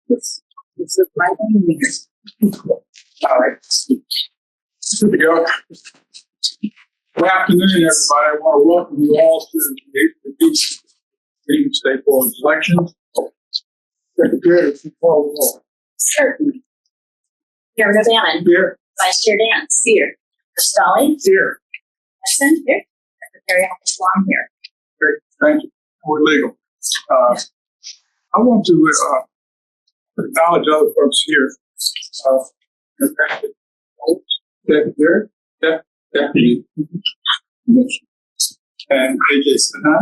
It's a right here. All right. Here we go. Good afternoon, everybody. I want to welcome you all to the State Board elections. Secretary, if you call the roll. Certainly. Chairman O'Bannon. Here. Vice Chair Dance. Here. Stolly. Here. Hudson. Here. Secretary Long. Here. Great. Thank you. We're legal. I want to acknowledge other folks here. Secretary, Deputy, and AJ Sinha.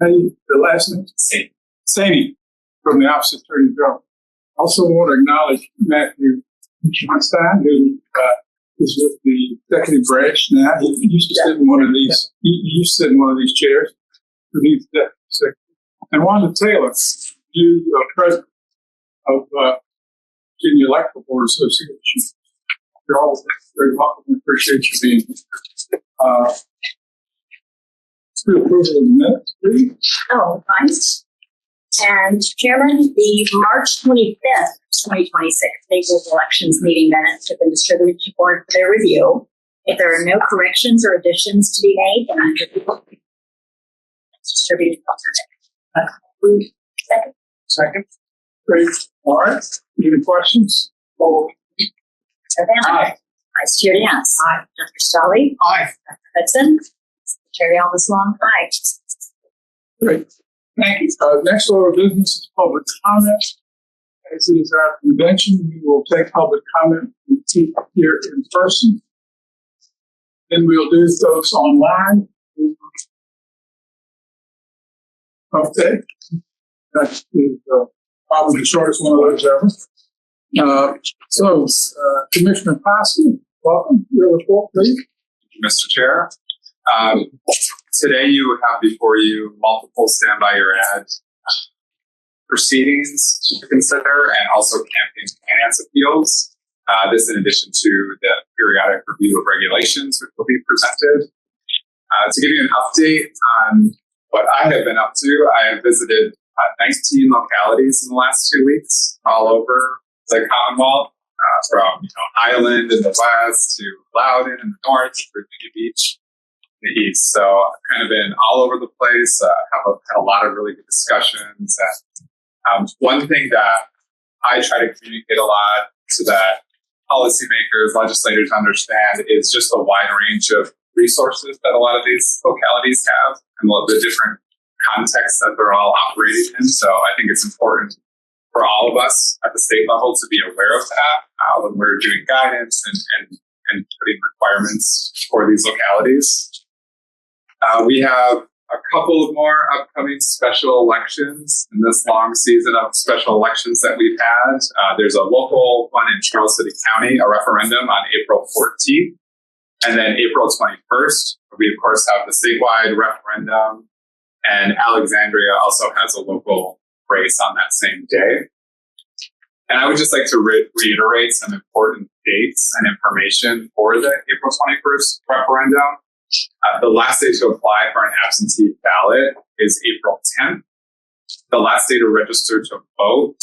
Hey, the last name? Saney, from the Office of Attorney General. Also want to acknowledge Matthew Schonstein, who is with the executive branch now. He used to sit in one of these. He used to sit in one of these chairs. He's the deputy secretary. And Wanda Taylor, you president of Virginia Electoral Board Association. You're all very welcome. We appreciate you being here. Through approval of the minutes, please. Oh, fine. And Chairman, the March 25th, 2026 State Board Elections meeting minutes have been distributed to board for their review. If there are no corrections or additions to be made, then I'm distributed. Second. Great. All right. Any questions? Oh. Aye. Vice Chair Dance. Aye. Dr. Stolly. Aye. Dr. Hudson. Secretary Alvis Long. Aye. Great. Thank you. Next order of business is public comment. As it is our convention, we will take public comment here in person. Then we'll do those online. Okay. That is probably the shortest one of those ever. Commissioner Posse, welcome. Your report, please. Thank you, Mr. Chair. Today you have before you multiple stand by your ad proceedings to consider and also campaign finance appeals. This in addition to the periodic review of regulations which will be presented. To give you an update on what I have been up to, I have visited 19 localities in the last 2 weeks all over the Commonwealth, from Highland in the west to Loudoun in the north, Virginia Beach in the east. So I've kind of been all over the place, had a lot of really good discussions. And one thing that I try to communicate a lot so that policymakers, legislators understand is just the wide range of resources that a lot of these localities have and the different contexts that they're all operating in. So I think it's important for all of us at the state level to be aware of that when we're doing guidance and putting requirements for these localities. We have a couple of more upcoming special elections in this long season of special elections that we've had. There's a local one in Charles City County, a referendum on April 14th. And then April 21st, we of course have the statewide referendum, and Alexandria also has a local race on that same day. And I would just like to reiterate some important dates and information for the April 21st referendum. The last day to apply for an absentee ballot is April 10th. The last day to register to vote,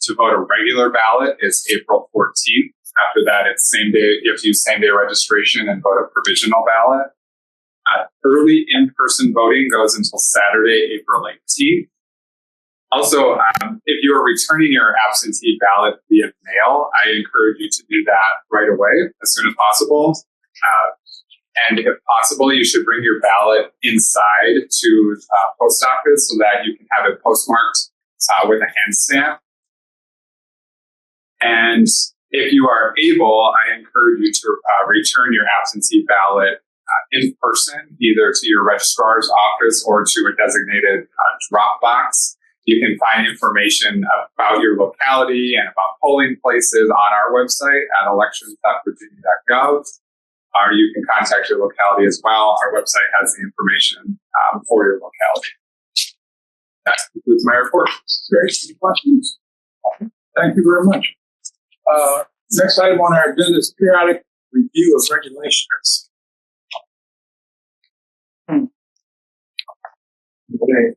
to vote a regular ballot, is April 14th. After that, it's same day. You have to use same day registration and vote a provisional ballot. Early in-person voting goes until Saturday, April 18th. Also, if you are returning your absentee ballot via mail, I encourage you to do that right away, as soon as possible. And if possible, you should bring your ballot inside to post office so that you can have it postmarked with a hand stamp. And if you are able, I encourage you to return your absentee ballot in person, either to your registrar's office or to a designated drop box. You can find information about your locality and about polling places on our website at elections.virginia.gov. Or you can contact your locality as well. Our website has the information for your locality. That concludes my report. Great. Any questions? Thank you very much. Next item on our agenda is periodic review of regulations. Okay.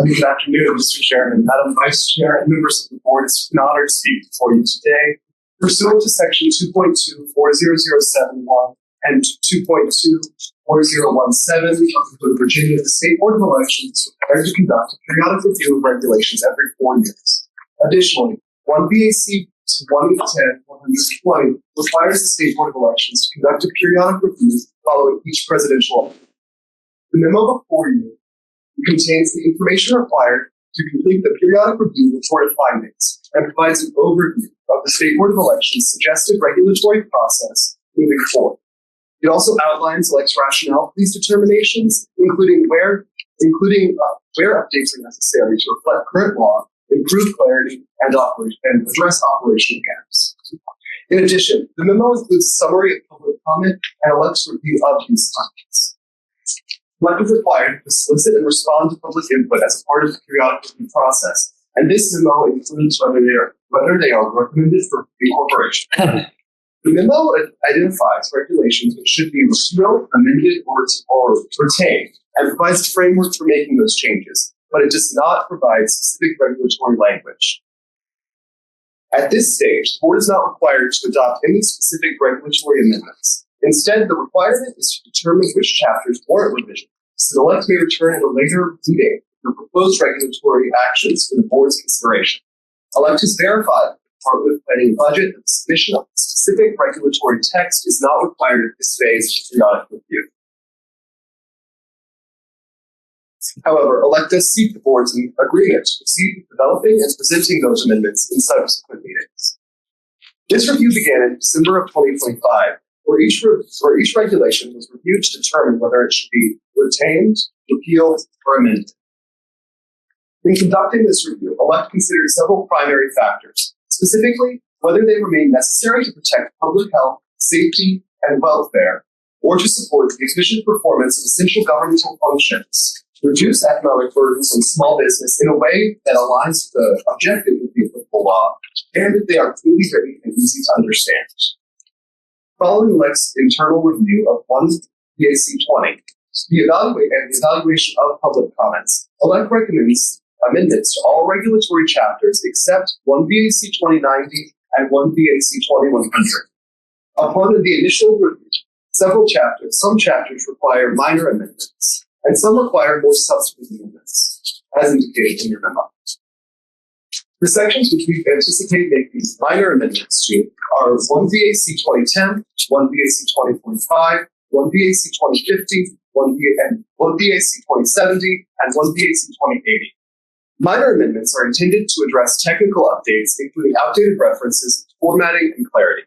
Good afternoon, Mr. Chairman, Madam Vice Chair, and members of the board. It's an honor to speak before you today. Pursuant to Section 2.24071 and 2.24017 of the Code of Virginia, the State Board of Elections is required to conduct a periodic review of regulations every 4 years. Additionally, 1 VAC 110-120 requires the State Board of Elections to conduct a periodic review following each presidential election. The memo before you contains the information required to complete the periodic review reported findings and provides an overview of the State Board of Elections' suggested regulatory process moving forward. It also outlines elect's rationale for these determinations, including where updates are necessary to reflect current law, improve clarity, and address operational gaps. In addition, the memo includes a summary of public comment and elect's review of these findings. Elect is required to solicit and respond to public input as a part of the periodic review process, and this memo includes whether they are recommended for incorporation. The memo identifies regulations which should be repealed, amended, or retained, and provides a framework for making those changes, but it does not provide specific regulatory language. At this stage, the board is not required to adopt any specific regulatory amendments. Instead, the requirement is to determine which chapters warrant revision, so the elect may return at a later meeting for proposed regulatory actions for the board's consideration. Elect has verified with the Department of Planning and Budget that the submission of specific regulatory text is not required at this phase of periodic review. However, elect does seek the board's agreement to proceed with developing and presenting those amendments in subsequent meetings. This review began in December of 2025, where each regulation was reviewed to determine whether it should be retained, repealed, or amended. In conducting this review, elect considered several primary factors, specifically whether they remain necessary to protect public health, safety, and welfare, or to support the efficient performance of essential governmental functions, to reduce economic burdens on small business in a way that aligns with the objective of the applicable law, and that they are clearly written and easy to understand. Following elect's internal review of 1 VAC 20, the evaluation of public comments, elect recommends amendments to all regulatory chapters except 1 VAC 2090 and 1 VAC 2100. Upon the initial review, some chapters require minor amendments, and some require more substantive amendments, as indicated in your memo. The sections which we anticipate making these minor amendments to are 1 VAC 2010, 1 VAC 2045, 1 VAC 2050, 1 VAC 2070, and 1 VAC 2080. Minor amendments are intended to address technical updates, including outdated references, formatting, and clarity.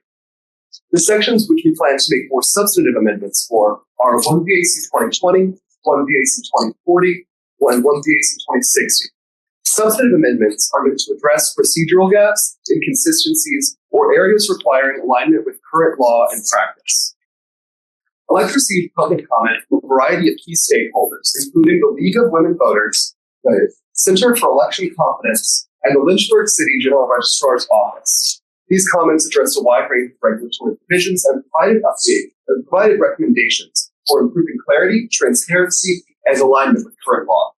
The sections which we plan to make more substantive amendments for are 1 VAC 2020, 1 VAC 2040, and 1 VAC 2060. Substantive amendments are meant to address procedural gaps, inconsistencies, or areas requiring alignment with current law and practice. Elect received public comment from a variety of key stakeholders, including the League of Women Voters, the Center for Election Confidence, and the Lynchburg City General Registrar's Office. These comments addressed a wide range of regulatory provisions and provided recommendations for improving clarity, transparency, and alignment with current law.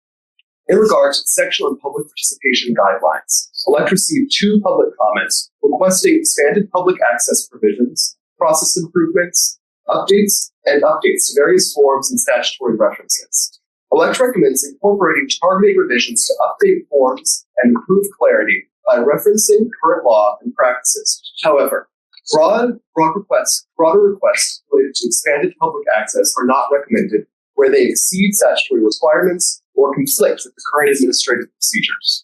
In regard to the section on public participation guidelines, elect received 2 public comments requesting expanded public access provisions, process improvements, updates to various forms and statutory references. Elect recommends incorporating targeted revisions to update forms and improve clarity by referencing current law and practices. However, broader requests related to expanded public access are not recommended where they exceed statutory requirements or conflict with the current administrative procedures.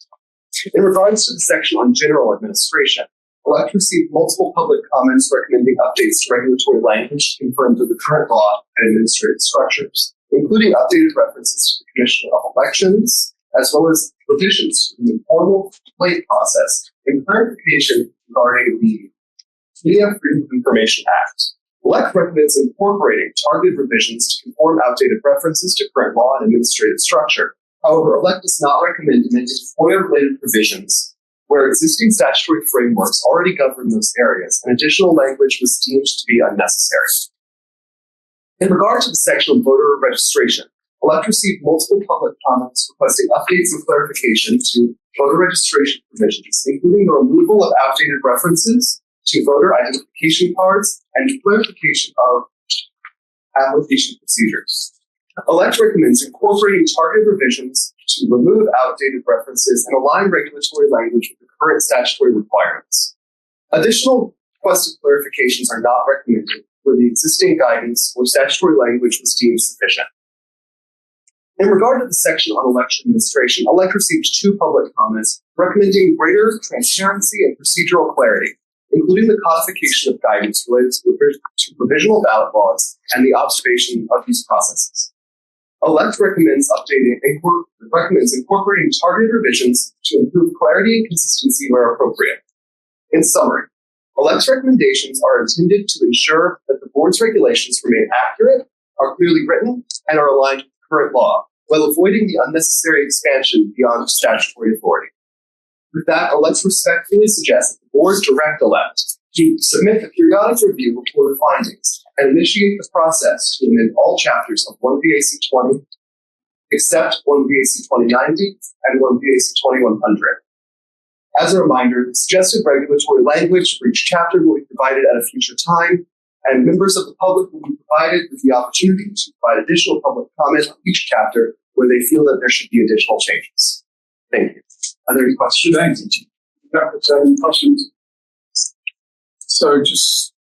In regards to the section on general administration, elect received multiple public comments recommending updates to regulatory language confirmed with the current law and administrative structures, including updated references to the Commission of Elections, as well as revisions to the informal complaint process and clarification regarding the Media Freedom of Information Act. Elect recommends incorporating targeted revisions to conform outdated references to current law and administrative structure. However, elect does not recommend amending FOIA-related provisions where existing statutory frameworks already govern those areas, and additional language was deemed to be unnecessary. In regard to the section on voter registration, Elect received multiple public comments requesting updates and clarification to voter registration provisions, including the removal of outdated references to voter identification cards and clarification of application procedures. Elect recommends incorporating targeted revisions to remove outdated references and align regulatory language with the current statutory requirements. Additional requested clarifications are not recommended where the existing guidance or statutory language was deemed sufficient. In regard to the section on election administration, Elect received 2 public comments recommending greater transparency and procedural clarity, including the codification of guidance related to provisional ballot laws and the observation of these processes. Elect recommends incorporating targeted revisions to improve clarity and consistency where appropriate. In summary, Elect's recommendations are intended to ensure that the board's regulations remain accurate, are clearly written, and are aligned with current law, while avoiding the unnecessary expansion beyond statutory authority. With that, Elect respectfully suggests that the board direct Elect to submit a periodic review report of findings and initiate the process to amend all chapters of 1 VAC 20, except 1 VAC 2090 and 1 VAC 2100. As a reminder, the suggested regulatory language for each chapter will be provided at a future time, and members of the public will be provided with the opportunity to provide additional public comment on each chapter where they feel that there should be additional changes. Thank you. Are there any questions? Thank you. Dr. Any questions? So just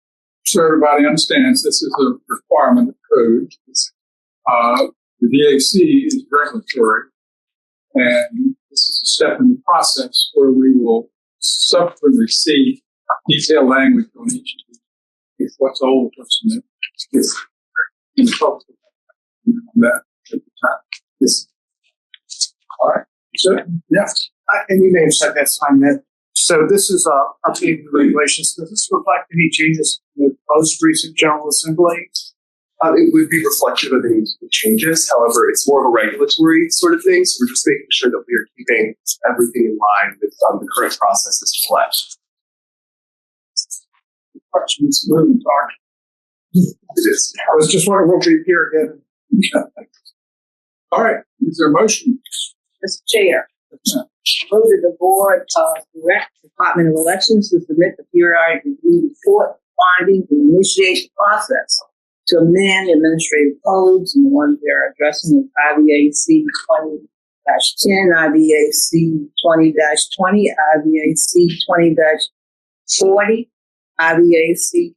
so everybody understands, this is a requirement of code. The VAC is regulatory, and this is a step in the process where we will subsequently see detailed language on each of these. What's old, what's new. Yes. That at the time. Yes. All right. So, yeah. And you may have said that's fine, Matt. So this is updating the regulations. Does this reflect any changes in the most recent General Assembly? It would be reflective of any changes. However, it's more of a regulatory sort of thing. So we're just making sure that we are keeping everything in line with the current processes to elect. Questions, moving target. It is. I was just wondering what we hear again. All right. Is there a motion? Mr. Chair, move that the board direct the Department of Elections to submit the periodic review report findings and initiate the process to amend administrative codes, and the ones they're addressing is IVAC 20-10, IVAC 20-20, IVAC 20-40, IVAC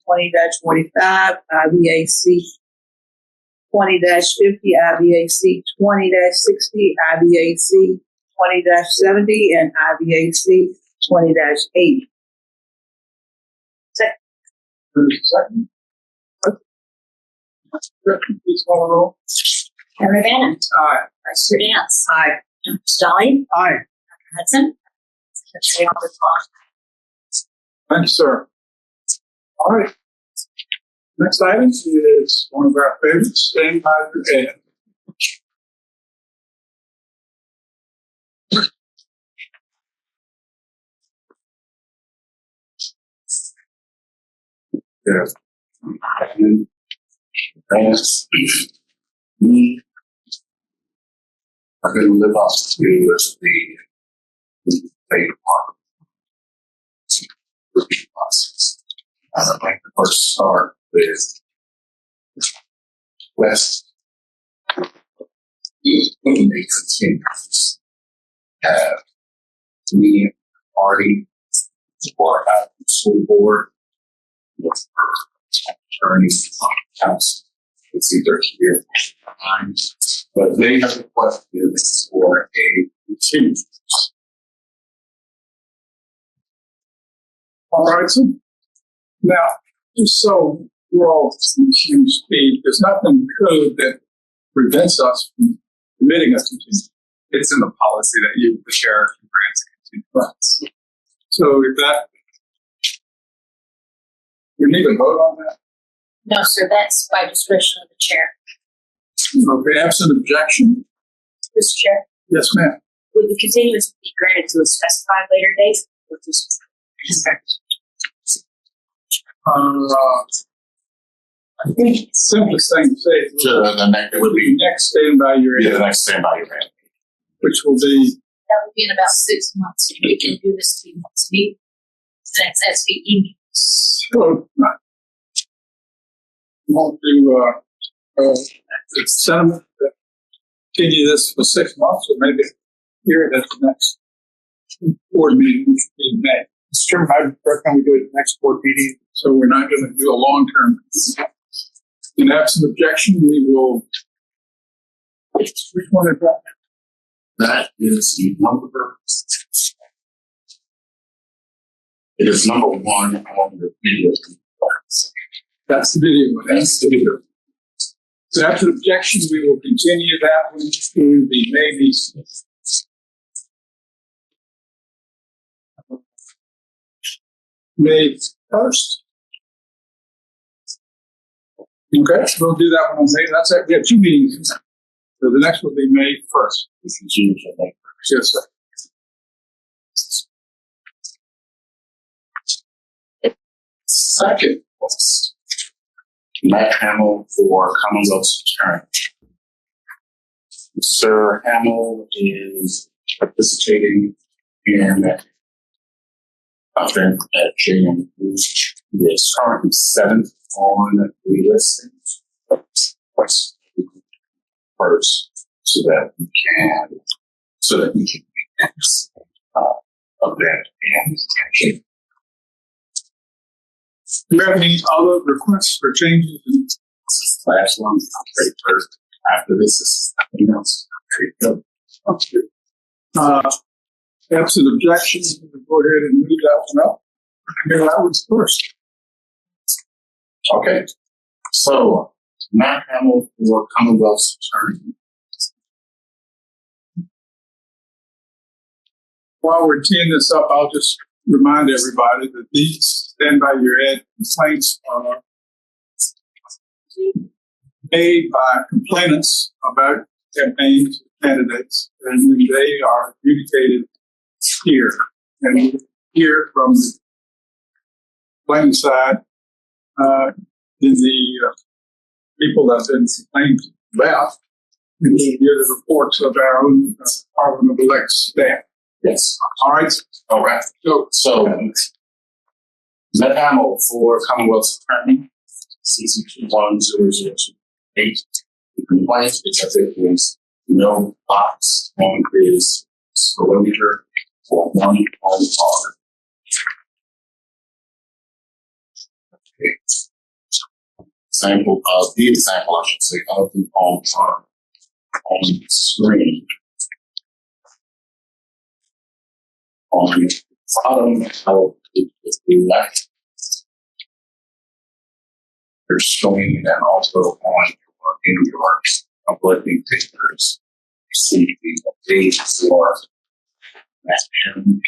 20-45, IVAC 20-50, IVAC 20-60, IVAC 20-70, and IVAC 20-80. Second. Please call the roll. Chairman Bannon. Aye. Vice Chair Dance. Aye. Dr. Stolly. Aye. Dr. Hudson. Secretary Alderson. Thank you, sir. All right. Next item is one of our favorites, Stand by for Ed. Yes. And parents, me, I'm going to live up to the state department review process. I'd like to first start with West. They continue to have me party or have the school board with attorneys on council. It's either here or behind, but they have requested for a continuance. All right, so now, just so we're all on the same speed, there's nothing in code that prevents us from permitting us to continue. It's in the policy that the chair can grant a continuance. So if that, you need a vote on that? No, sir, that's by discretion of the chair. Okay, absent objection. Mr. Chair, Yes, ma'am. would the continuance be granted to a specified later date? Or just- I think the simplest thing to say is To the next, it would be, next stand by your yeah, end, the next standby event. which will be That would be in about 6 months. We can do this to next week. That's SVE. so want to sentiment to continue this for 6 months or maybe hear it at the next board meeting, which will be in May. Mr. Chairman, I recommend we do it at the next board meeting. So we're not going to do a long term. In absent objection, we will. Which one is that? That is number. It is number 1 on the video. That's the video one. That's the video. So after objection, we will continue that one to the May meeting. May 1st. Okay, we'll do that one on May. That's it. We have 2 meetings. So the next will be May 1st. This is usually like Yes, sir. second was Matt Hamill for Commonwealth's Attorney. Sir Hamill is participating in an event at JMU. He is currently 7th on the listing. First, so that we can next event and action. Do you have any other requests for changes? This is the last one. Great first. After this is nothing else. Great. Absent objections, we'll go ahead and move that one up. Here, that one's first. Okay. So Matt Hamill for Commonwealth's Attorney. While we're teeing this up, I'll just remind everybody that these stand by your head complaints are made by complainants about campaigns, candidates, and they are adjudicated here. And we hear from the complainant side, in the people that have been complained about, and we'll hear the reports of our own Department of Elect staff. Yes. All right. All right. So Matt Hamill for Commonwealth's Attorney, CC 21008. The complaint is that there is no box on his disclosure for one home card. Okay. Example of the example, I should say, of the home card on the screen. On the bottom of the left, you're showing and also on your uplifting pictures. You see the page for that and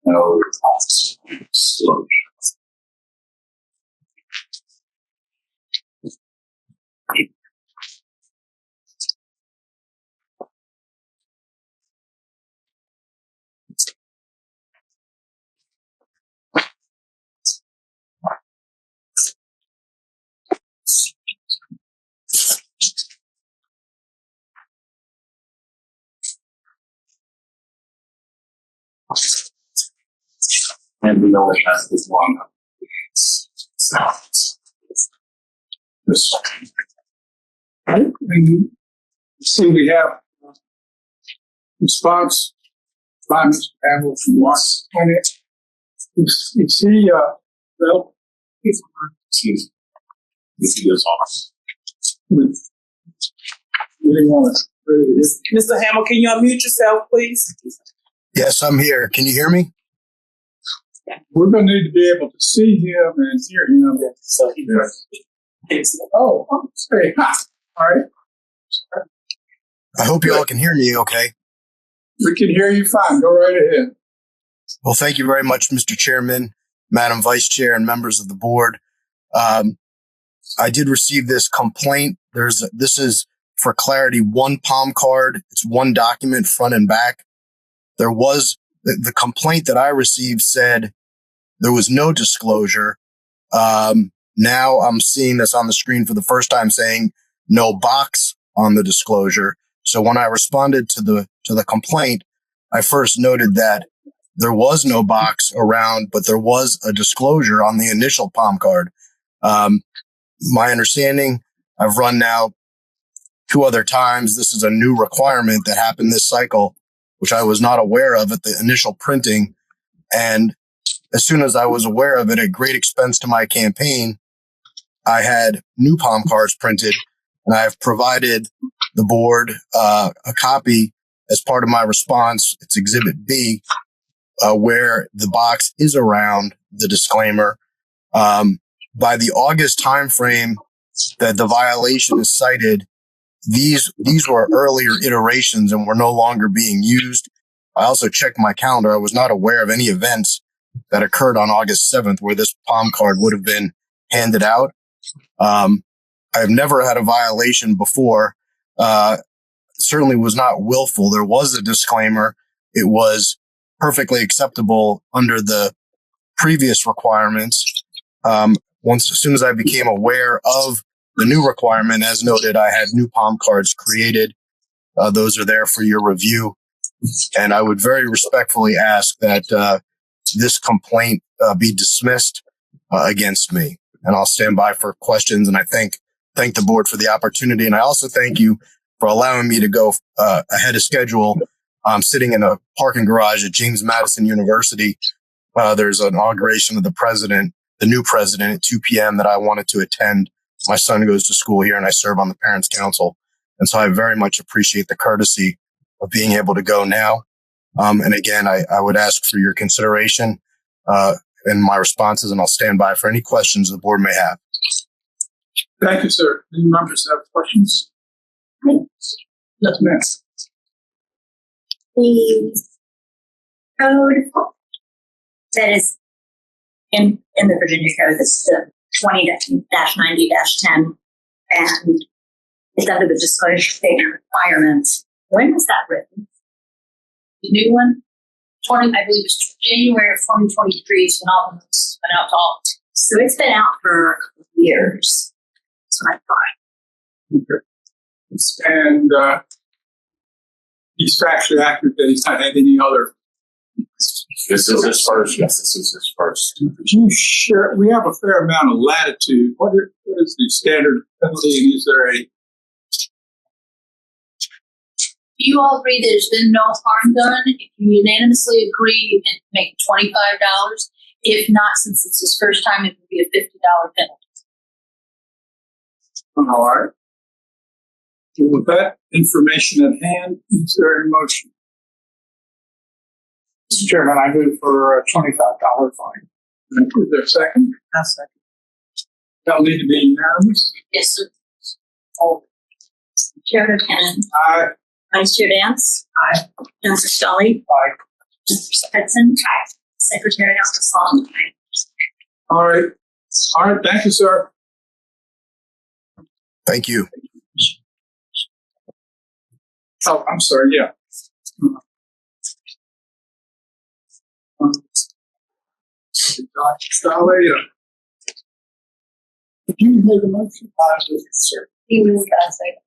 no disclosure. And we know it has this one of these sounds. This one. And see, we have response by Mr. Hamill from Mark 20. Is he, well, Excuse me. You see this on. we really want to. Mr. Hamill, can you unmute yourself, please? Yes, I'm here. Can you hear me? We're going to need to be able to see him and hear him. So Oh, okay. All right. I hope you all can hear me okay. We can hear you fine. Go right ahead. Well, thank you very much, Mr. Chairman, Madam Vice Chair, and members of the board. I did receive this complaint. This is, for clarity, one palm card. It's one document, front and back. There was the complaint that I received said there was no disclosure. Now I'm seeing this on the screen for the first time saying no box on the disclosure. So when I responded to the complaint, I first noted that there was no box around, but there was a disclosure on the initial palm card. My understanding, I've run now 2 other times. This is a new requirement that happened this cycle, which I was not aware of at the initial printing. And as soon as I was aware of it, at great expense to my campaign, I had new palm cards printed, and I have provided the board a copy as part of my response. It's Exhibit B, where the box is around the disclaimer. By the August timeframe that the violation is cited, these were earlier iterations and were no longer being used. I also checked my calendar. I was not aware of any events that occurred on August 7th where this palm card would have been handed out. I've never had a violation before. Certainly was not willful. There was a disclaimer. It was perfectly acceptable under the previous requirements. As soon as I became aware of the new requirement, as noted, I had new palm cards created. Those are there for your review. And I would very respectfully ask that this complaint be dismissed against me. And I'll stand by for questions. And I thank the board for the opportunity. And I also thank you for allowing me to go ahead of schedule. I'm sitting in a parking garage at James Madison University. There's an inauguration of the new president at 2 p.m. that I wanted to attend. My son goes to school here and I serve on the Parents Council. And so I very much appreciate the courtesy of being able to go now. And again, I would ask for your consideration in my responses, and I'll stand by for any questions the board may have. Thank you, sir. Any members have questions? Yes, ma'am. The code that is in the Virginia code, this is the 20-90-10, and it's under the disclosure statement requirements. When was that written? The new one, I believe it's January of 2023 is when all the notices went out to all. So it's been out for a couple of years. That's what I thought. And he's factually accurate that he's not had any other. This is his first. Yes, this is his first. Could you share? We have a fair amount of latitude. What is the standard penalty, and is there a? You all agree that there's been no harm done. If you unanimously agree, you can make $25. If not, since it's his first time, it would be a $50 penalty. All right. So with that information at hand, is there a motion? Mr. Chairman, I move for a $25 fine. Is there a second? I'll second. That'll need to be unanimous. Yes, sir. Chair Buchanan. Aye. Vice Chair Dance. Aye. Councilor Scully. Aye. Mr. Hudson. Aye. Secretary Oswald. Aye. All right. All right. Thank you, sir. Thank you. Oh, I'm sorry. Yeah. Scully, did you make a motion? Sir. He was gonna say.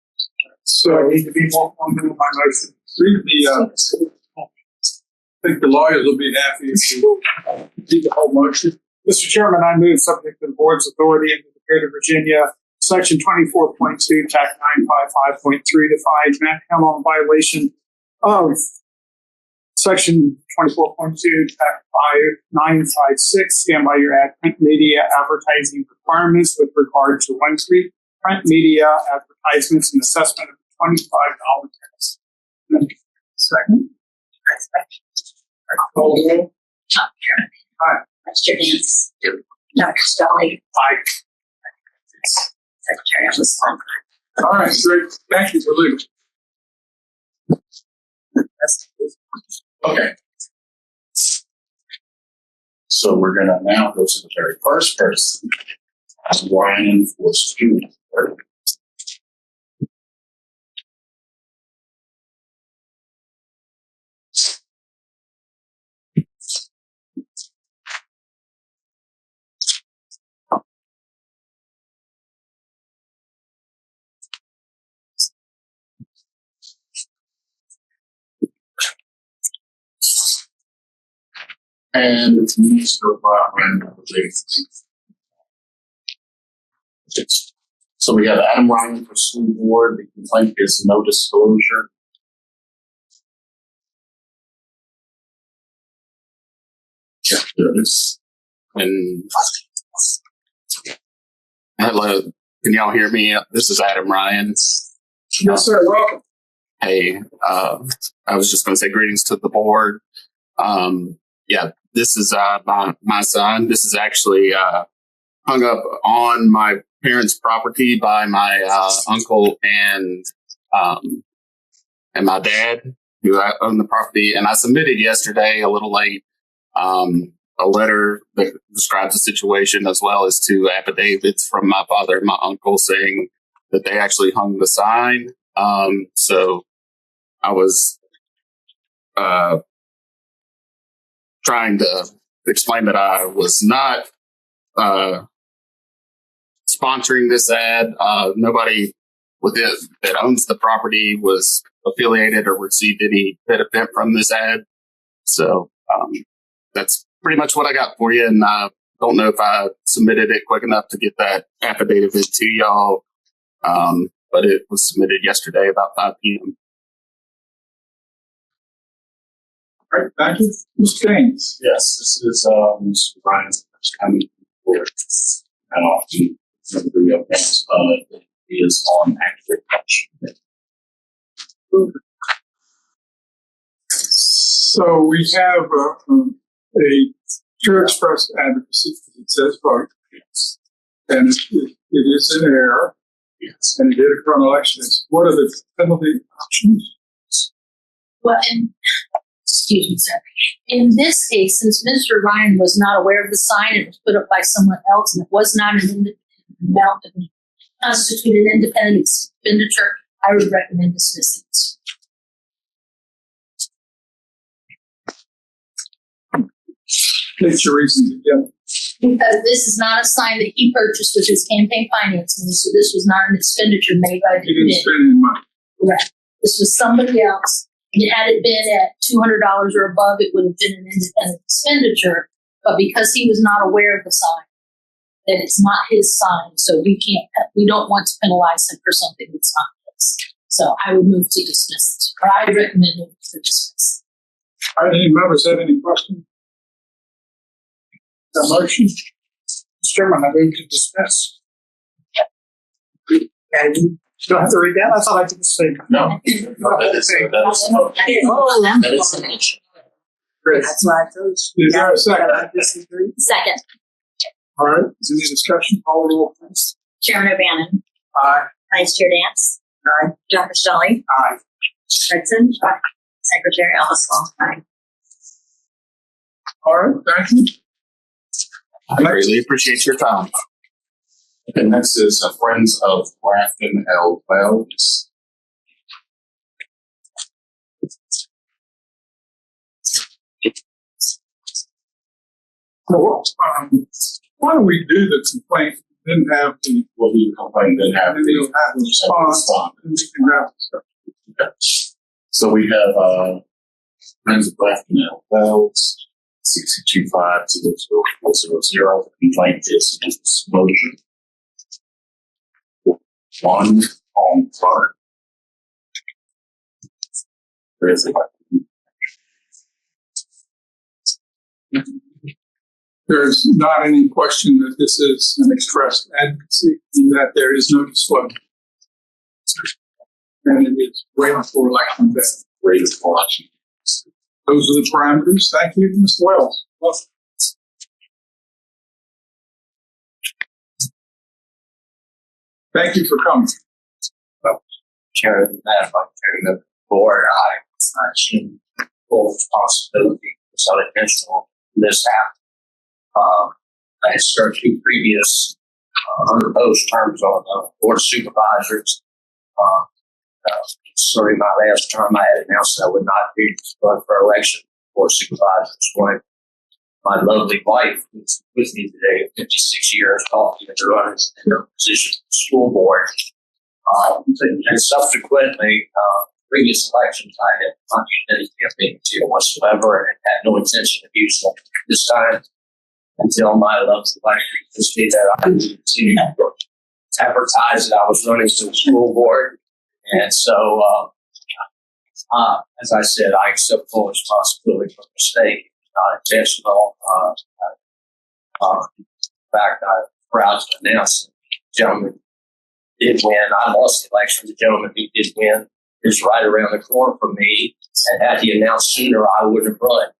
So I need to be more formal in my motion. read the. I think the lawyers will be happy if you read the whole motion. Mr. Chairman, I move subject to the board's authority under the Code of Virginia, Section 24.2, Tac 955.3 to find Matt Hamel in violation of Section 24.2, Tac 5956, stand by your ad print media advertising requirements with regard to 1 3 print media advertisements and assessment of $25 tax. Second. Call the roll. Aye. Vice Chair Dance. Dr. Scully. Aye. Secretary Oswald. All right, great. Thank you for leaving. Okay. So we're going to now go to the very first person. Ryan for student. And it's Mr. Ryan. So we have Adam Ryan for school board. The complaint is no disclosure. Yeah, there is. And hello, can y'all hear me? This is Adam Ryan. Yes, sir. Welcome. Hey, I was just going to say greetings to the board. Yeah, this is my son. This is actually hung up on my parents' property by my uncle and my dad, who own the property. And I submitted yesterday, a little late, a letter that describes the situation, as well as two affidavits from my father and my uncle saying that they actually hung the sign. So I was trying to explain that I was not sponsoring this ad. Nobody with it that owns the property was affiliated or received any benefit from this ad. So that's pretty much what I got for you. And I don't know if I submitted it quick enough to get that affidavit to y'all, but it was submitted yesterday about 5 p.m. All right, thank you. Mr. Gaines. Yes, this is Mr. Ryan's first time before, and often the events is on active action. So we have a True Express advocacy that says vote. And it is in error. Yes. And it did occur on elections. What are the penalty options? Well, excuse me, sir. In this case, since Mr. Ryan was not aware of the sign, it was put up by someone else, and it was not an independent amount that constituted an independent expenditure, I would recommend dismissing this. State your reasons again. Because this is not a sign that he purchased with his campaign finance money, so this was not an expenditure made by the You didn't committee. spend any money. Correct. This was somebody else. And had it been at $200 or above, it would have been an independent expenditure. But because he was not aware of the sign, that it's not his sign, so we don't want to penalize him for something that's not his. So I would move to dismiss this, or I recommend move to dismiss. All right, any members have any questions? A motion? Mr. Chairman, I move to dismiss. And you don't have to read that? I thought I could just say. No, that is an issue. That's why I told you. Is there a second? I disagree. Second, All right, is any discussion? Call the roll, please. Chairman O'Bannon, Aye. Vice Chair Dance, Aye. Dr. Shelley, Aye. Hudson, Secretary Oswald. Aye. All right, thank you. I greatly appreciate your time. Okay, next is Friends of Grafton L. Wells. Well, why don't we do the complaint, then have the, We'll do the complaint, then have and then you'll have the response, and we can have discussion. So we have Friends of Grafton L. Wells, 625-0000. Complaint is disclosure. One home park. There is a There's not any question that this is an expressed advocacy and that there is no disclosure. And it is waiting for election day. rate of election. Those are the parameters. Thank you, Mr. Wells. Welcome. Thank you for coming. Chair, Madam Vice Chair, the board, I assume full responsibility for some intentional mishap. I served two previous unopposed terms on the board of supervisors. During my last term, I had announced that I would not be running for election for supervisors when my lovely wife, who's with me today, 56 years, talked to running in her position for the school board. And subsequently, previous elections, I had not used any campaign material whatsoever and had no intention of using it this time until my loved wife just did that I would continue to advertise that I was running for the school board. And so, as I said, I accept full responsibility for the mistake, not intentional. In fact, I'm proud to announce that the gentleman did win. I lost the election. The gentleman who did win is right around the corner from me. And had he announced sooner, I wouldn't have run.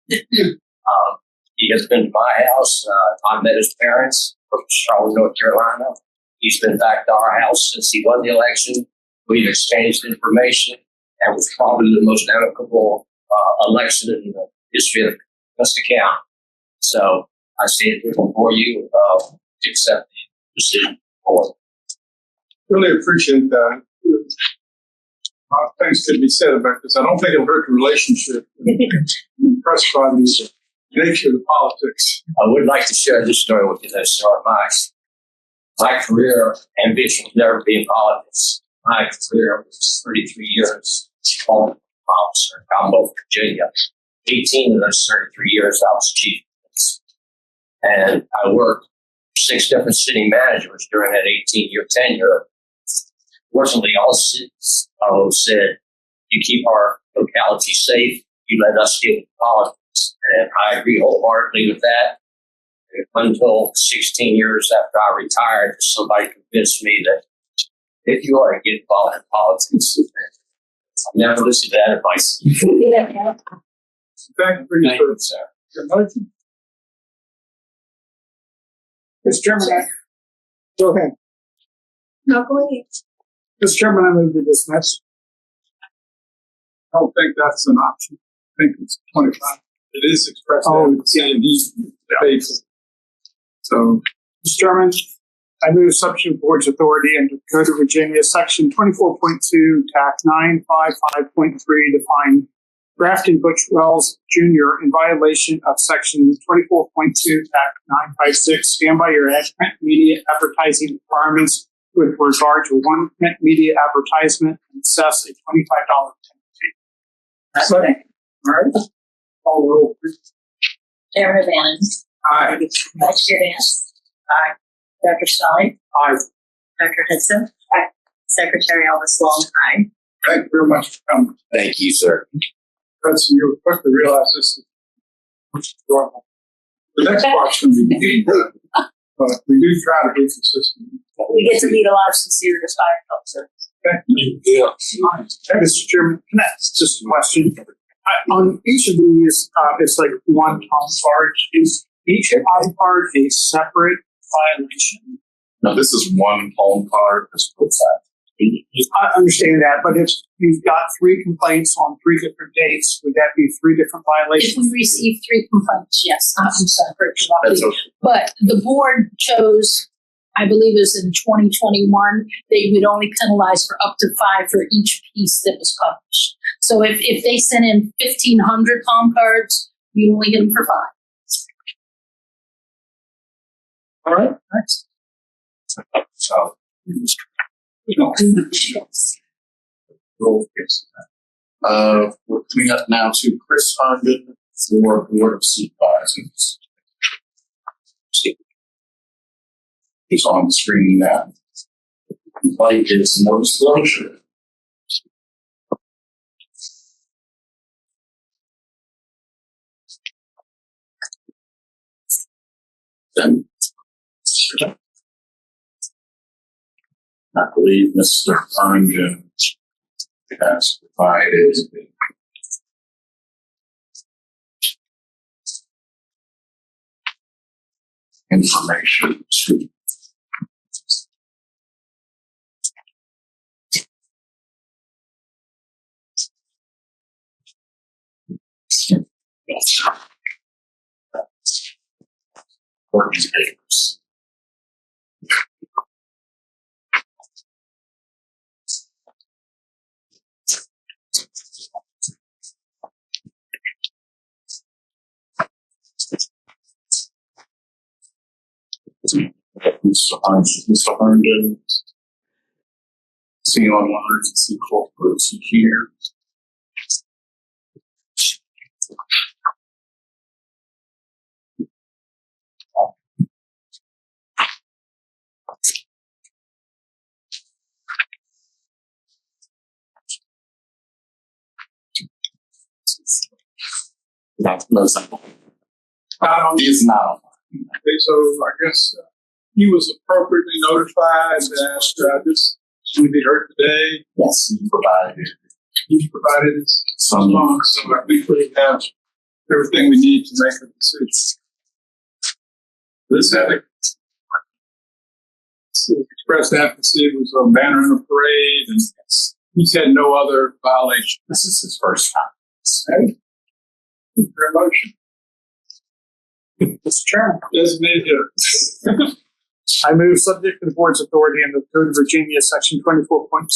He has been to my house. I met his parents from Charlotte, North Carolina. He's been back to our house since he won the election. We've exchanged information, and was probably the most amicable election in the history of Augusta County. So I stand here before you to accept the decision for it. Really appreciate that. A lot of things could be said about this. I don't think it'll hurt the relationship. I'm impressed by the nature of the politics. I would like to share this story with you, though, sir. My career ambition was never to be in politics. My career was 33 years law officer in Commonwealth, Virginia. 18 of those 33 years, I was chief of police. And I worked 6 different city managers during that 18-year tenure. Fortunately, all cities said, you keep our locality safe, you let us deal with politics. And I agree wholeheartedly with that. Until 16 years after I retired, somebody convinced me that if you are to get involved in politics, I never listened to that advice. Thank you for your Thank you, sir. your motion. Mr. Chairman, go ahead. No, go ahead. Mr. Chairman, I move to dismiss. I don't think that's an option. I think it's 25. It is expressed. And he paid for it. So, Mr. Chairman, I move substitute board's authority under the Code of Virginia, Section 24.2, Tac 955.3, define Grafton Butch Wells Jr. in violation of Section 24.2, Tac 956, stand by your ad print media advertising requirements with regard to one print media advertisement and assess a $25 penalty. second. All right. Call the roll, please. Chairman Bannon. Aye. Vice Chair Vance. Aye. Dr. Scully. Aye. Dr. Hudson. Aye. Secretary Elvis Long. Aye. Thank you very much for coming. Thank you, sir. Hudson, you were quick to realize this is wrong. The next part's going to be but we do try to be consistent. We get to meet a lot of sincere fire officers. Thank you. Yeah. Hey, Mr. Chairman, that's just a question. On each of these, it's like one palm card. Is each palm card a separate violation? No, this is one home card. This puts that. I understand that, but if you've got 3 complaints on 3 different dates, would that be 3 different If violations? we receive 3 complaints, yes, I'm sorry for That's interrupting. okay. But the board chose, I believe it was in 2021, they would only penalize for up to 5 for each piece that was published. So if they sent in 1,500 palm cards, you only get them for 5. All right. So, we're coming up now to Chris Herndon for Board of Supervisors. He's on the screen now. Light is no disclosure. Then, I believe Mr. Herndon has provided information to Courtney's papers. Mr. Herndon, see online, see corporate here. Not, no, it's not. Not on, It's not on. okay, so I guess he was appropriately notified that this is going to be heard today. Yes, you provided He provided his some. response, so I think we have everything we need to make a decision. This ethic. Expressed advocacy was a banner in a parade, and he's had no other violation. This is his first time. Okay. Your motion. Mr. Chairman, Designated hitter. I move subject to the board's authority under the Code of Virginia, section 24.2,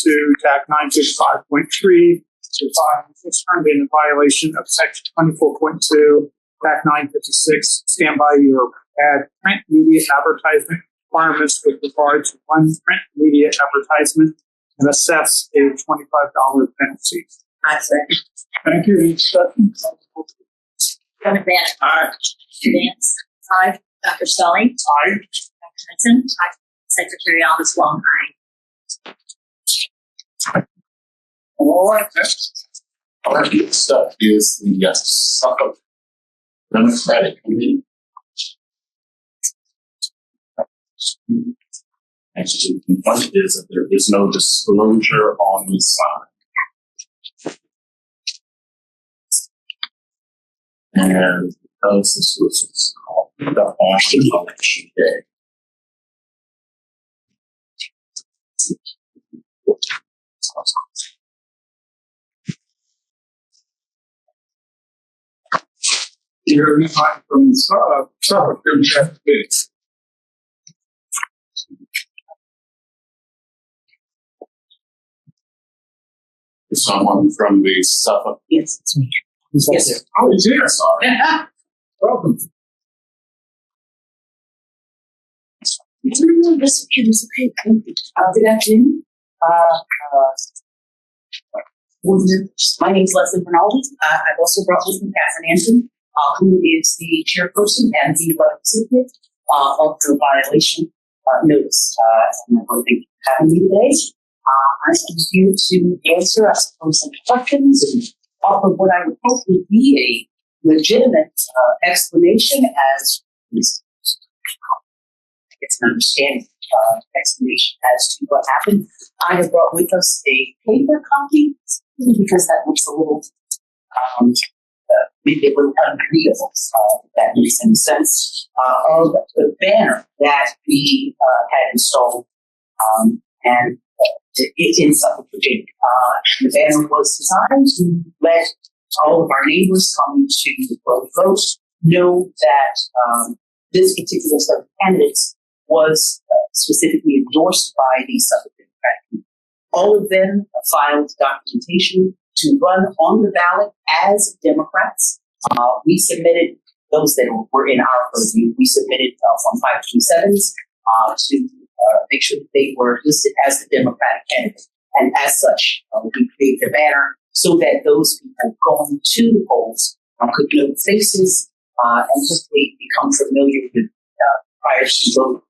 TAC 955.3, to find Chris Herndon in violation of section 24.2, TAC 956, stand by your add print media advertisement requirements with regard to one print media advertisement and assess a $25 penalty. I second. Thank you. Any discussion? Kevin Banner. Aye. Vance. Aye. Dr. Scully. Aye. Dr. Hudson. Aye. Secretary Alice Wong. Aye. All right. Next. All that good stuff is the Suffolk Democratic Committee. Actually, the point is that there is no disclosure on the sign. And because this was called the on election day. You're not from the Suffolk Democratic Committee. Someone from the Suffolk. Yes, it's me. Yes, Oh, he's here. Sorry. Welcome. This is okay. Good afternoon. My name is Leslie Rinaldi. I've also brought with me Catherine Anton, who is the chairperson and the recipient of the violation notice. And I want to thank you for having me today. I'm here to answer, I suppose, some questions and offer what I would hope would be a legitimate explanation as it's an understanding explanation as to what happened. I have brought with us a paper copy because that looks a little, maybe a little unreadable, if that makes any sense, of the banner that we had installed and in Suffolk, Virginia. The banner was designed to let all of our neighbors coming to vote know that this particular set of candidates was specifically endorsed by the Suffolk Democratic Committee. All of them filed documentation to run on the ballot as Democrats. We submitted those that were in our purview. We submitted Form 527s to make sure that they were listed as the Democratic candidate. And as such, we created a banner so that those people going to the polls could know faces and hopefully become familiar with prior to voting.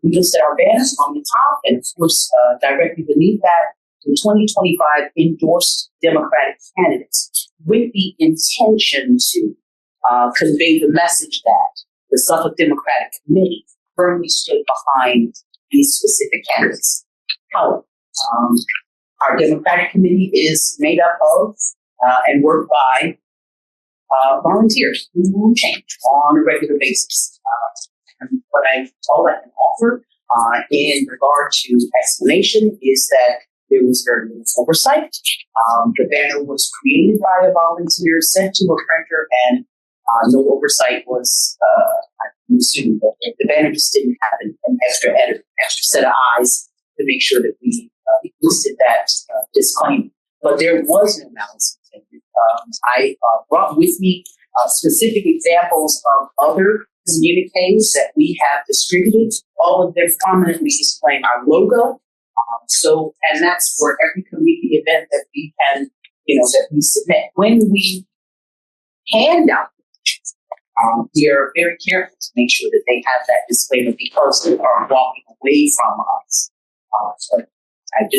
We listed our banners on the top, and of course, directly beneath that, the 2025 endorsed Democratic candidates, with the intention to convey the message that the Suffolk Democratic Committee firmly stood behind these specific candidates. However, our Democratic Committee is made up of and worked by volunteers who change on a regular basis. And what all I can offer in regard to explanation is that there was very little oversight. The banner was created by a volunteer, sent to a printer, and no oversight was assumed. The banner just didn't have an extra set of eyes to make sure that we listed that disclaimer. But there was no malice intended. I brought with me specific examples of other communiques that we have distributed, all of them prominently displaying our logo. And that's for every community event that we can, that we submit. When we hand out pictures, we are very careful to make sure that they have that disclaimer because they are walking away from us. But I have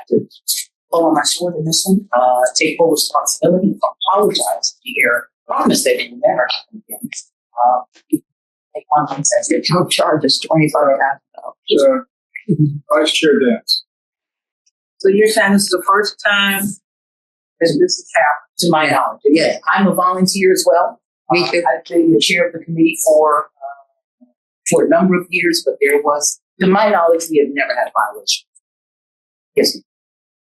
to fall on my sword in this one, take full responsibility, apologize here, promise that it will never happen again. Take one thing says there's no charges, $25,000. Vice Chair Dance. So you're saying this is the first time that this has happened, to my knowledge? Yeah, I'm a volunteer as well. Me too. I've been the chair of the committee for a number of years, but there was, to my knowledge, we have never had a violation. Yes.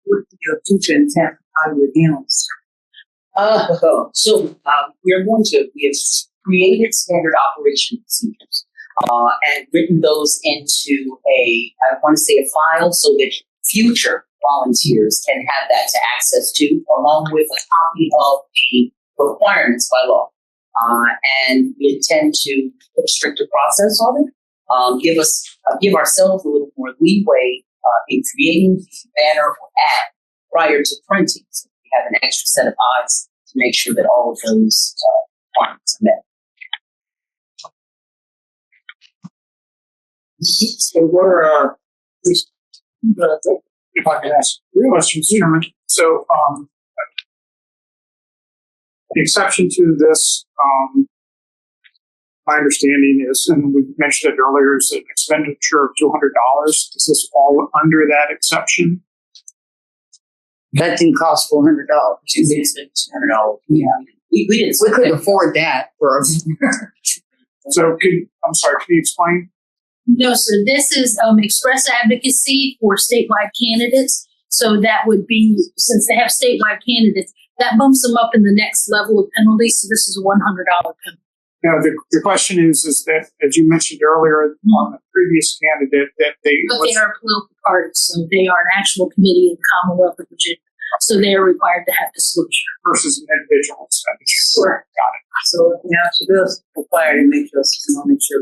What do your future intent on your animals? We have created standard operation procedures and written those into I want to say a file so that future volunteers can have that to access to, along with a copy of the requirements by law. And we intend to put a stricter process on it, give ourselves a little more leeway in creating the banner or ad prior to printing. So we have an extra set of eyes to make sure that all of those requirements are met. So what are if I could ask questions, Chairman? So the exception to this, my understanding is, and we mentioned it earlier, is an expenditure of $200. Does this fall under that exception? That didn't cost $400. It didn't spend $200. Yeah, we didn't. We couldn't afford that for. So, I'm sorry. Can you explain? No, sir. This is express advocacy for statewide candidates. So that would be, since they have statewide candidates, that bumps them up in the next level of penalties. So this is a $100 penalty. Now, the question is that, as you mentioned earlier on the previous candidate, that they are political parties, so they are an actual committee in the Commonwealth of Virginia. So they are required to have disclosure versus an individual expenditure. Correct. Got it. So we have to do is required to make sure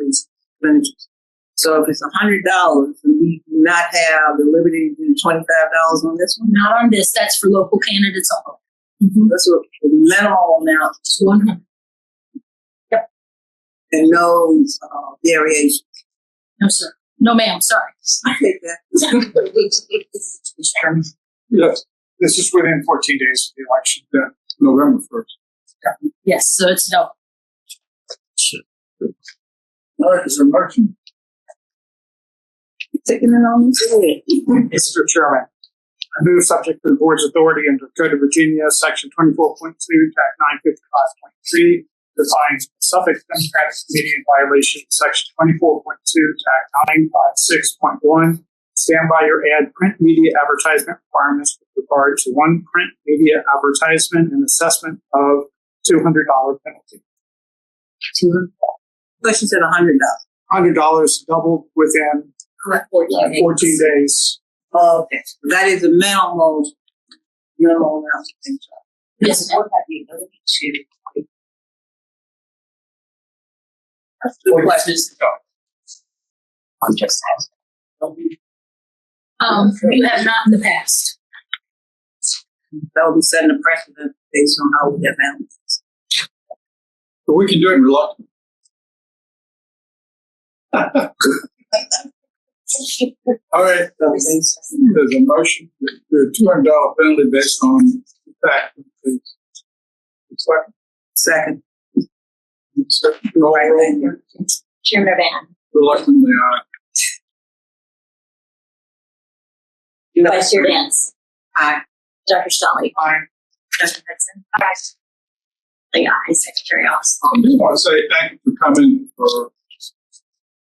these expenditures. So if it's $100 and we do not have the liberty to do $25 on this one, not on this. That's for local candidates only. That's what the minimum amount is $100. Yep. And no variation. No, sir. No, ma'am. Sorry. I take that. Yes. This is within 14 days of the election. Yeah, November 1st. Yes. So it's no. All right, is there a motion? Taking it on Mr. Chairman, I move subject to the board's authority under Code of Virginia, Section 24.2, Tac 955.3, defines Suffolk Democratic Committee in violation of Section 24.2, Tac 956.1. Stand by your ad print media advertisement requirements with regard to one print media advertisement and assessment of $200 penalty. Question said $100. $100 doubled within Correct. 14 days. Oh, okay. That is a minimal amount. Yes, ma'am. Have the ability to. Good questions. I'm just asking. You have not in the past. That will be setting a precedent based on how we have handled this. But we can do it reluctantly. All right, there's a motion for a $200 penalty based on the fact that Second. Chairman O'Bannon. Reluctantly, Vice Chair Dance. Aye. Dr. Stonley. Aye. Justin Hudson. Aye. Aye. Secretary Austin. I just want to say thank you for coming, for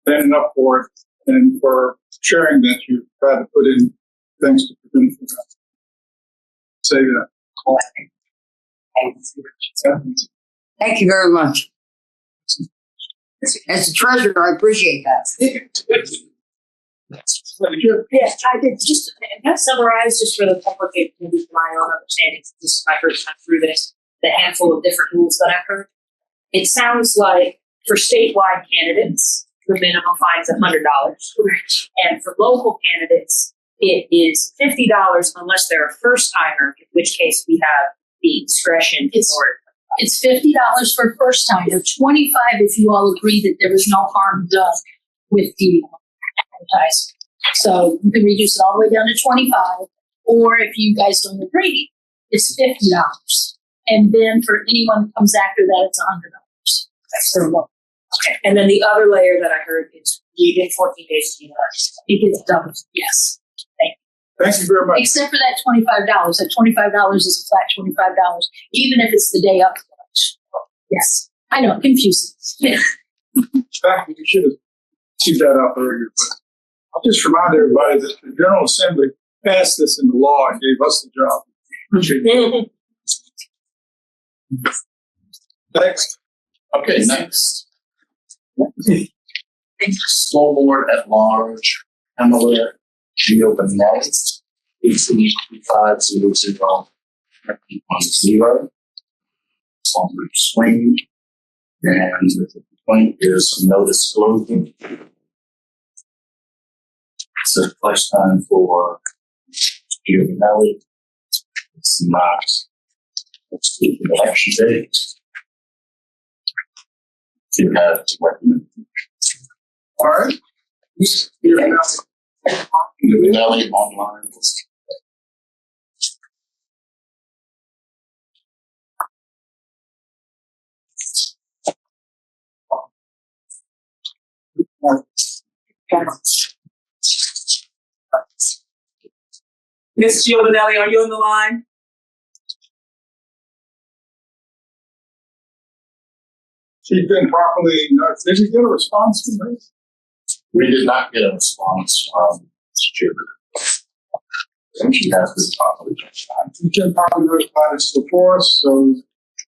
standing up for it, and for sharing that you try to put in things to prevent that. Say that. Thank you very much. As a treasurer, I appreciate that. Yes, I did just kind of summarize just for the public, maybe for my own understanding. This is my first time through this, the handful of different rules that I've heard. It sounds like for statewide candidates, the minimum fine is $100. And for local candidates, it is $50 unless they're a first timer, in which case we have the discretion in order. It's $50 for first time, or $25 if you all agree that there was no harm done with the advertising. So you can reduce it all the way down to $25, Or if you guys don't agree, it's $50. And then for anyone who comes after that, it's $100. That's their loan. Okay. And then the other layer that I heard is within 14 days of the election. It gets doubled. Yes. Thank you very much. Except for that $25. That $25 is a flat $25, even if it's the day of the election. Yes. I know, confusing. In fact, we should have queued that up earlier, but I'll just remind everybody that the General Assembly passed this into law and gave us the job. Appreciate it. Next. Okay, next. School Board at Large, Pamela Giovanelli, 185500 on the screen. And the complaint is no disclosure. It's the first time for Giovanelli. It's not. It's the election date. You have to recommend. All right. Giovanelli online. Ms. Giovanelli, are you on the line? She's been properly, did you get a response from this? We did not get a response from Chairman. And she has been properly notified. She's been properly notified us before us, so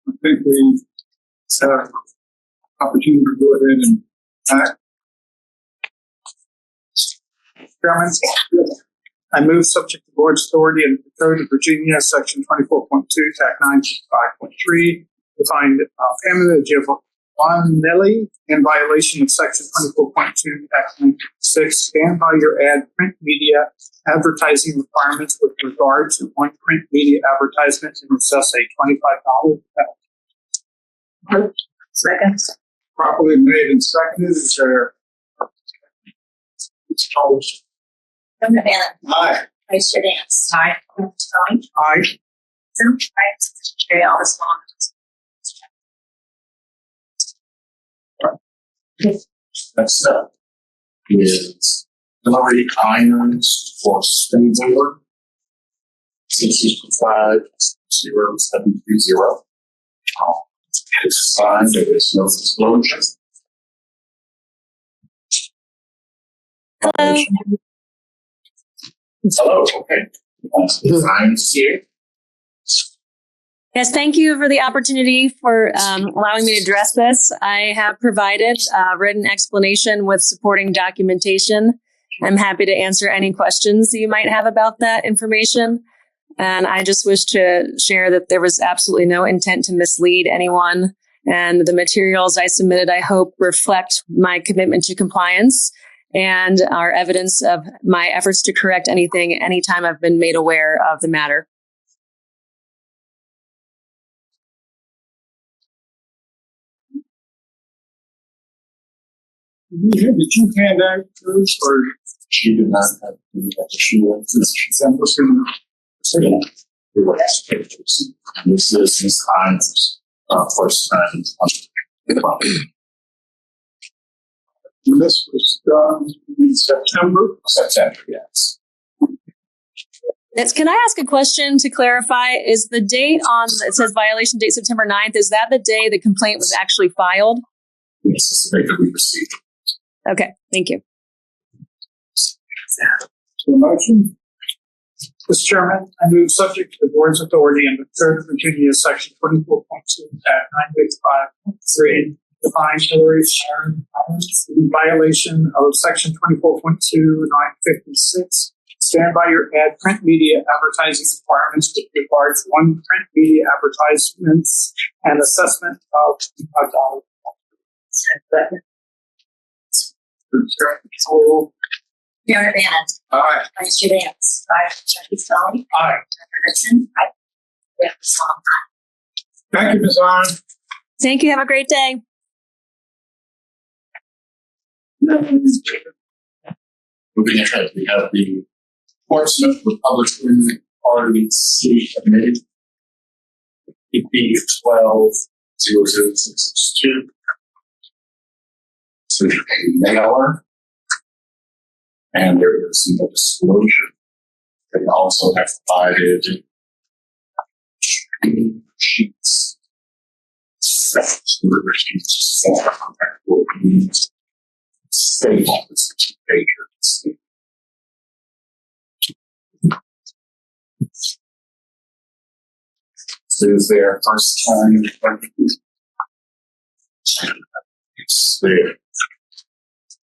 I think we have opportunity to go ahead and act. Chairman, I move subject to board's authority and the Code of Virginia, Section 24.2, Tac 965.3, to find Pamela Giovanelli in violation of Section 24.2, Tac 966, stand by your ad print media advertising requirements with regard to one print media advertisement and assess a $25 penalty. Second. Properly made and seconded. Is there? Chairman Bannon. Aye. Vice Chair Dance. Aye. Tony. Aye. Aye. Secretary Alice Long. Next up is Hillary Irons for School Board, 665-0730. It's signed, there is no disclosure. Hello. Hello, okay. Irons here. Yes, thank you for the opportunity for allowing me to address this. I have provided a written explanation with supporting documentation. I'm happy to answer any questions you might have about that information. And I just wish to share that there was absolutely no intent to mislead anyone. And the materials I submitted, I hope, reflect my commitment to compliance and are evidence of my efforts to correct anything anytime I've been made aware of the matter. Did you hand out those or? She did not have the additional information. This is Ms. Irons' first time on the property. This was done in September. September, yes. Can I ask a question to clarify? Is the date on, it says violation date September 9th, is that the day the complaint was actually filed? Yes, it's the date that we received. Okay, thank you. Motion. Mr. Chairman, I move subject to the board's authority under Code of Virginia, Section 24.2, Act 965.3, define Hillary Irons in violation of Section 24.2, 956. Stand by your ad print media advertising requirements with regard to one print media advertisements and assessment of $5. Chairman Bannon. Aye. Vice Chair Dance. Aye. Trustee Stone. Aye. Dr. Hudson. Aye. Chair Song. Thank you, Ms. Irons. Thank you. Have a great day. Moving ahead, we have the Portsmouth Republican already submitted. EP 12-00662 to a mailer, and there is no disclosure. They also have provided sheets. State office pages. This is their first time. It's there.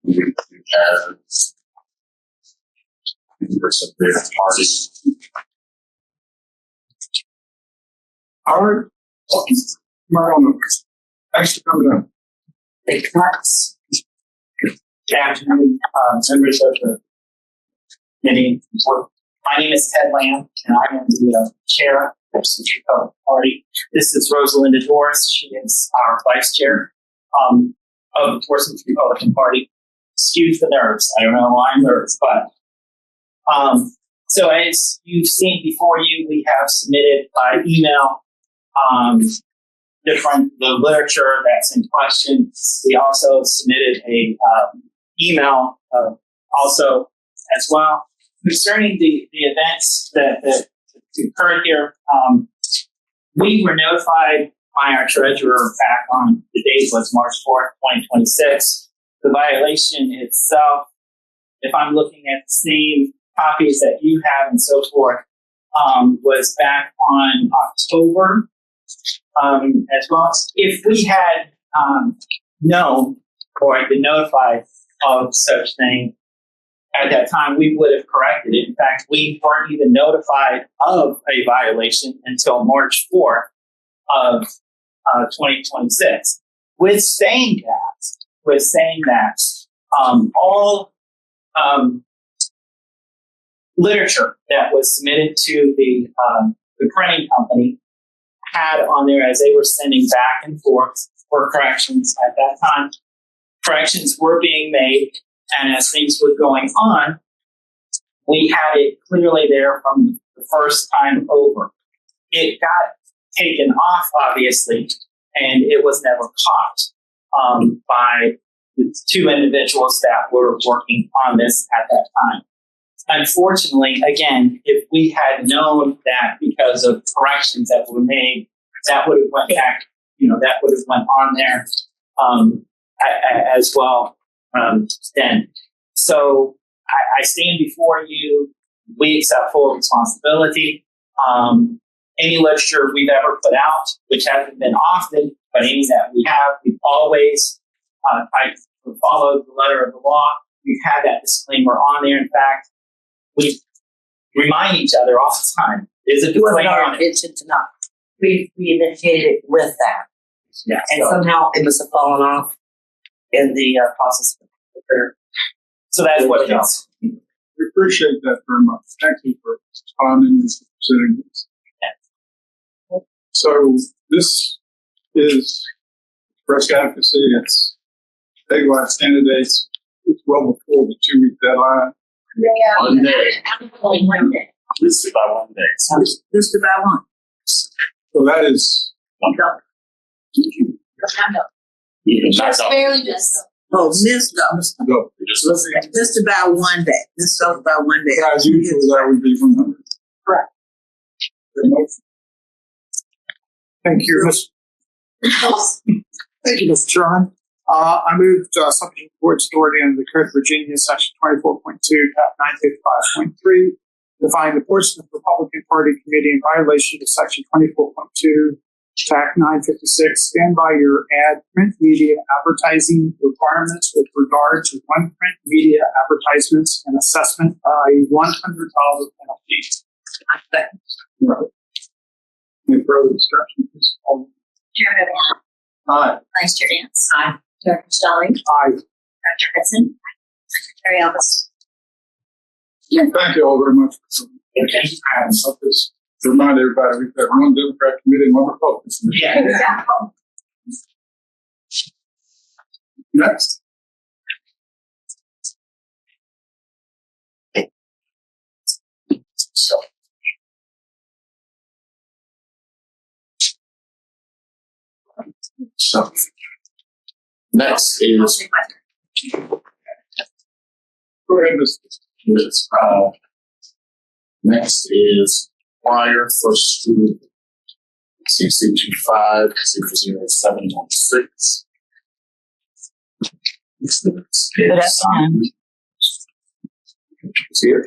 We have members of their party. All right. Marlon, thanks for coming in. Good afternoon, members of the committee. My name is Ted Lamb, and I am the chair of the Century Republican Party. This is Rosalinda Doris. She is our vice chair of the Portsmouth Republican Party. Excuse the nerves. I don't know why I'm nervous, but so as you've seen before you, we have submitted by email the literature that's in question. We also submitted a email also as well concerning the events that occurred here. We were notified by our treasurer back on the date was March 4th, 2026. The violation itself, if I'm looking at the same copies that you have and so forth, was back on October as well. If we had known or been notified of such thing at that time, we would have corrected it. In fact, we weren't even notified of a violation until March 4th of 2026. With saying that, all literature that was submitted to the printing company had on there as they were sending back and forth for corrections at that time. Corrections were being made, and as things were going on, we had it clearly there from the first time over. It got taken off, obviously, and it was never caught by the two individuals that were working on this at that time. Unfortunately, again, if we had known that because of corrections that were made, that would have went back, that would have went on there as well then. So I stand before you. We accept full responsibility. Any literature we've ever put out, which hasn't been often, but any that we have, we've always followed the letter of the law. We've had that disclaimer on there. In fact, we remind each other all the time. There's a disclaimer on it. It's not. We initiated it with that. Yeah, And somehow it must have fallen off in the process. So that's what it is. We appreciate that very much. Thank you for responding and considering this. Yeah. So this is breast advocacy. It's statewide candidates. It's well before the 2-week deadline. One day. Listed by 1 day. Just about one. So that is Just barely missed them. Oh, missed go. just about 1 day. Just about 1 day. As usual, that would be 100. Correct. Thank you, Ms. Thank you, Mr. Chairman. I moved subject to the board's authority under the Code of Virginia, section 24.2, tab 955.3, define the Portsmouth Republican Party Committee in violation of section 24.2, tab 956. Stand by your ad print media advertising requirements with regard to one print media advertisements and assessment by $100 penalty. Right. Any further discussion? Chairman Aye. Vice Chair Dance. Aye. Director Stalling. Aye. Dr. Hudson. Secretary Elvis. Thank you all very much for coming. I'll just remind everybody we've got one Democrat committee and one Republican committee. Next. So So, next is, Go ahead, Mr. next is prior for student CC 25-00716. Good afternoon. Here.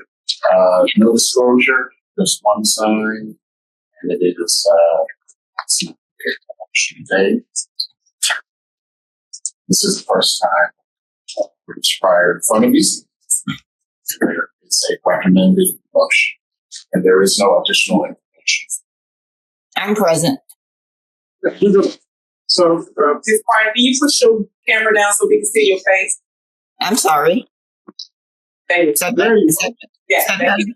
No disclosure, just one sign, and it is election day. This is the first time it's prior in front of you. There is a recommended motion, and there is no additional information. I'm present. So, Ms. Pryor, can you push your camera down so we can see your face? I'm sorry. Thank you. Is that better? Is that- Yeah, is that thank better? you.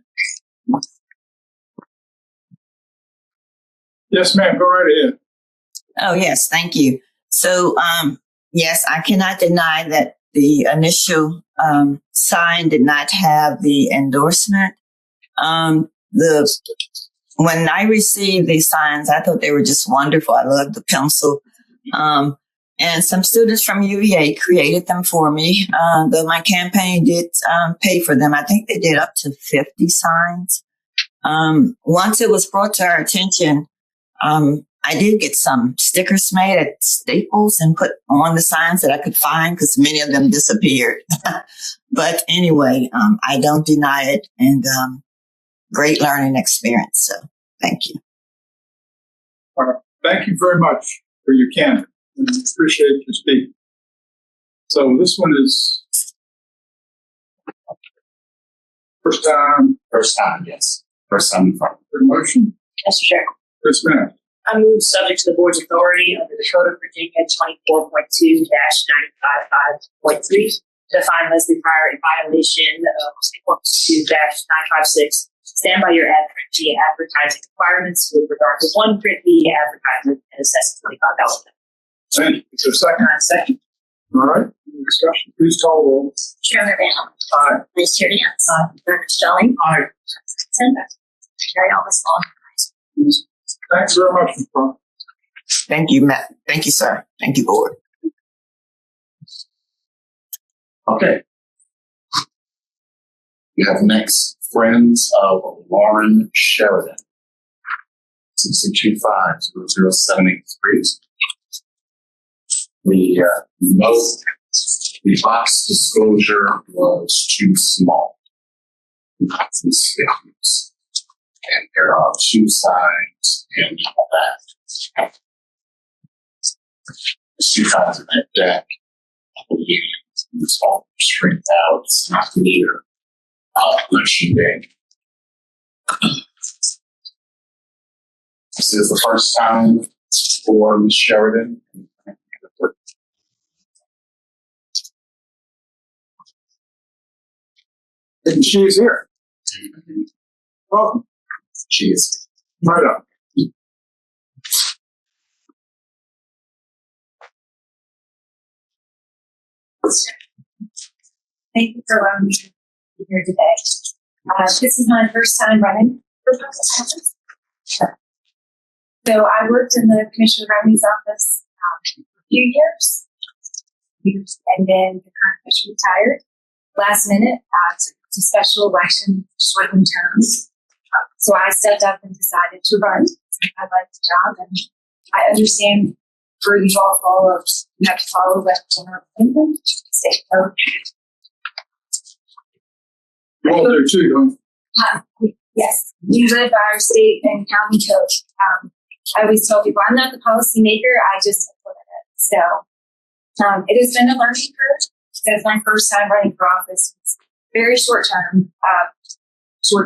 yes, ma'am, go right ahead. Oh, yes, thank you. So, yes, I cannot deny that the initial sign did not have the endorsement. When I received these signs, I thought they were just wonderful. I love the pencil. And some students from UVA created them for me. Though my campaign did pay for them. I think they did up to 50 signs. Once it was brought to our attention, I did get some stickers made at Staples and put on the signs that I could find because many of them disappeared. But anyway, I don't deny it, and great learning experience. So thank you. Thank you very much for your candor. We appreciate you speaking. So this one is first time. First time, yes. First time in front. Motion. Mr. Chair. Yes, ma'am. I move subject to the board's authority under the Code of Virginia 24.2-955.3 to find Leslie Pryor in violation of 2-956. Stand by your ad print media advertising requirements with regard to one print media advertisement and assess $25. Thank you. Is there a second? Second. All right. Any discussion? Please call the roll. Chairman Van. Aye. Vice Chair Dance. Dr. Stelling. Aye. Carry all this on. Thanks very much, Ms. Pryor. Thank you, Matt. Thank you, sir. Thank you, board. Okay. We have next Friends of Lauren Sheridan. CC 25-00783. The the box disclosure was too small. Not conspicuous. And there are two sides in that. Two sides of that deck. I believe it's all straightened out. It's not near election day. This is the first time for Ms. Sheridan. And she is here. Welcome. She is. Right up. Thank you for allowing me to be here today. This is my first time running for public office. So I worked in the Commissioner Romney's office for a few years, and then the current commissioner retired. Last minute, took a special election, shortened terms. So I stepped up and decided to run. I like the job, and I understand for you all follow, you have to follow what General Clinton state code. You all do too, don't you? Yes, we live by our state and county code. I always tell people I'm not the policy maker, I just implement it. So it has been a learning curve. It's my first time running for office. It's very short term to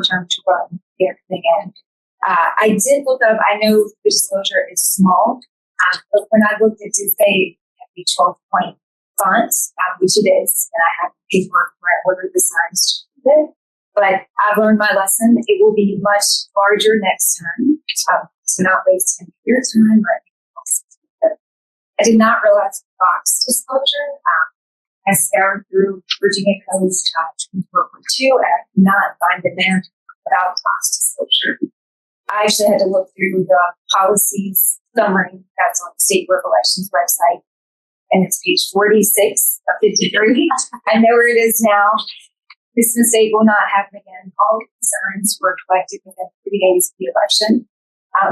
run everything in. I did look up, I know the disclosure is small, but when I looked, it did say the 12-point font, which it is, and I have paperwork where I ordered the signs to it. But I've learned my lesson. It will be much larger next time, to not waste any of your time or anything else. I did not realize the box disclosure. I scoured through Virginia Code 24.2 and I did not find it there without box disclosure. I actually had to look through the policies summary that's on the State Board of Elections website, and it's page 46 of 53. I know where it is now. This mistake will not happen again. All concerns were collected within 3 days of the election.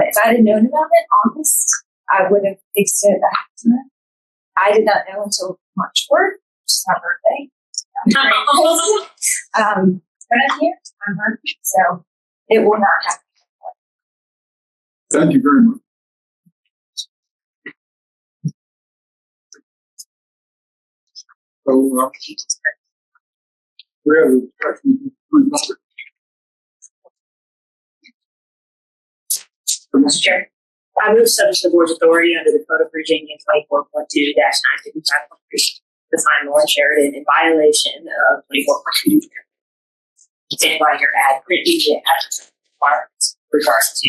If I had known about it in August, I would have fixed it back to it. I did not know until March 4th, which is my birthday. But I'm here. I'm working, so it will not happen. Thank you very much. So, we have a question. Mr. Chair, I move subject to the board's authority under the Code of Virginia 24.2-955.3 to find Lauren Sheridan in violation of 24.2. Stand by your ad print media advertising requirements with regards to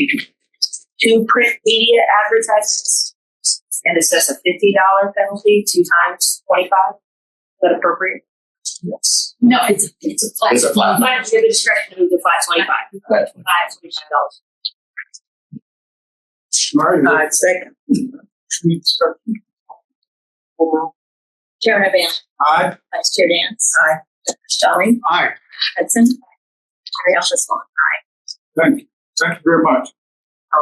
two print media advertisements and assess a $50 penalty 2 times 25. Is that appropriate? Yes. No, it's a flat. It's a flat. I have the discretion to move to $525. $525. Right. Second. Chairman O'Ban. Aye. Vice Chair Dance. Aye. Dr. Stalling. Aye. Hudson. Terry Swan. Aye. Thank you. Thank you very much.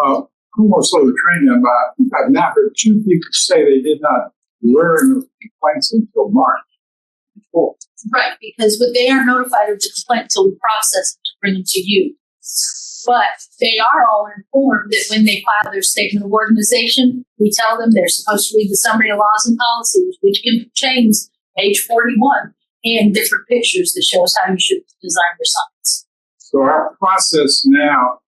I'm more slow to training about. I've not heard 2 people say they did not learn of complaints until March. Before. Right, because they aren't notified of the complaint until we process it to bring it to you. But they are all informed that when they file their statement of organization, we tell them they're supposed to read the summary of laws and policies, which can change page 41, and different pictures that shows how you should design your signs. So our process now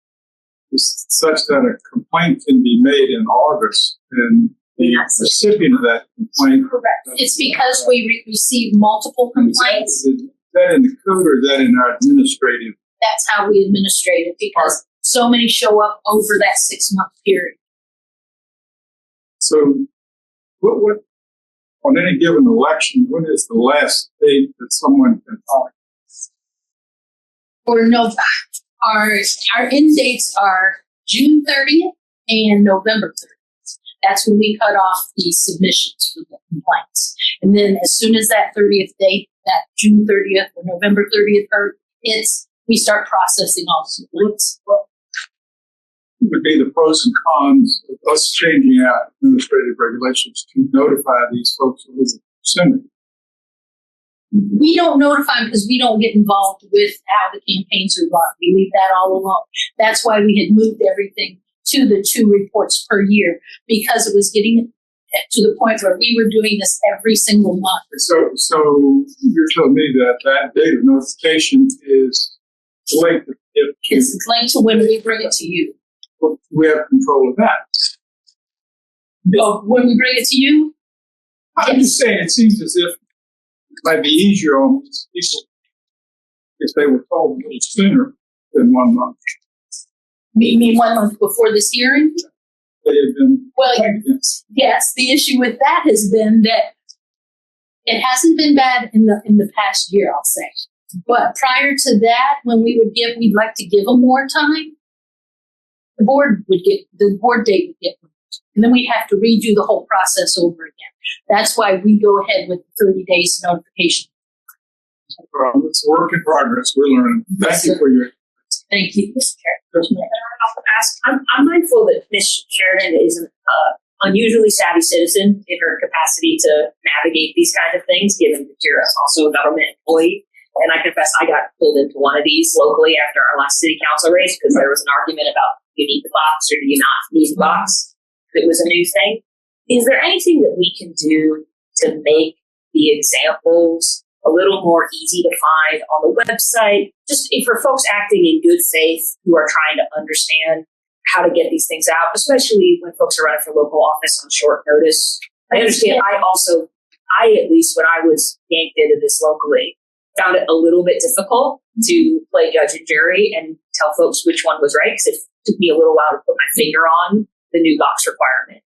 is such that a complaint can be made in August, and the recipient of that complaint. Correct. It's because we receive multiple complaints. Is that in the code or is that in our administrative? That's how we administrate it, because so many show up over that 6-month period. So what on any given election, what is the last date that someone can file? Or no, our end dates are June 30th and November 30th. That's when we cut off the submissions for the complaints. And then as soon as that 30th date, that June 30th or November 30th hits, we start processing all the complaints. What would be the pros and cons of us changing out administrative regulations to notify these folks who are sending? We don't notify them because we don't get involved with how the campaigns are run. We leave that all alone. That's why we had moved everything to the 2 reports per year, because it was getting to the point where we were doing this every single month. So you're telling me that date of notification is linked. It's linked to when we bring it to you. We have control of that. Oh, when we bring it to you? I'm just saying, it seems as if it might be easier on these people if they were told a little sooner than 1 month. You mean 1 month before this hearing? They have been. Well, yes. The issue with that has been that it hasn't been bad in the past year, I'll say. But prior to that, when we'd like to give them more time, the board date would get moved. And then we'd have to redo the whole process over again. That's why we go ahead with 30 days notification. It's a work in progress. We're learning. Thank you for your. Thank you, Mr. Chair. I'm mindful that Ms. Sheridan is an unusually savvy citizen in her capacity to navigate these kinds of things, given that you're also a government employee. And I confess I got pulled into one of these locally after our last city council race because there was an argument about do you need the box or do you not need the box. It was a new thing. Is there anything that we can do to make the examples a little more easy to find on the website, just for folks acting in good faith who are trying to understand how to get these things out, especially when folks are running for local office on short notice? I understand. I at least when I was yanked into this locally, found it a little bit difficult to play judge and jury and tell folks which one was right, because it took me a little while to put my finger on the new box requirement.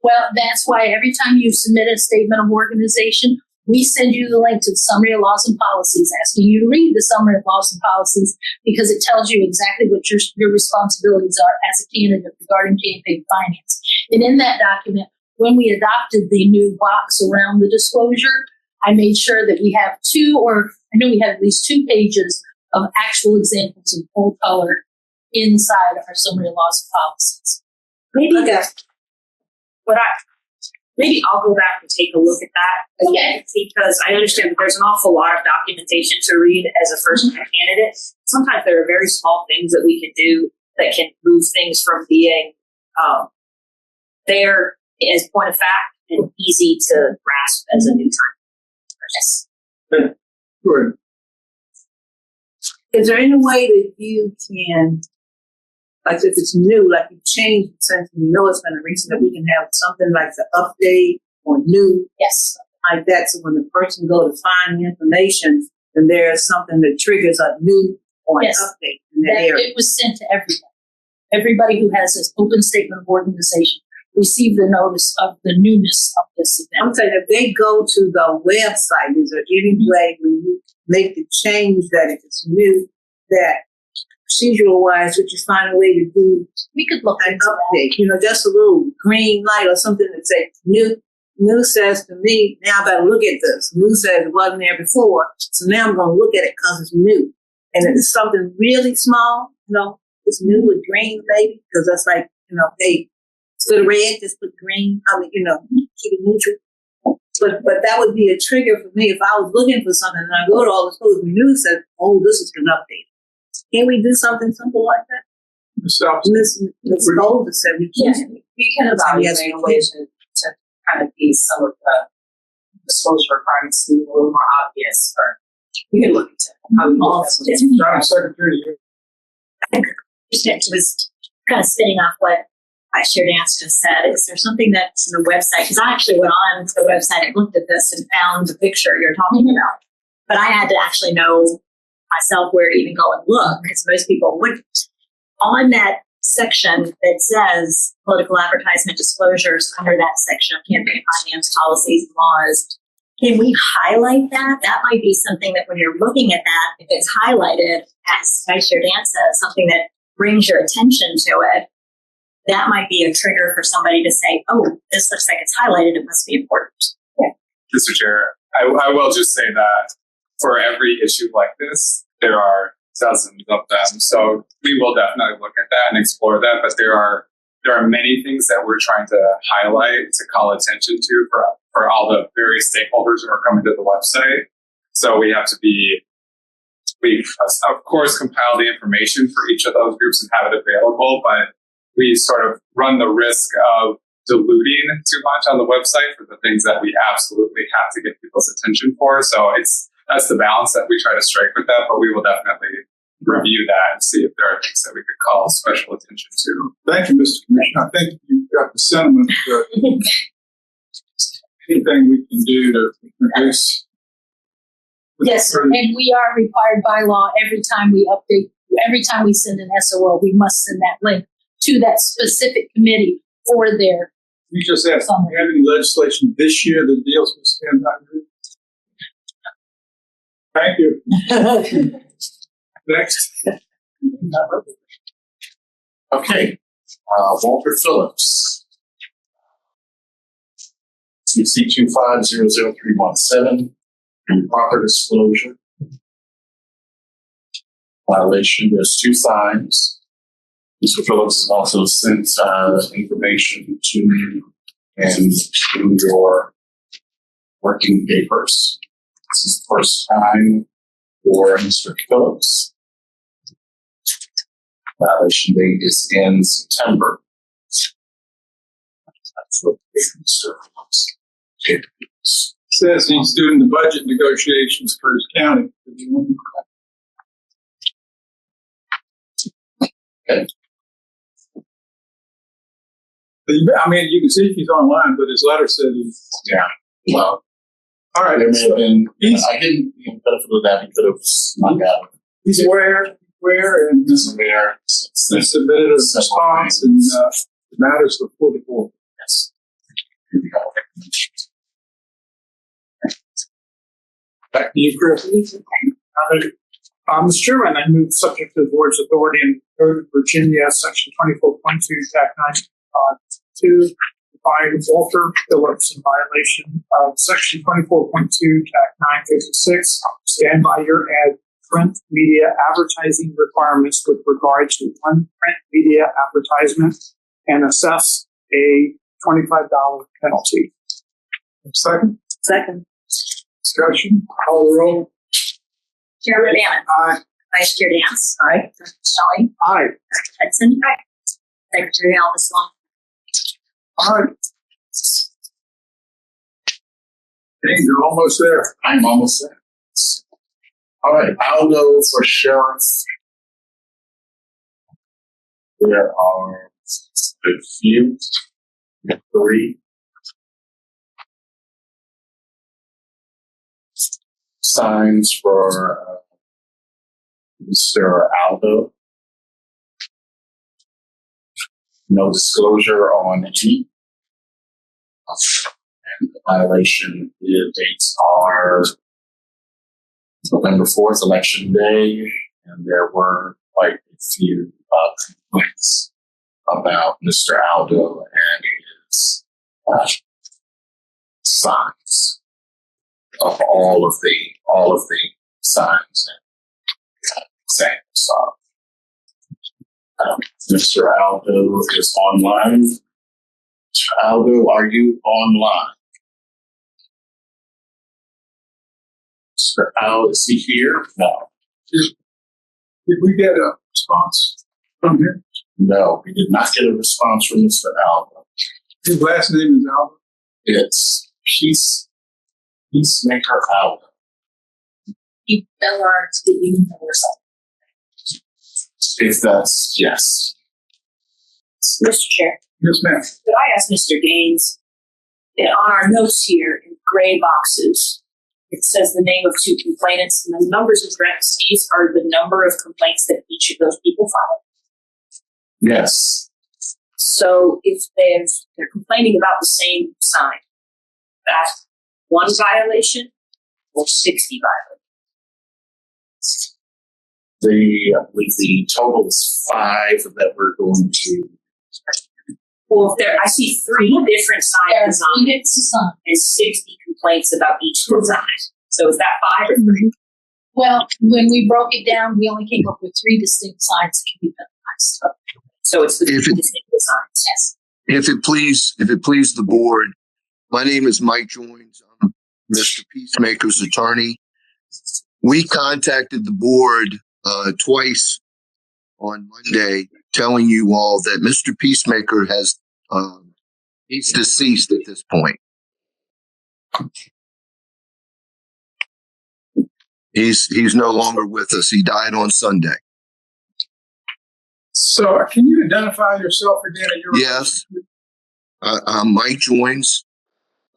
Well, that's why every time you submit a statement of organization, We send you the link to the summary of laws and policies, asking you to read the summary of laws and policies because it tells you exactly what your responsibilities are as a candidate regarding campaign finance. And in that document, when we adopted the new box around the disclosure, I made sure that we have we have at least 2 pages of actual examples in full color inside our summary of laws and policies. Maybe I'll go back and take a look at that again, because I understand that there's an awful lot of documentation to read as a first-time candidate. Sometimes there are very small things that we can do that can move things from being there as point of fact and easy to grasp as a new time. Yes. Good. Is there any way that you can, like if it's new, like you change it since you know it's been a recent, that we can have something like the update or new? Yes. Like that, so when the person go to find the information, then there's something that triggers a new or an update in that area. It was sent to everybody. Everybody who has this open statement of organization received the notice of the newness of this event. I'm saying if they go to the website, is there any way when you make the change that if it's new, that procedural wise, would you find a way to do we could look an update? You know, just a little green light or something that say new. New says to me, now I better look at this. New says it wasn't there before, so now I'm going to look at it because it's new. And if it's something really small, you know, it's new with green, maybe, because that's like, you know, hey, instead of red, just put green. I mean, you know, keep it neutral. But that would be a trigger for me if I was looking for something and I go to all the schools and news says, oh, this is an update. Can we do something simple like that? Ms. Golden said we can. We can evaluate ways to kind of be some of the disclosure requirements to be a little more obvious, or we can look into Madam Secretary. I was kind of spinning off what Vice Chair Dance just said. Is there something that's on the website? Because I actually went on to the website and looked at this and found the picture you're talking about. But I had to actually know myself where to even go and look, because most people wouldn't. On that section that says political advertisement disclosures, under that section of campaign finance policies and laws, can we highlight that? That might be something that when you're looking at that, if it's highlighted, as Vice Chair Dan says, something that brings your attention to it, that might be a trigger for somebody to say, oh, this looks like it's highlighted, it must be important. Mr. Chair, I will just say that for every issue like this, there are dozens of them. So we will definitely look at that and explore that. But there are many things that we're trying to highlight, to call attention to for all the various stakeholders who are coming to the website. So we have to we of course compile the information for each of those groups and have it available, but we sort of run the risk of diluting too much on the website for the things that we absolutely have to get people's attention for. So that's the balance that we try to strike with that, but we will definitely review that and see if there are things that we could call special attention to. Thank you, Mr. Commissioner. I think you've got the sentiment that anything we can do to reduce. Yes, and we are required by law every time we send an SOL, we must send that link to that specific committee for their. You just asked, do you have any legislation this year that deals with stand-by? Thank you. Next. Okay. Walter Phillips. CC 2500317. Improper disclosure. Violation. There's 2 signs. Mr. Phillips has also sent information to you and to your working papers. This is the first time for Mr. Phillips. Violation date is in September. That's what Mr. Phillips says he's doing the budget negotiations for his county. Okay. I mean, you can see if he's online, but his letter said he's. Yeah. Well. All right. There may have been. I didn't benefit of that. He could have snuck out. He's aware, and aware. Submitted a response, and the matters before the board. Yes. Back to you, Chris. Mr. Chairman, I move subject to the board's authority in Code of Virginia, section 24.2, Tac 9, to find Walter Phillips in violation of section 24.2, Tac 956, stand by your ad print media advertising requirements with regard to one print media advertisement and assess a $25 penalty. Second. Second. Discussion. Call the roll. Chairman Bannon. Aye. Vice Chair Dance. Aye. Shelley. Aye. Hudson. Aye. Secretary Elvis Long. All right. Hey, you're almost there. I'm almost there. All right, I'll go for sheriff. There are a few, 3. Signs for Mr. Aldo. No disclosure on any. And the violation dates are November 4th, election day, and there were quite a few complaints about Mr. Aldo and his signs of all of the signs and examples of. Mr. Aldo is online. Mr. Aldo, are you online? Mr. Al, is he here? No. Did we get a response from him? No, we did not get a response from Mr. Aldo. His last name is Albert. It's Peacemaker Aldo. He fell our speaking or something. If that's, yes. Mr. Chair, Yes, ma'am. could I ask Mr. Gaines, that on our notes here in gray boxes, it says the name of 2 complainants, and the numbers in parentheses are the number of complaints that each of those people filed. Yes. So if they're complaining about the same sign, that's 1 violation or 60 violations? I believe the total is 5 that we're going to. Well, I see 3 different sign designs Design. and 60 complaints about each design. So is that 5 or 3? Well, when we broke it down, we only came up with 3 distinct signs that can be penalized. So it's the If 2 it- distinct designs. Yes. If it please the board, my name is Mike Joins. I'm Mr. Peacemaker's attorney. We contacted the board twice on Monday, telling you all that Mr. Peacemaker he's deceased at this point. He's no longer with us. He died on Sunday. So, can you identify yourself again? Yes. I'm Mike Joins.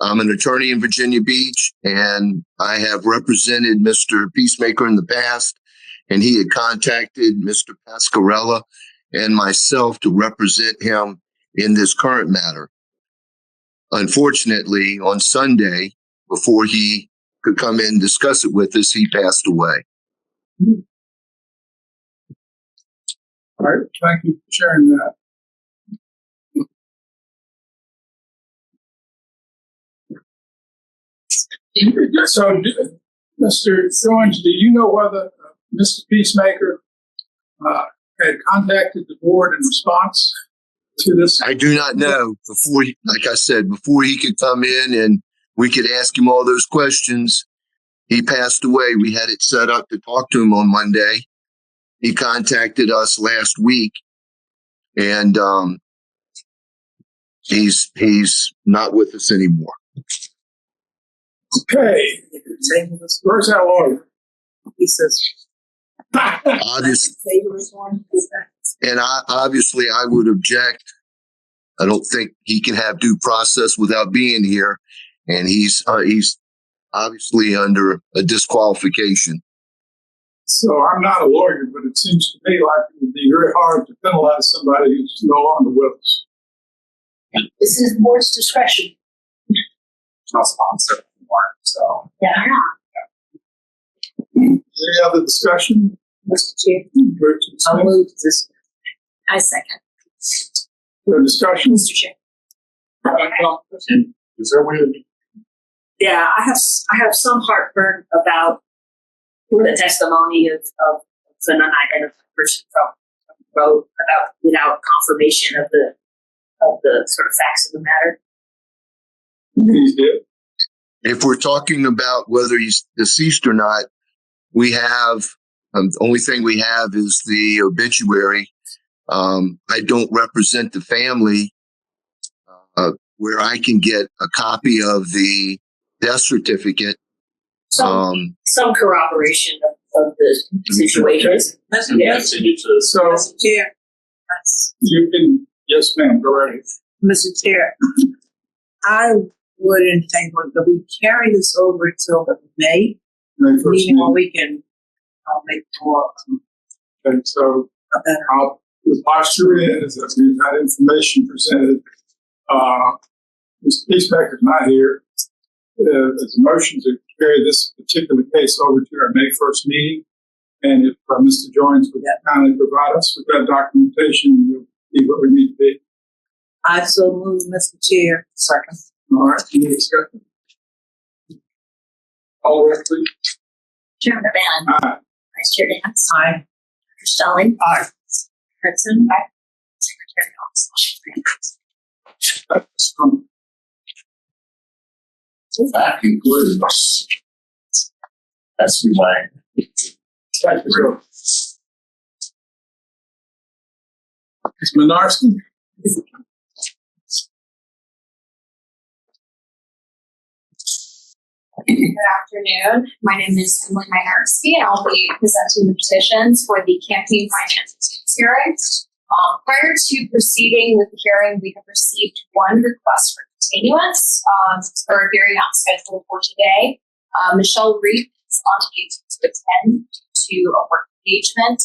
I'm an attorney in Virginia Beach, and I have represented Mr. Peacemaker in the past, and he had contacted Mr. Pascarella and myself to represent him in this current matter. Unfortunately, on Sunday, before he could come in and discuss it with us, he passed away. All right. Thank you for sharing that. So, Mr. Jones, do you know whether Mr. Peacemaker had contacted the board in response to this? I do not know. Like I said, before he could come in and we could ask him all those questions, he passed away. We had it set up to talk to him on Monday. He contacted us last week, and he's not with us anymore. Okay. Where's that lawyer? He says, Obviously, obviously, I would object. I don't think he can have due process without being here, and he's obviously under a disqualification. So I'm not a lawyer, but it seems to me like it would be very hard to penalize somebody who's no longer with us. This is the board's discretion. Not sponsored anymore, so. Yeah. Any other discussion? Mr. Chair, I move this. I second. No discussion? Mr. Chair. Is there a way to Yeah, I have some heartburn about the testimony of an unidentified person from the road without confirmation of the sort of facts of the matter. Please do. If we're talking about whether he's deceased or not, we have, the only thing we have is the obituary. I don't represent the family where I can get a copy of the death certificate. Some corroboration of the situation. So Mr. Chair, you can, yes, ma'am, go right ahead. Mr. Chair, I would entertain that we carry this over until the May May first meeting where meeting. we can make more And so better. the posture is that we've had information presented. Mr. Peacemaker is not here. There's a motion to carry this particular case over to our May 1st meeting. And if Mr. Jones would kindly provide us with that documentation, we'll be where we need to be. I so move, Mr. Chair. Second. All right, any discussion? All right, please. Chairman Van. Aye. Vice Chair Dance. Aye. Dr. Stelling. Aye. Hudson. Aye. Secretary Thomas. That's from that concludes? That's my. Thank you, sir. Ms. Minarski? Good afternoon. My name is Emily Minarski, and I'll be presenting the petitions for the campaign finance hearing. Prior to proceeding with the hearing, we have received one request for continuance for a hearing not scheduled for today. Michelle Reed is unable to attend to a work engagement.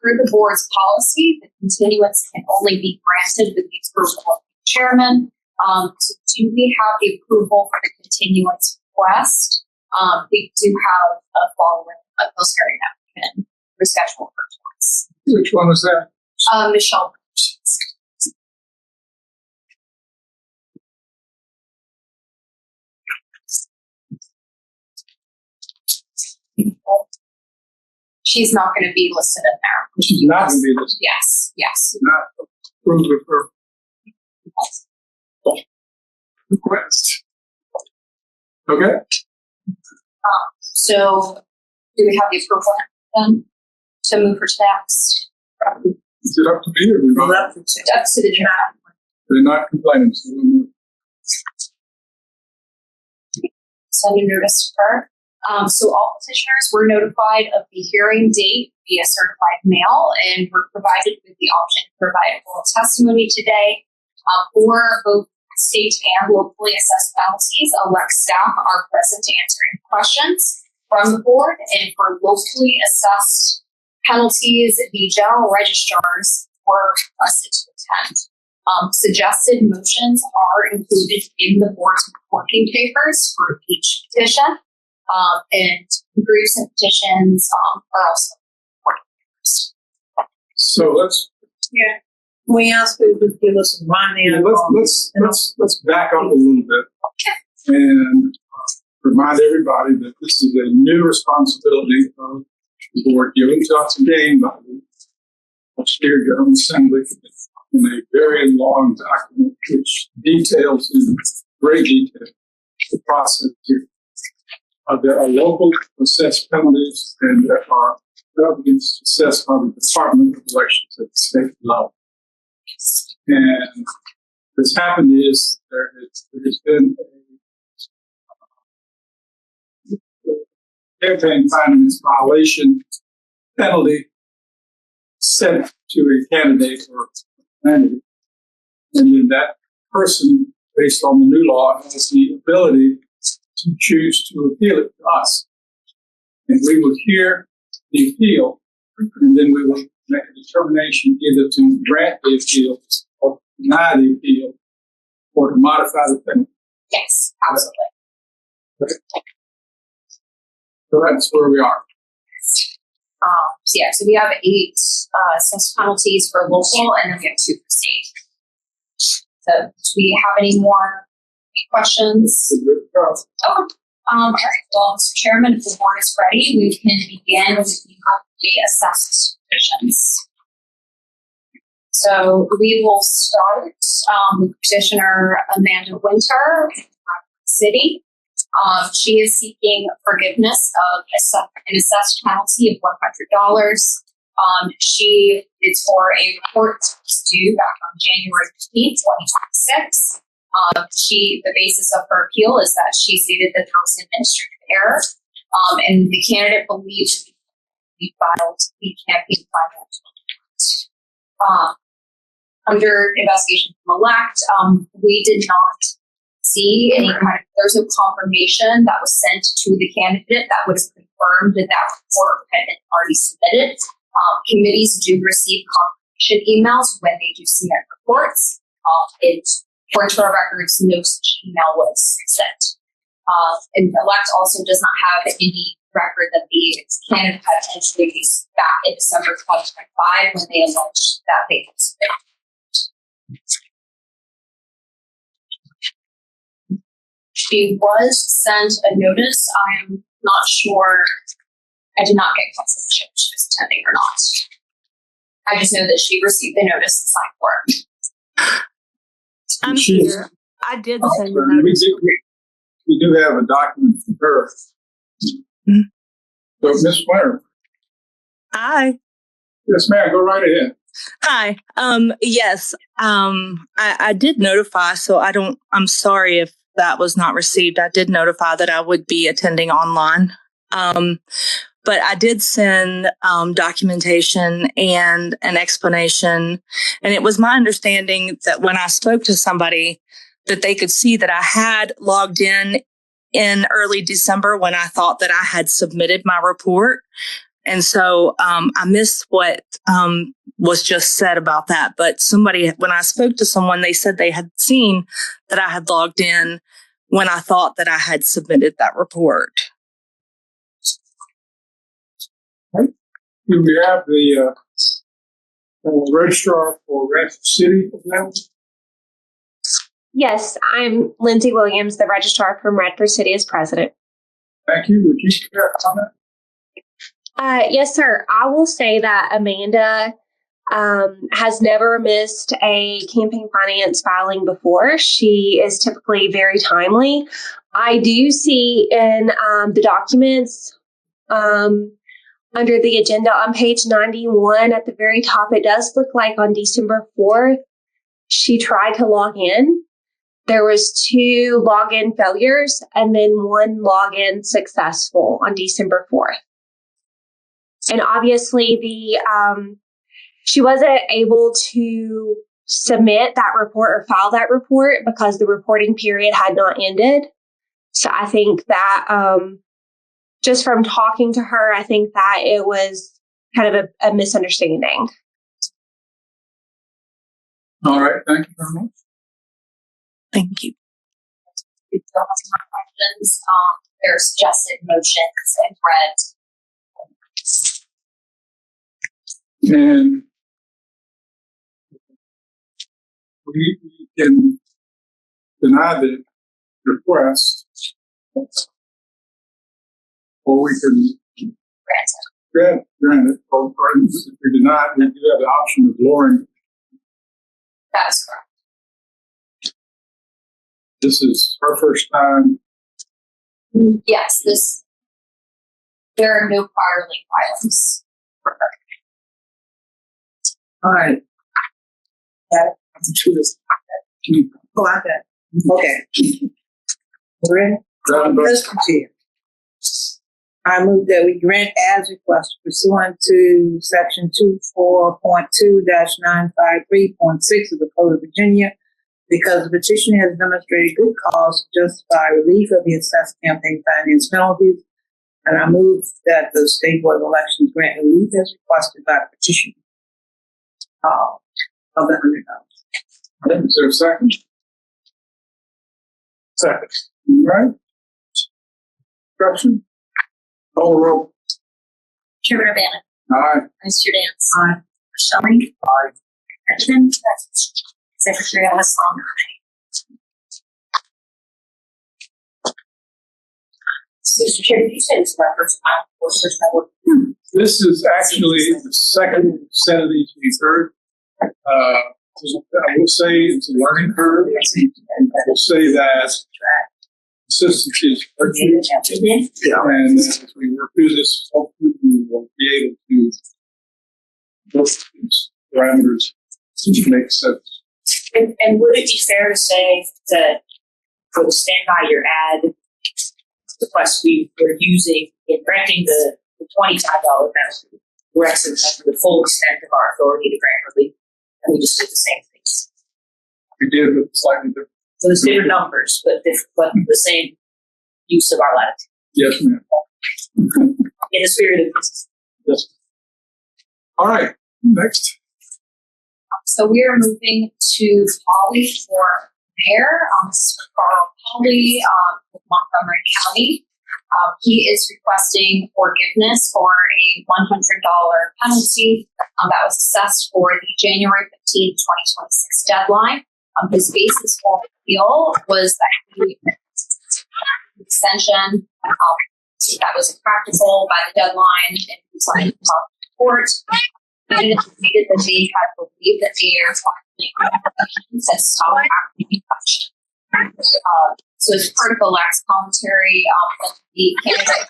Per the board's policy, the continuance can only be granted with the approval of the chairman. So do we have the approval for the continuance request? We do have a following post hearing that we can reschedule for twice. Which one was that? Michelle. She's not going to be listed in there. She's not going to be listed. Yes, yes. Not approved of her request. Okay. So, do we have the approval then to move her to the next? Is it up to me or we not? Up to the chairman. They're not complaining. So we'll move. Send a notice to her. So all petitioners were notified of the hearing date via certified mail and were provided with the option to provide oral testimony today. For both state and locally assessed penalties, elect staff are present to answer any questions from the board. And for locally assessed penalties, the general registrars were requested to attend. Suggested motions are included in the board's working papers for each petition. And briefs and petitions are also working papers. So let's We ask you to give us a rundown. let's back up a little bit and remind everybody that this is a new responsibility of the board given to us again by the Upstate General Assembly in a very long document which details in great detail the process here. There are local assessed penalties and there are penalties assessed by the Department of Elections at the state level. And what's happened is there's been a campaign finance violation penalty sent to a candidate or a candidate. And then that person, based on the new law, has the ability to choose to appeal it to us. And we will hear the appeal, and then we will make a determination either to grant the appeal or deny the appeal or to modify the penalty. Yes, absolutely. So that's where we are. So we have 8 assessed penalties for local, and then we have 2 for state. So do we have any questions? Oh, all right. Well, Mr. Chairman, if the board is ready, we can begin with the assessed petitions. So we will start with petitioner Amanda Winter, City. She is seeking forgiveness of an assessed penalty of $100. It's for a report due back on January 15th, 2026. The basis of her appeal is that she stated that there was an administrative error, and the candidate believes we filed the campaign finance. Under investigation from ELECT, we did not see any kind of, there's no confirmation that was sent to the candidate that would have confirmed that that report had been already submitted. Committees do receive confirmation emails when they do submit reports. For internal records, no such email was sent. And ELECT also does not have any record that the candidate had entered these back in December 2025 when they alleged that they had submitted. She was sent a notice. I'm not sure. I did not get confirmation if she was attending or not. I just know that she received the notice and signed for it. I'm here. I did send a We notice. do have a document from her. So, Ms. Winter. Hi. Yes, ma'am. Go right ahead. Hi. Yes. I did notify, so I'm sorry if that was not received. I did notify that I would be attending online. But I did send documentation and an explanation. And it was my understanding that when I spoke to somebody, that they could see that I had logged in early December when I thought that I had submitted my report. And so I missed what was just said about that. But when I spoke to someone, they said they had seen that I had logged in when I thought that I had submitted that report. Do we have the registrar for Radford City available? Yes, I'm Lindsay Williams, the registrar from Radford City as president. Thank you. Would you care comment? Yes, sir. I will say that Amanda has never missed a campaign finance filing before. She is typically very timely. I do see in the documents under the agenda on page 91 at the very top, it does look like on December 4th, she tried to log in. There was 2 login failures and then 1 login successful on December 4th. And obviously she wasn't able to submit that report or file that report because the reporting period had not ended. So I think that just from talking to her, I think that it was kind of a misunderstanding. All right. Thank you very much. Thank you. If there are more questions, there are suggested motions in red. And we can deny the request, or we can grant it, or if we deny it, we do have the option of lowering. That's correct. This is her first time. Yes, there are no prior link filings for her. All right. Got it. Oh, I got it. Okay. Ready? Mr. Chair, I move that we grant as requested pursuant to section 24.2-953.6 of the Code of Virginia, because the petitioner has demonstrated good cause to justify relief of the assessed campaign finance penalties, and I move that the State Board of Elections grant relief as requested by the petitioner of the $100. Is there a second? Second. All right. Discussion? Call the roll. Chairman O'Bannon. Aye. Vice Chair Dance. Aye. Shelley. Aye. Richmond. Secretary Alice Long. Mr. Chairman, you said it's my first time or first time. This is actually the second set of these we've heard. I will say it's a learning curve. And I will say that consistency is virtue. And as we work through this, hopefully we will be able to work these parameters to make sense. And would it be fair to say that for the stand by your ad request we were using in granting the $25 penalty, we're asking for the full extent of our authority to grant relief, and we just did the same things. We did with slightly different. So there's different numbers, but the same use of our latitude. Yes, ma'am. In the spirit of this. Yes. All right. Next. So we are moving to Polly for mayor. This is Carl Polly with Montgomery County. He is requesting forgiveness for a $100 penalty that was assessed for the January 15, 2026 deadline. His basis for appeal was that he extension that was impractical by the deadline and he decided to file the court. And it stated that they had believed that the air had stopped happening. So as part of the last commentary, the candidate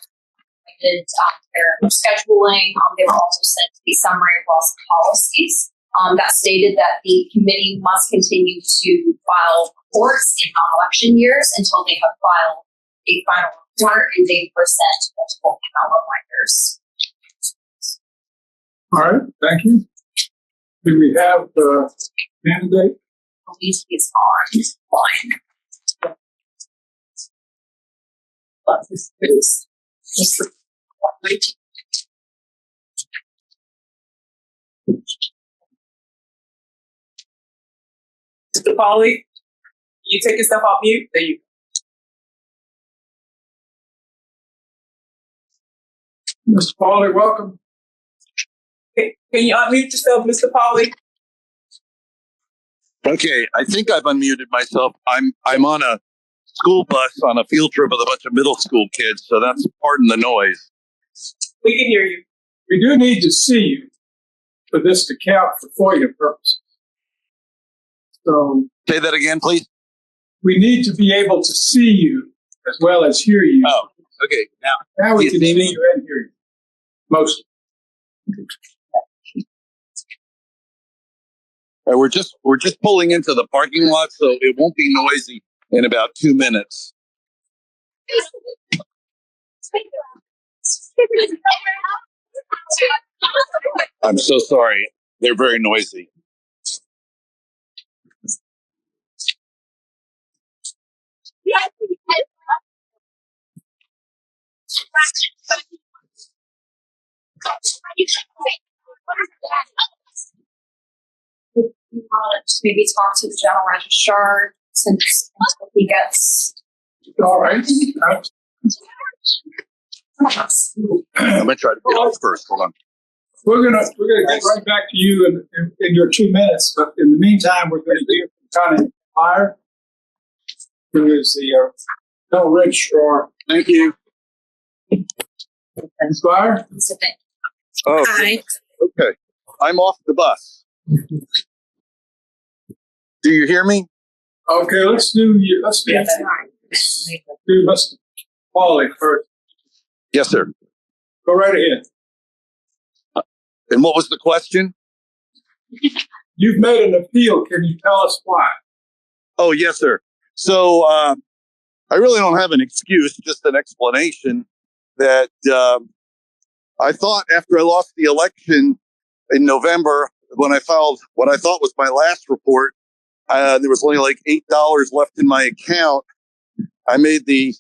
did their scheduling. They were also sent a summary of laws and policies that stated that the committee must continue to file reports in non-election years until they have filed a final report and they present multiple calendar reminders. All right. Thank you. Do we have the candidate? Police is online. But this is Mr. Pauly, you take yourself off mute. There you go. Mr. Pauly, welcome. Can you unmute yourself, Mr. Pauly? Okay, I think I've unmuted myself. I'm on a school bus on a field trip with a bunch of middle school kids, so that's pardon the noise. We can hear you. We do need to see you for this to count for FOIA purposes. So say that again, please. We need to be able to see you as well as hear you. Oh, okay. Now we can see you and hear you. Mostly. We're just pulling into the parking lot, so it won't be noisy in about 2 minutes. I'm so sorry. They're very noisy. Just maybe talk to the general registrar since he gets. All right. I'm gonna try to get off first. Hold on. We're gonna get right back to you in your 2 minutes, but in the meantime, we're going to hear from Connie Meyer, who is the general registrar. Thank you. Inspire. Oh, hi. Okay. I'm off the bus. Do you hear me? Okay, let's do Mr. Pauly first. Yes, sir. Go right ahead. And what was the question? You've made an appeal. Can you tell us why? Oh, yes, sir. So I really don't have an excuse, just an explanation that I thought after I lost the election in November, when I filed what I thought was my last report, there was only like $8 left in my account. I made the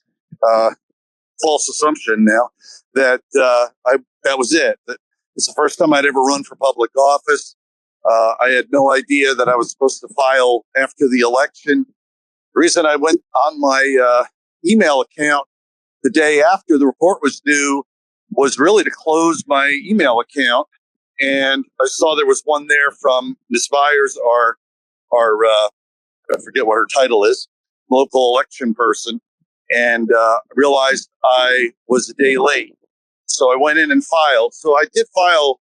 false assumption now that that was it. That it's the first time I'd ever run for public office. I had no idea that I was supposed to file after the election. The reason I went on my email account the day after the report was due was really to close my email account. And I saw there was one there from Ms. Byers, our I forget what her title is, local election person, and realized I was a day late. So I went in and filed. So I did file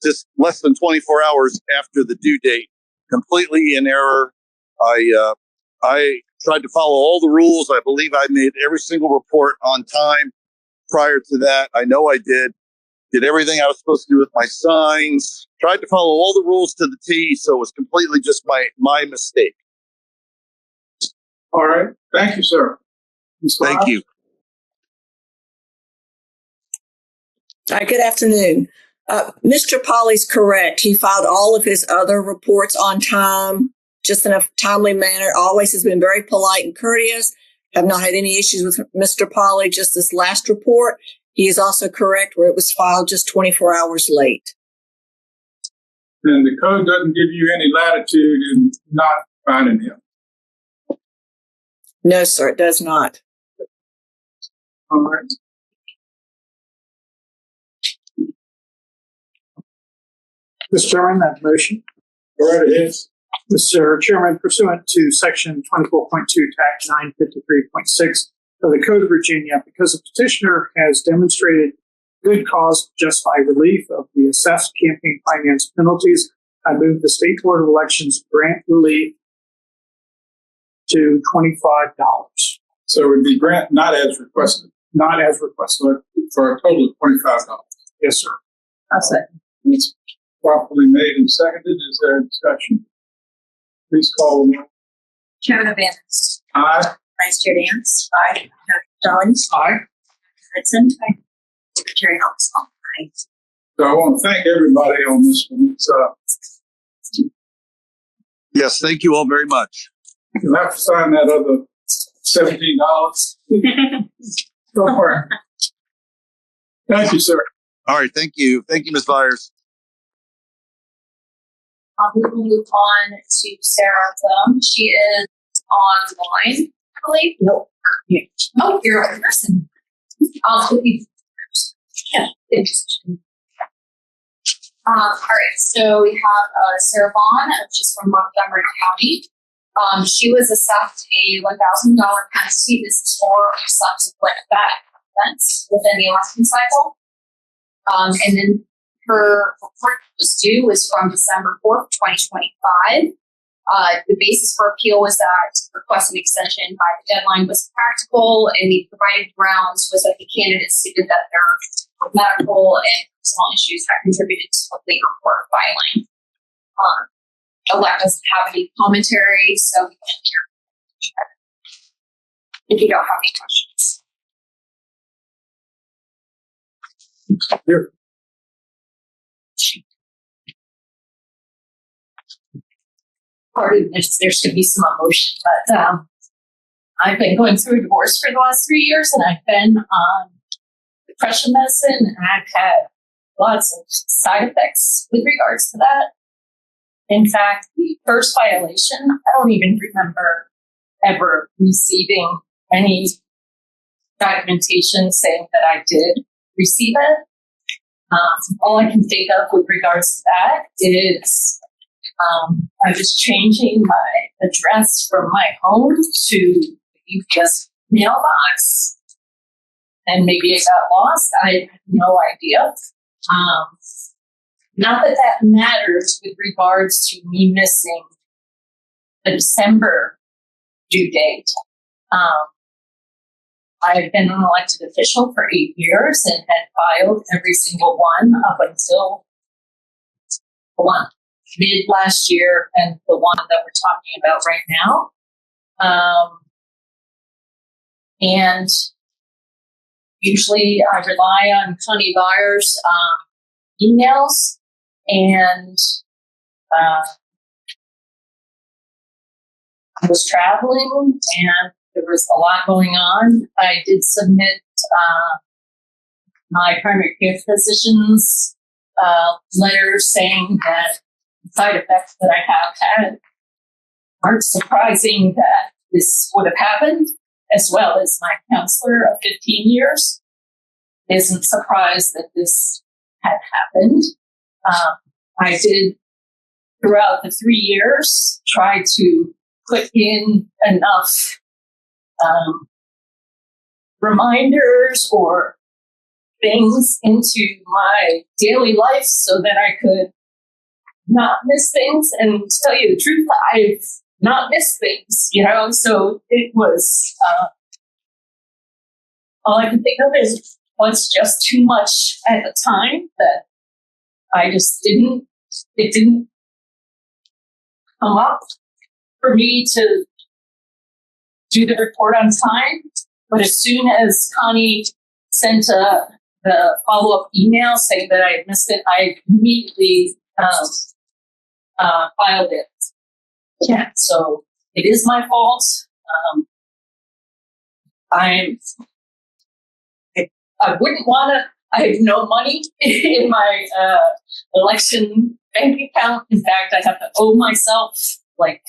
just less than 24 hours after the due date, completely in error. I tried to follow all the rules. I believe I made every single report on time. Prior to that, I know I did everything I was supposed to do with my signs, tried to follow all the rules to the T. So it was completely just my mistake. All right. Thank you, sir. Thank you. Hi, good afternoon. Mr. Polly's correct. He filed all of his other reports on time, just in a timely manner. Always has been very polite and courteous. Have not had any issues with Mr. Polly. Just this last report, he is also correct where it was filed just 24 hours late. And the code doesn't give you any latitude in not finding him. No, sir, it does not. All right. Mr. Chairman, that motion. Go right ahead. Mr. Chairman, pursuant to Section 24.2, Tax 953.6 of the Code of Virginia, because the petitioner has demonstrated good cause to justify relief of the assessed campaign finance penalties, I move the State Board of Elections grant relief to $25. So it would be grant not as requested. Not as requested. For a total of $25. Yes, sir. I'll second. It's properly made and seconded. Is there a discussion? Please call the roll. Chairman Evans. Aye. Vice Chair Dance. Aye. Jones. Aye. Hudson. Aye. Secretary Hobsbawm. Aye. So I want to thank everybody on this one. It's, Yes, thank you all very much. you'll have to sign that other $17. Go for it. Thank you, sir. All right, thank you. Thank you, Ms. Byers. We will move on to Sarah Thumb. She is online, I believe. Nope. Oh, you're a person. Yeah. Interesting. All right, so we have Sarah Vaughn. She's from Montgomery County. She was assessed a $1,000 penalty. This is for a subsequent events within the election cycle. And then her report was due was from December 4th, 2025. The basis for appeal was that requested extension by the deadline was practical, and the provided grounds was that the candidate stated that there were medical and personal issues that contributed to the late report filing. Elect doesn't have any commentary, so we can hear if you don't have any questions. Here. Pardon, there's going to be some emotion, but I've been going through a divorce for the last 3 years, and I've been on depression medicine, and I've had lots of side effects with regards to that. In fact, the first violation, I don't even remember ever receiving any documentation saying that I did receive it. All I can think of with regards to that is I was changing my address from my home to the UPS mailbox, and maybe it got lost. I have no idea. Not that that matters with regards to me missing the December due date. I've been an elected official for 8 years and had filed every single one up until the one mid last year and the one that we're talking about right now. And usually I rely on Connie Byers' emails, and I was traveling and there was a lot going on. I did submit my primary care physician's letter saying that the side effects that I have had aren't surprising that this would have happened, as well as my counselor of 15 years. isn't surprised that this had happened. I did, throughout the 3 years, try to put in enough reminders or things into my daily life so that I could not miss things. And to tell you the truth, I've not missed things, so it was, all I can think of is was just too much at the time that I just it didn't come up for me to do the report on time. But as soon as Connie sent the follow-up email saying that I had missed it, I immediately filed it. Yeah, so it is my fault. I wouldn't want to. I have no money in my election bank account. In fact, I have to owe myself like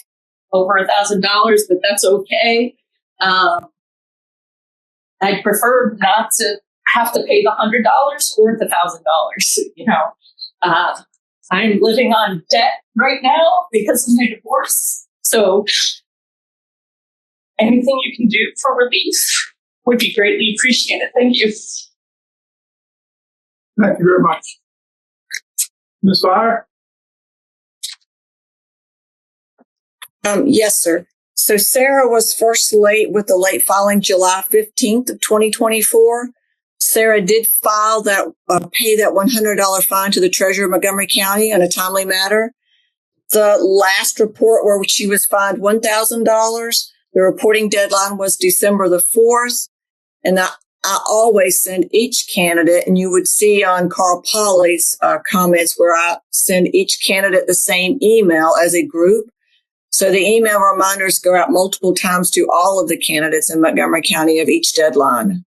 over $1,000, but that's okay. I'd prefer not to have to pay the $100 or the $1,000. I'm living on debt right now because of my divorce. So anything you can do for relief would be greatly appreciated. Thank you. Thank you very much. Ms. Fire? Yes, sir. So Sarah was first late with the late filing July 15th of 2024. Sarah did file that, pay that $100 fine to the treasurer of Montgomery County in a timely manner. The last report where she was fined $1,000, the reporting deadline was December the 4th. And I always send each candidate, and you would see on Carl Polly's comments where I send each candidate the same email as a group. So the email reminders go out multiple times to all of the candidates in Montgomery County of each deadline.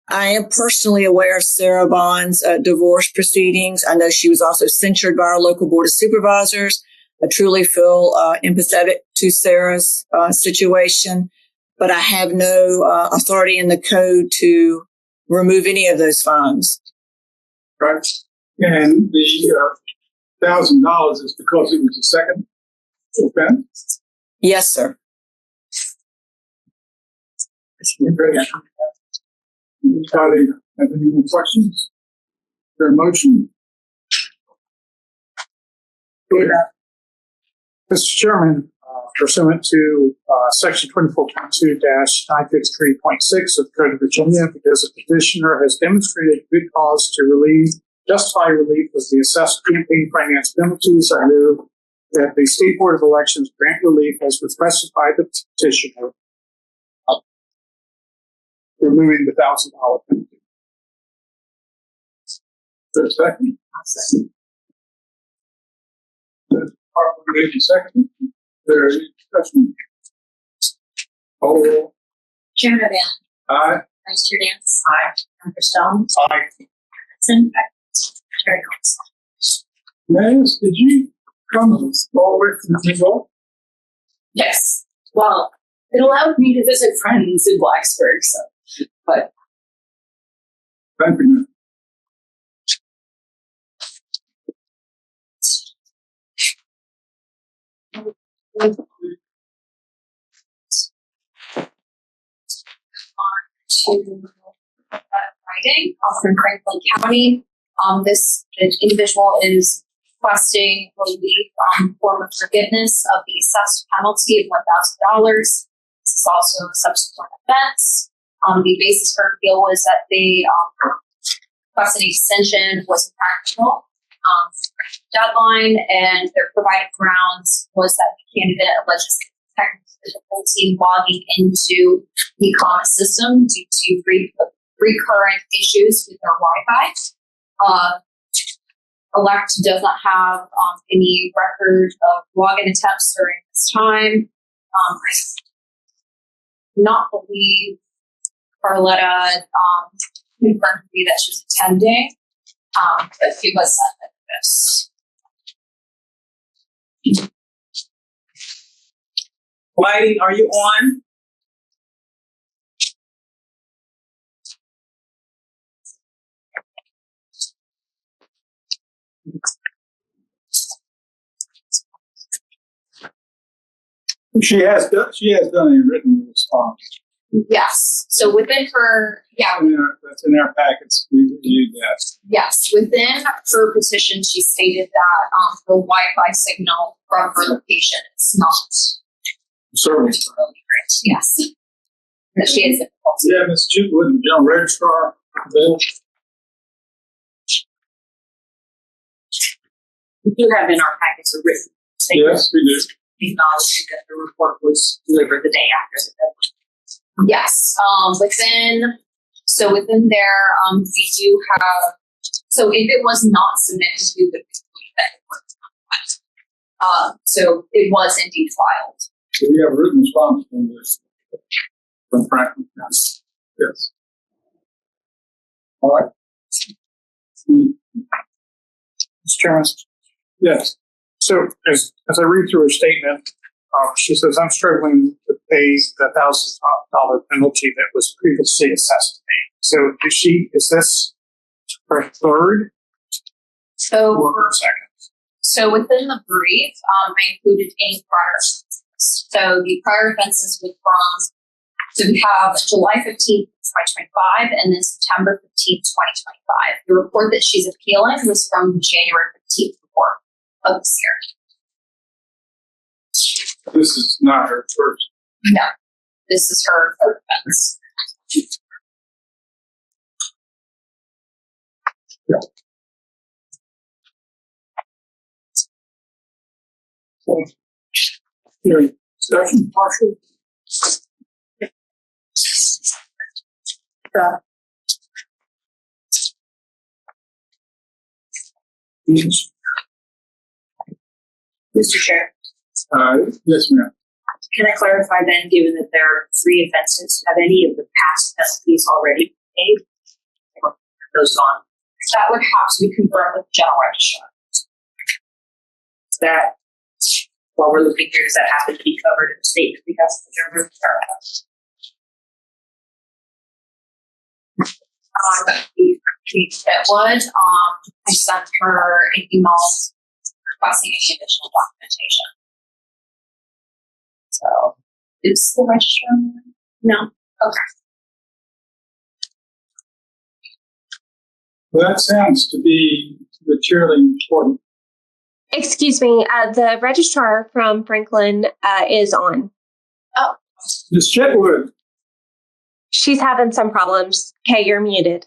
I am personally aware of Sarah Bond's divorce proceedings. I know she was also censured by our local board of supervisors. I truly feel empathetic to Sarah's situation, but I have no authority in the code to remove any of those fines. Right. And the $1,000 is because it was a second offense? Yes, sir. Anybody have any more questions? Is there a motion? Mr. Chairman, pursuant to Section 24.2-953.6 of the Code of Virginia, because a petitioner has demonstrated good cause to justify relief of the assessed campaign finance penalties, I move that the State Board of Elections grant relief as requested by the petitioner, removing the $1,000 penalty. Is there a second? Second. Second. There is discussion. Oh. Chairman O'Bannon. Aye. Vice Chair Dance. Aye. Member Stone. Aye. Hudson. Chair Cox. Nance, did you come all the way from New York? Yes. Well, it allowed me to visit friends in Blacksburg, but. Thank you. To writing from Franklin County. This individual is requesting relief form of forgiveness of the assessed penalty of $1,000. This is also a subsequent offense. The basis for appeal was that they requested extension was practical deadline, and their provided grounds was that the candidate alleges technical difficulty logging into the common system due to recurrent issues with their Wi-Fi. Elect does not have any record of login attempts during this time. I not believe Carletta confirmed to me that she was attending, but she was sent this. Lighting, are you on? She has done a written response. Yes. So within her, That's in our packets. We reviewed that. yes, within her petition, she stated that the Wi-Fi signal from her location is not Certainly. really great. Yes. That she has difficulty. Yeah, Ms. Chitwood, the general registrar, Bill. We do have in our packets a written statement. Yes, we do. Acknowledging that the report was delivered the day after the deadline. Yes. Within there, we do have. So if it was not submitted, we would conclude that it was not. So it was indeed filed. So we have a written response from this, from Franklin County. Yes. All right. Mr. Chairman. Yes. So as I read through her statement, she says, I'm struggling to pay the $1,000 penalty that was previously assessed to me. So is this her third or her second? So within the brief, I included any prior offenses. So the prior offenses would so we have July 15th, 2025, and then September 15th, 2025. The report that she's appealing was from the January 15th report of this year. This is not her first. No, this is her third offense. Yeah. So, hearing discussion, partial. Yes. Mr. Chair, Yes, ma'am. can I clarify then, given that there are 3 offenses, have any of the past penalties already been paid? Or have those gone? That would have to be confirmed with the general registrar. Is that, while we're looking here, does that happen to be covered in the statement because of the general registrar? It would. I sent her an email requesting any additional documentation. So, is the registrar? No. Okay. Well, that sounds to be materially important. Excuse me, the registrar from Franklin is on. Oh. Ms. Chitwood. She's having some problems. Kay, you're muted.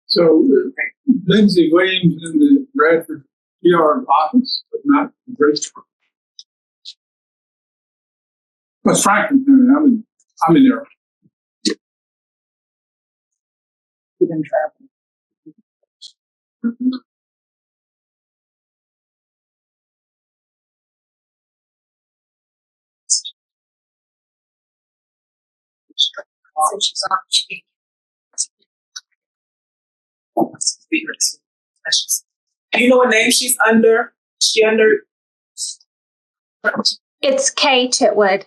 So, Lindsay Williams in the Bradford PR office, but not the registrar. What's Franklin County? I'm in there. Within travel. Do you know what name she's under? Is she under? It's Kay Chitwood.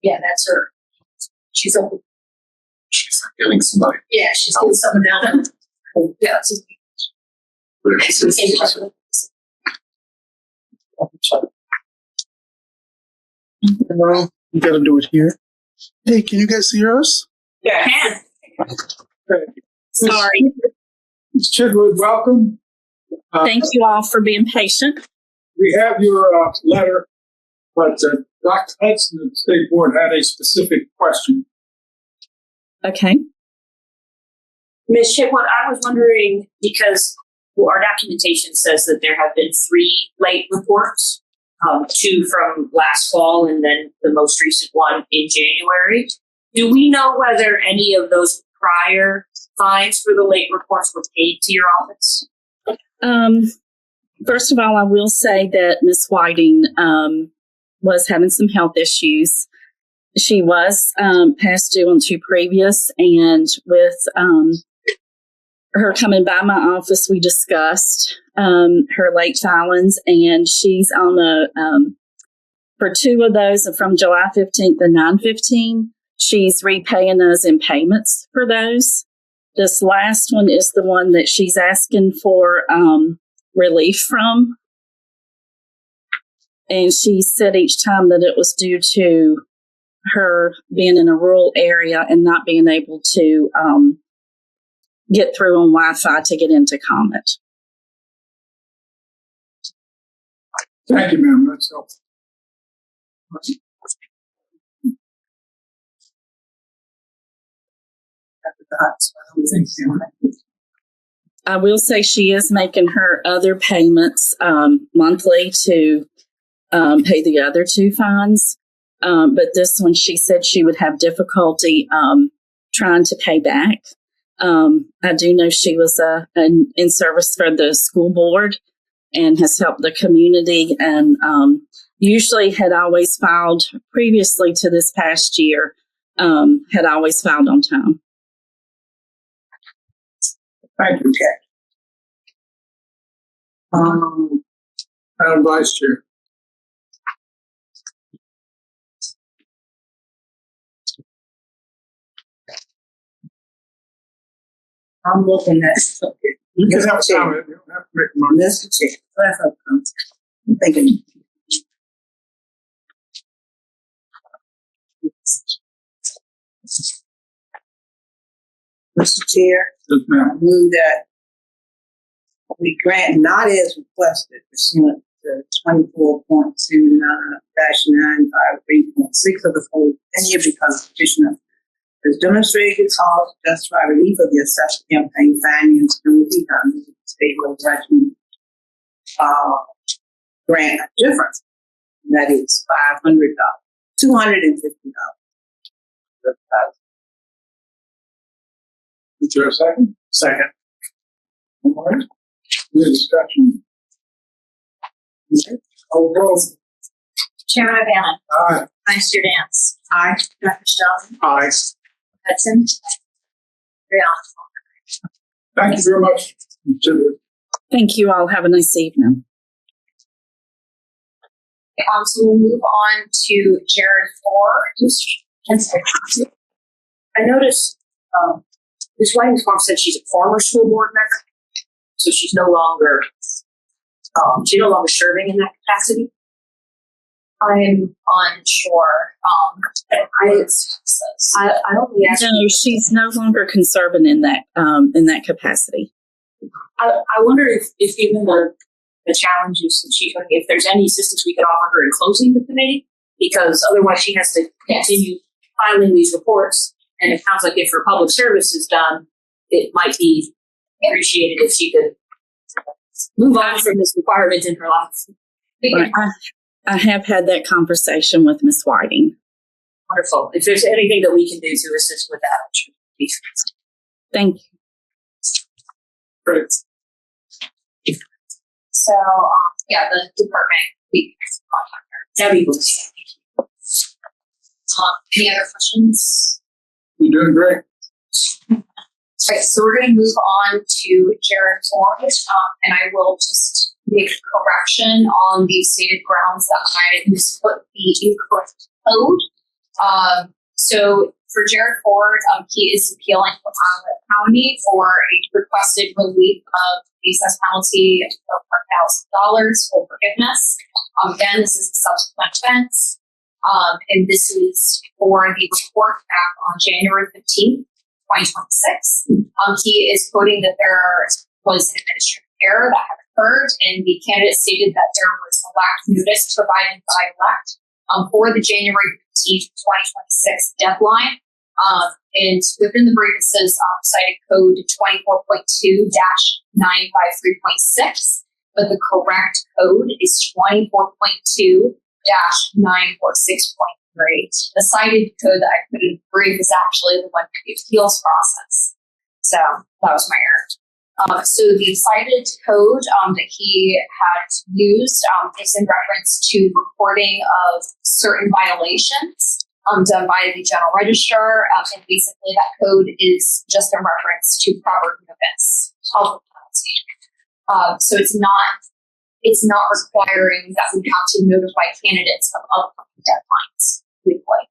Yeah, that's her. She's a. She's killing somebody. Yeah, she's getting someone down. Yeah, No, you gotta do it here. Hey, can you guys hear us? Yeah, Sorry. Ms. Chitwood, welcome. Thank you all for being patient. We have your letter, but Dr. Hudson of the State Board had a specific question. Okay. Ms. Chitwood, I was wondering, because our documentation says that there have been 3 late reports, 2 from last fall and then the most recent one in January. Do we know whether any of those prior fines for the late reports were paid to your office? First of all, I will say that Miss Whiting was having some health issues. She was past due on 2 previous, and with her coming by my office, we discussed her late filings, and she's on for 2 of those from July 15th and 9/15. She's repaying us in payments for those. This last one is the one that she's asking for relief from. And she said each time that it was due to her being in a rural area and not being able to get through on Wi-Fi to get into Comet. Thank you, ma'am. That's helpful. I will say she is making her other payments monthly to pay the other 2 fines. But this one, she said she would have difficulty trying to pay back. I do know she was in service for the school board and has helped the community, and usually had always filed previously to this past year, had always filed on time. Thank you, Kat. Madam Vice Chair. I'm looking at. You can have a comment. You don't have to make a motion. Mr. Chair, I'm thinking. Mr. Chair, Yes, ma'am. I move that we grant not as requested pursuant to 24.29-953.6 of the Code of Virginia because the petitioner has demonstrated his cause to justify relief of the assessed campaign finance penalty under the state road judgment grant difference. That is $500, $250. Is there a second? Second. All right. Any discussion? Call the roll. Chairman O'Bannon. Aye. Vice Chair Dance. Aye. Dr. Sheldon. Aye. Hudson. Brianna. Thank you very much. Thank you all. Have a nice evening. So we'll move on to Jared Ford. I noticed Ms. Whiting's form said she's a former school board member, so she's no longer serving in that capacity. I'm unsure. I only asked. No, she's no longer conserving in that capacity. I wonder if given the challenges that she's going, if there's any assistance we could offer her in closing the committee, because otherwise she has to continue filing these reports. And it sounds like if her public service is done, it might be appreciated if she could move on from this requirement in her life. I have had that conversation with Miss Whiting. Wonderful. If there's anything that we can do to assist with that, it should be. Thank you. Great. So, the department, we contact her. That'd be good. Any other questions? You're doing great. Right, so we're going to move on to Jared Ford, and I will just make a correction on the stated grounds that I misput the incorrect code. So for Jared Ford, he is appealing from Honolulu County for a requested relief of the assessed penalty of $1,000 for forgiveness. Again, this is a subsequent offense. And this is for the report back on January 15th, 2026. He is quoting that there was an administrative error that had occurred, and the candidate stated that there was a lack notice provided by elect for the January 15th, 2026 deadline. And within the brief, it says cited code 24.2-953.6, but the correct code is 24.2-946.9. Great. The cited code that I put in brief is actually the one for the appeals process. So that was my error. So the cited code that he had used is in reference to reporting of certain violations done by the general registrar. And basically that code is just a reference to proper notice of the penalty. So it's not requiring that we have to notify candidates of upcoming deadlines weekly.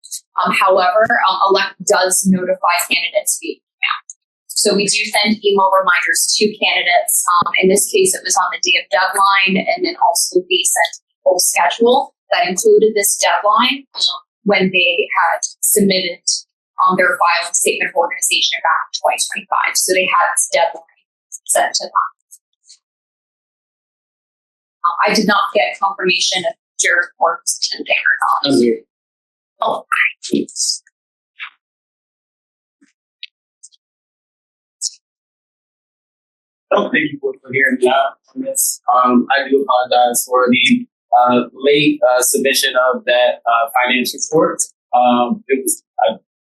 However, Elect does notify candidates via email. So we do send email reminders to candidates. In this case, it was on the day of deadline, and then also we sent a full schedule that included this deadline when they had submitted their filing statement of organization back in 2025. So they had this deadline set to them. I did not get confirmation if Jared Ford was in there or not. I'm here. Oh, Thank you for hearing me out on this. I do apologize for the late submission of that finance report. I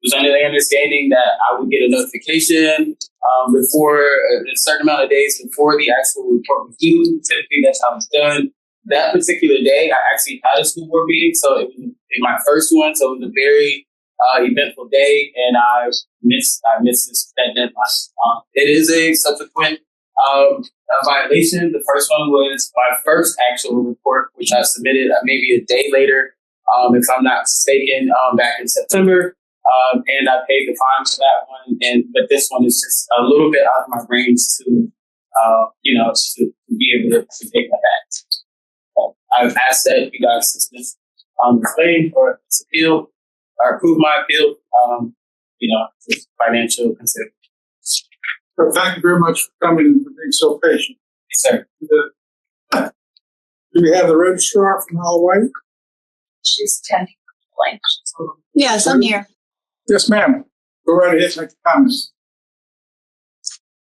was under the understanding that I would get a notification before a certain amount of days before the actual report was due. Typically, that's how it's done. That particular day, I actually had a school board meeting, so it was in my first one. So it was a very eventful day, and I missed that deadline. It is a subsequent violation. The first one was my first actual report, which I submitted maybe a day later, if I'm not mistaken, back in September. And I paid the fine for that one. But this one is just a little bit out of my range to be able to take that back. I've asked that you guys dismiss the claim or appeal or approve my appeal. Financial consideration. So thank you very much for coming and for being so patient. Yes, sir. Do we have the registrar from Holloway? She's attending the complaint. Yes, I'm here. Yes, ma'am. Go right ahead and make the comments.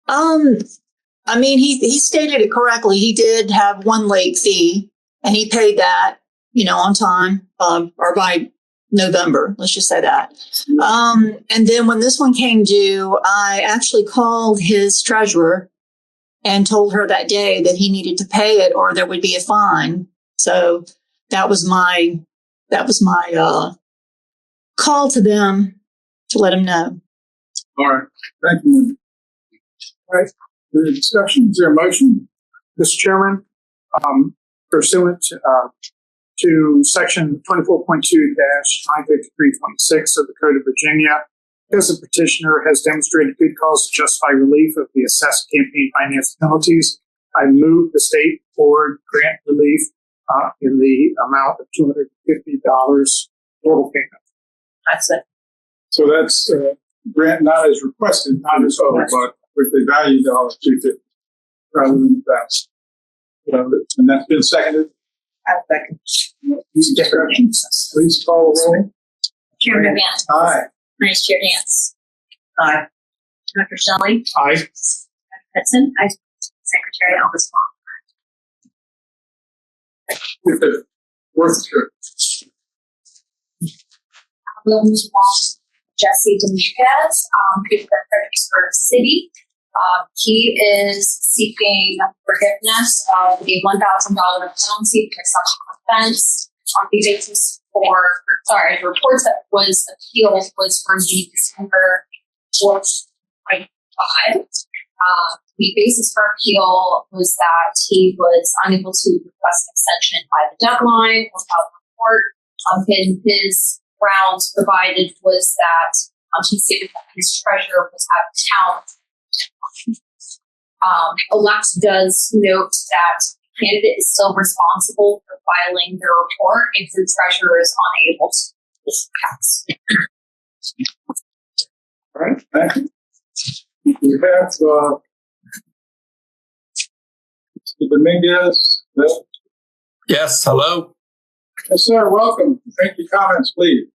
I mean, he stated it correctly. He did have one late fee, and he paid that, on time, or by November. Let's just say that. And then when this one came due, I actually called his treasurer and told her that day that he needed to pay it or there would be a fine. So that was my call to them to let them know. All right. Thank you. All right. The discussion, is there a motion? Mr. Chairman, pursuant to section 24.2-953.6 of the Code of Virginia, because the petitioner has demonstrated good cause to justify relief of the assessed campaign finance penalties, I move the state board grant relief in the amount of $250 total payment. That's it. So that's grant not as requested, not as total, but with the value $250 rather than that. And that's been seconded. I second. These discussions, please call the roll. Chairman Van. Aye. Vice Chair Dance. Aye. Dr. Shelley. Aye. Dr. Hudson. Aye. Secretary Elvis Long. Worth We'll move on. Jesse Dominguez, who's the Fredericksburg City. He is seeking forgiveness of a $1,000 penalty for such offense on the basis the report that was appealed was from December 4th, 2025. The basis for appeal was that he was unable to request an extension by the deadline or file the report. His grounds provided was that he stated that his treasurer was out of town. Elect does note that the candidate is still responsible for filing their report if the treasurer is unable to pass. All right, thank you. We have Mr. Dominguez. Yes, hello. Yes, sir. Welcome. Make your comments, please.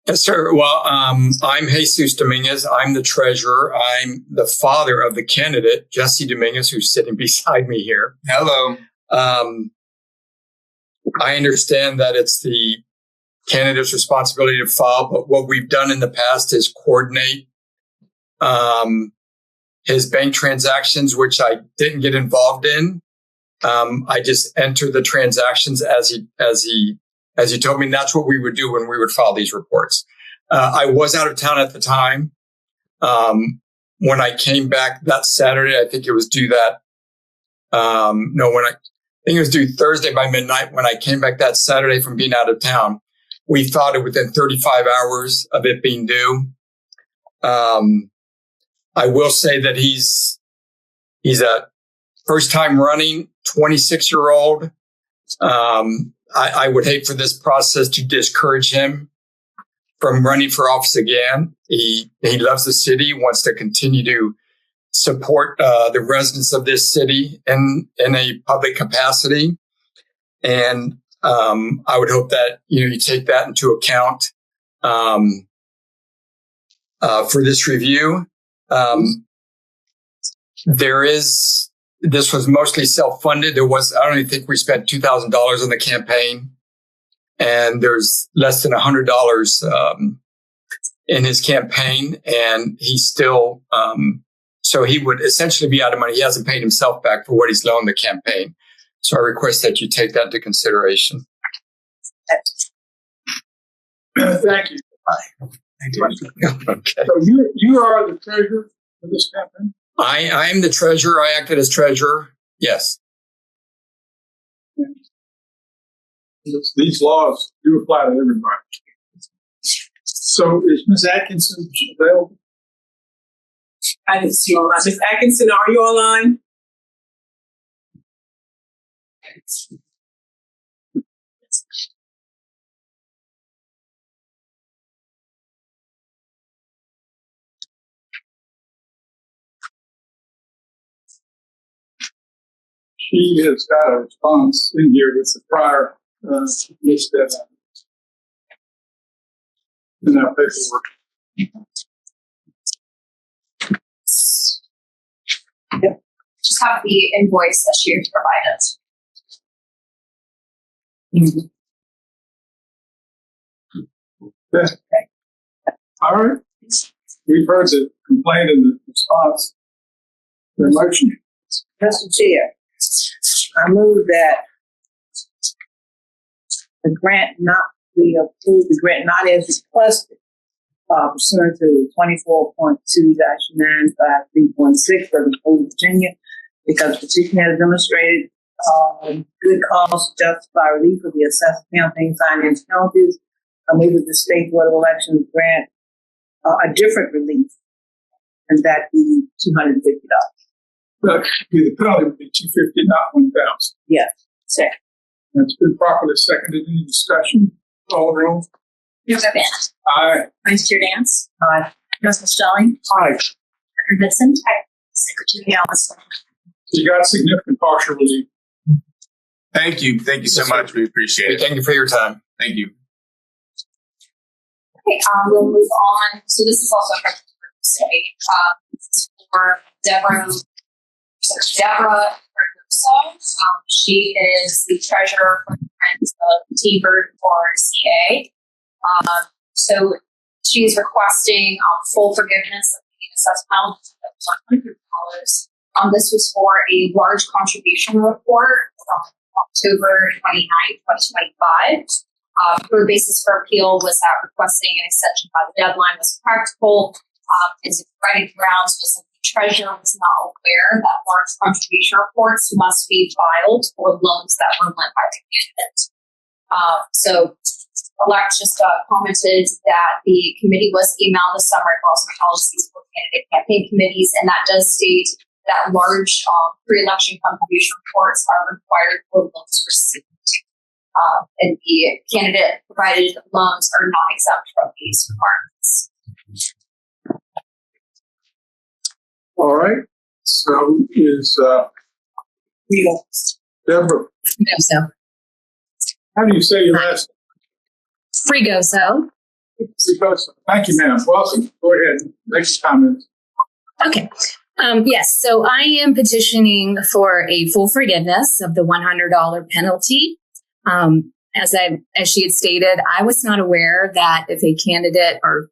Yes, sir. Well, I'm Jesus Dominguez. I'm the treasurer. I'm the father of the candidate, Jesse Dominguez, who's sitting beside me here. Hello. I understand that it's the candidate's responsibility to file, but what we've done in the past is coordinate his bank transactions, which I didn't get involved in. I just enter the transactions as he told me. And that's what we would do when we would file these reports. I was out of town at the time. When I came back that Saturday, I think it was due that. I think it was due Thursday by midnight. When I came back that Saturday from being out of town, we filed it within 35 hours of it being due. I will say that he's a first time running 26-year-old. I would hate for this process to discourage him from running for office again. He loves the city, wants to continue to support the residents of this city in a public capacity. And I would hope that you take that into account for this review. This was mostly self-funded. I don't even think we spent $2,000 on the campaign, and there's less than $100 in his campaign, and he's still, so he would essentially be out of money. He hasn't paid himself back for what he's loaned the campaign. So I request that you take that into consideration. Thank you. Okay. So you are the treasurer for this campaign? I am the treasurer. I acted as treasurer. Yes. These laws do apply to everybody. So is Ms. Atkinson available? I didn't see you online. Ms. Atkinson, are you online? She has got a response in here with the prior list that in our paperwork. Yep. Just have the invoice that she provided. Yeah. All right. We've heard the complaint and the response. The motion. Mr. Chair, I move that the grant not be approved, the grant not as requested, pursuant to 24.2-953.6 of the Code of Virginia, because the petitioner has demonstrated good cause to justify relief of the assessed campaign finance penalties. I move that the State Board of Elections grant a different relief, and that be $250. But the penalty would be $250, not $1,000. Yes. Second. That's been properly seconded. Any discussion? Call the roll. Mr. Bennett. Aye. Vice Chair Dance. Aye. Russell Stelling. Aye. Dr. Hudson. Aye. Secretary Allison. You got significant partial relief. Thank you. Thank you so much. We appreciate it. Thank you for your time. Thank you. Okay, we'll move on. So this is also for for Deborah Perguso. She is the treasurer for the Friends of T-Bird for CA. So she is requesting full forgiveness of the assessed penalty of $100. This was for a large contribution report from October 29, 2025. Her basis for appeal was that requesting an extension by the deadline was practical. As writing grounds was that the treasurer was not aware that large contribution reports must be filed for loans that were lent by the candidate. So Elect just commented that the committee was emailed a summary of laws and policies for candidate campaign committees, and that does state that large pre-election contribution reports are required for loans received. And the candidate provided loans are not exempt from these requirements. All right. So is Deborah. Frigoso. How do you say your last name? Frigoso. Frigoso. Thank you, ma'am. Welcome. Go ahead. Next comment. Okay. Yes. So I am petitioning for a full forgiveness of the $100 penalty. as she had stated, I was not aware that if a candidate or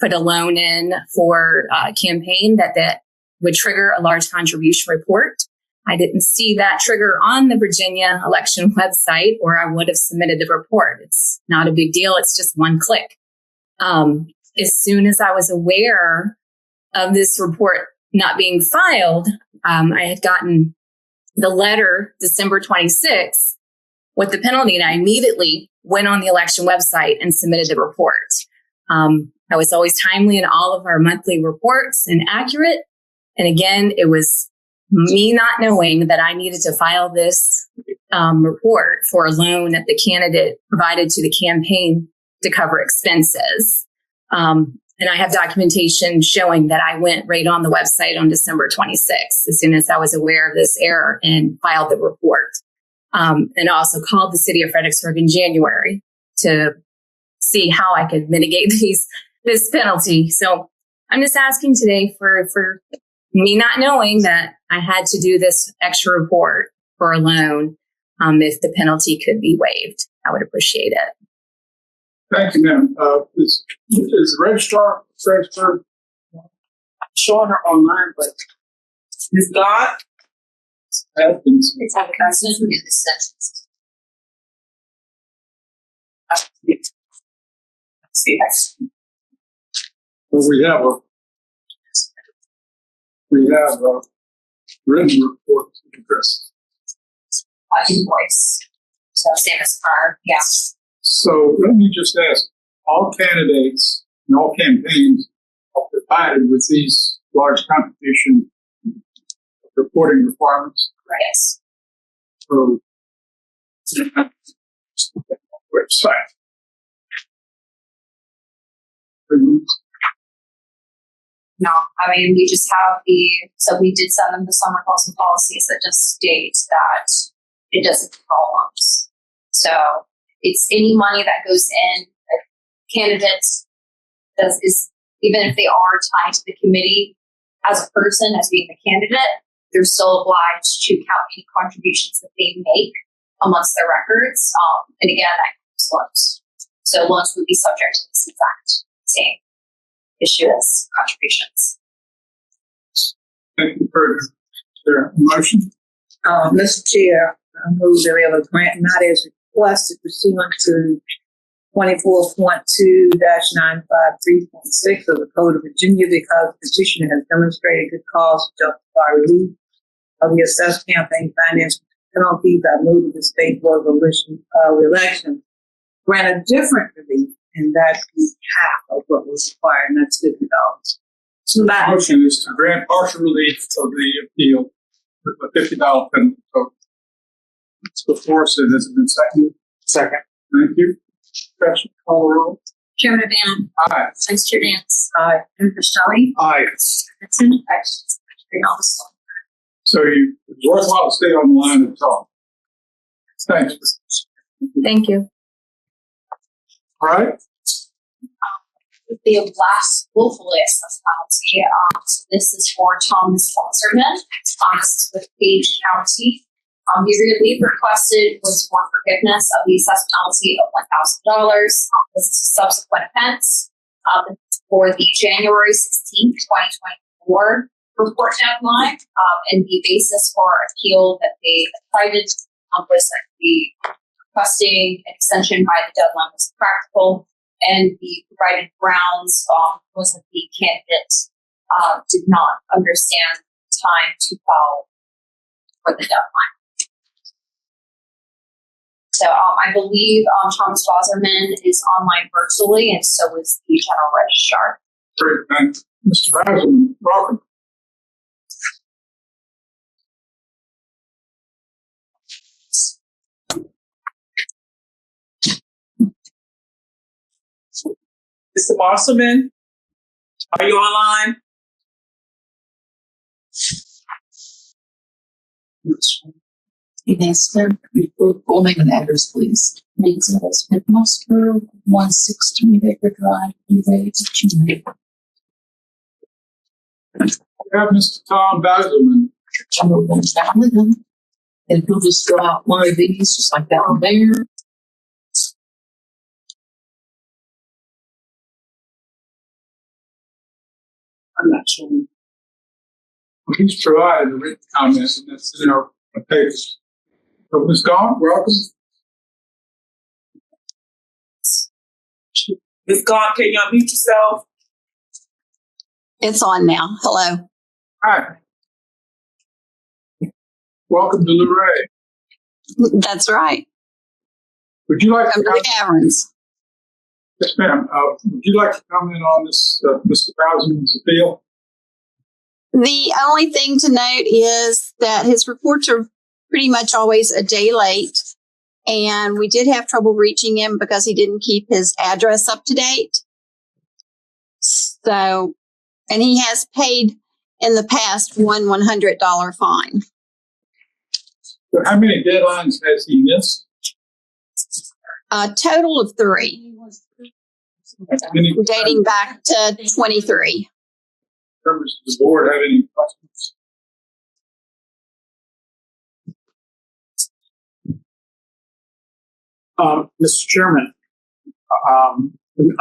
put a loan in for a campaign that would trigger a large contribution report. I didn't see that trigger on the Virginia election website, or I would have submitted the report. It's not a big deal. It's just one click. As soon as I was aware of this report not being filed, I had gotten the letter December 26th with the penalty, and I immediately went on the election website and submitted the report. I was always timely in all of our monthly reports and accurate. And again, it was me not knowing that I needed to file this report for a loan that the candidate provided to the campaign to cover expenses. And I have documentation showing that I went right on the website on December 26th, as soon as I was aware of this error, and filed the report. And also called the city of Fredericksburg in January to see how I could mitigate this penalty. So I'm just asking today for me not knowing that I had to do this extra report for a loan. If the penalty could be waived, I would appreciate it. Thank you, ma'am. Is the registrar Fredericksburg Showing her online, but Ms. God? It's our consent in this sentence. See, Well, we have a written report to address. Invoice. So same as prior, yeah. So let me just ask, all candidates and all campaigns are provided with these large contribution reporting requirements? Yes. So, website. No, I mean, we just have so we did send them the summer policy policies that just state that it doesn't control loans. So it's any money that goes in, candidates, is even if they are tied to the committee as a person, as being the candidate, they're still obliged to count any contributions that they make amongst their records. And again, that includes loans. So loans would be subject to this exact same issue as contributions. Thank you for your motion. Mr. Chair, I move that we have a grant not as requested pursuant to 24.2-953.6 of the Code of Virginia because the petitioner has demonstrated good cause to justify relief of the assessed campaign finance penalties. I move that the State Board of Election grant a different relief, and that is half of what was required, and that's $50. So the motion is to grant partial relief of the appeal with a $50 penalty. So it's before us, and has it been seconded? Second. Thank you. Discussion, call the roll. Chairman O'Bannon. Aye. Vice Chair Dance. Aye. Member Shelley. Aye. Hudson. Aye. Rinaldi. So it's worthwhile to stay on the line and talk. Thanks. Thank you. All right. The last willfully assessed penalty. So this is for Thomas Wasserman. This is with Page County. The relief requested was for forgiveness of the assessed penalty of $1,000. This is a subsequent offense for the January 16th, 2024 report deadline. And the basis for appeal that they cited was that the requesting an extension by the deadline was practical, and the provided grounds was that the candidate did not understand the time to file for the deadline. So I believe Thomas Wasserman is online virtually, and so is the general registrar. Great, thanks. Mr. Wasserman, welcome. Mr. Wasserman, are you online? Yes, sir. Full name and address, please. Names of Smith Musker, 163 Baker Drive, Virginia. We have Mr. Tom Wasserman. I'm going to with him. And he'll just fill out one of these, just like that one there. I'm not sure. He's provided a written comment, and that's in our papers. So, Ms. Gaunt, welcome. Ms. Gaunt, can you unmute yourself? It's on now. Hello. Hi. Welcome to Luray. That's right. Would you like to come Caverns? Yes, ma'am. Would you like to comment on this, Mr. Bowsman's appeal? The only thing to note is that his reports are pretty much always a day late. And we did have trouble reaching him because he didn't keep his address up to date. So, and he has paid in the past one $100 fine. So how many deadlines has he missed? A total of 3. Dating back to 23. Members of the board have any questions? Mr. Chairman,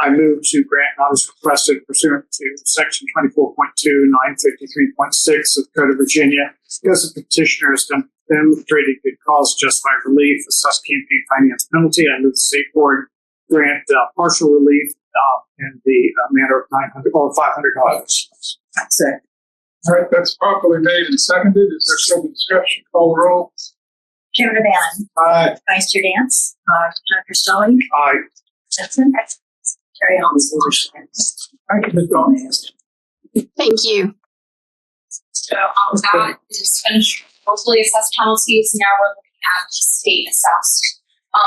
I move to grant notice requested pursuant to Section 24.2, 953.6 of the Code of Virginia, because the petitioner has demonstrated good cause to justify relief, assess campaign finance penalty. I move the state board grant partial relief in the manner of $900 or $500. That's it. All right, that's properly made and seconded. Is there some discussion? Call the roll. Chairman O'Bannon. Aye. Vice Chair Dance. Dr. Stelling. Aye. Jensen. Carry on. Thank you, Ms. Gaunt. Thank you. So that is finished. Hopefully assessed penalties. Now we're looking at state assessed.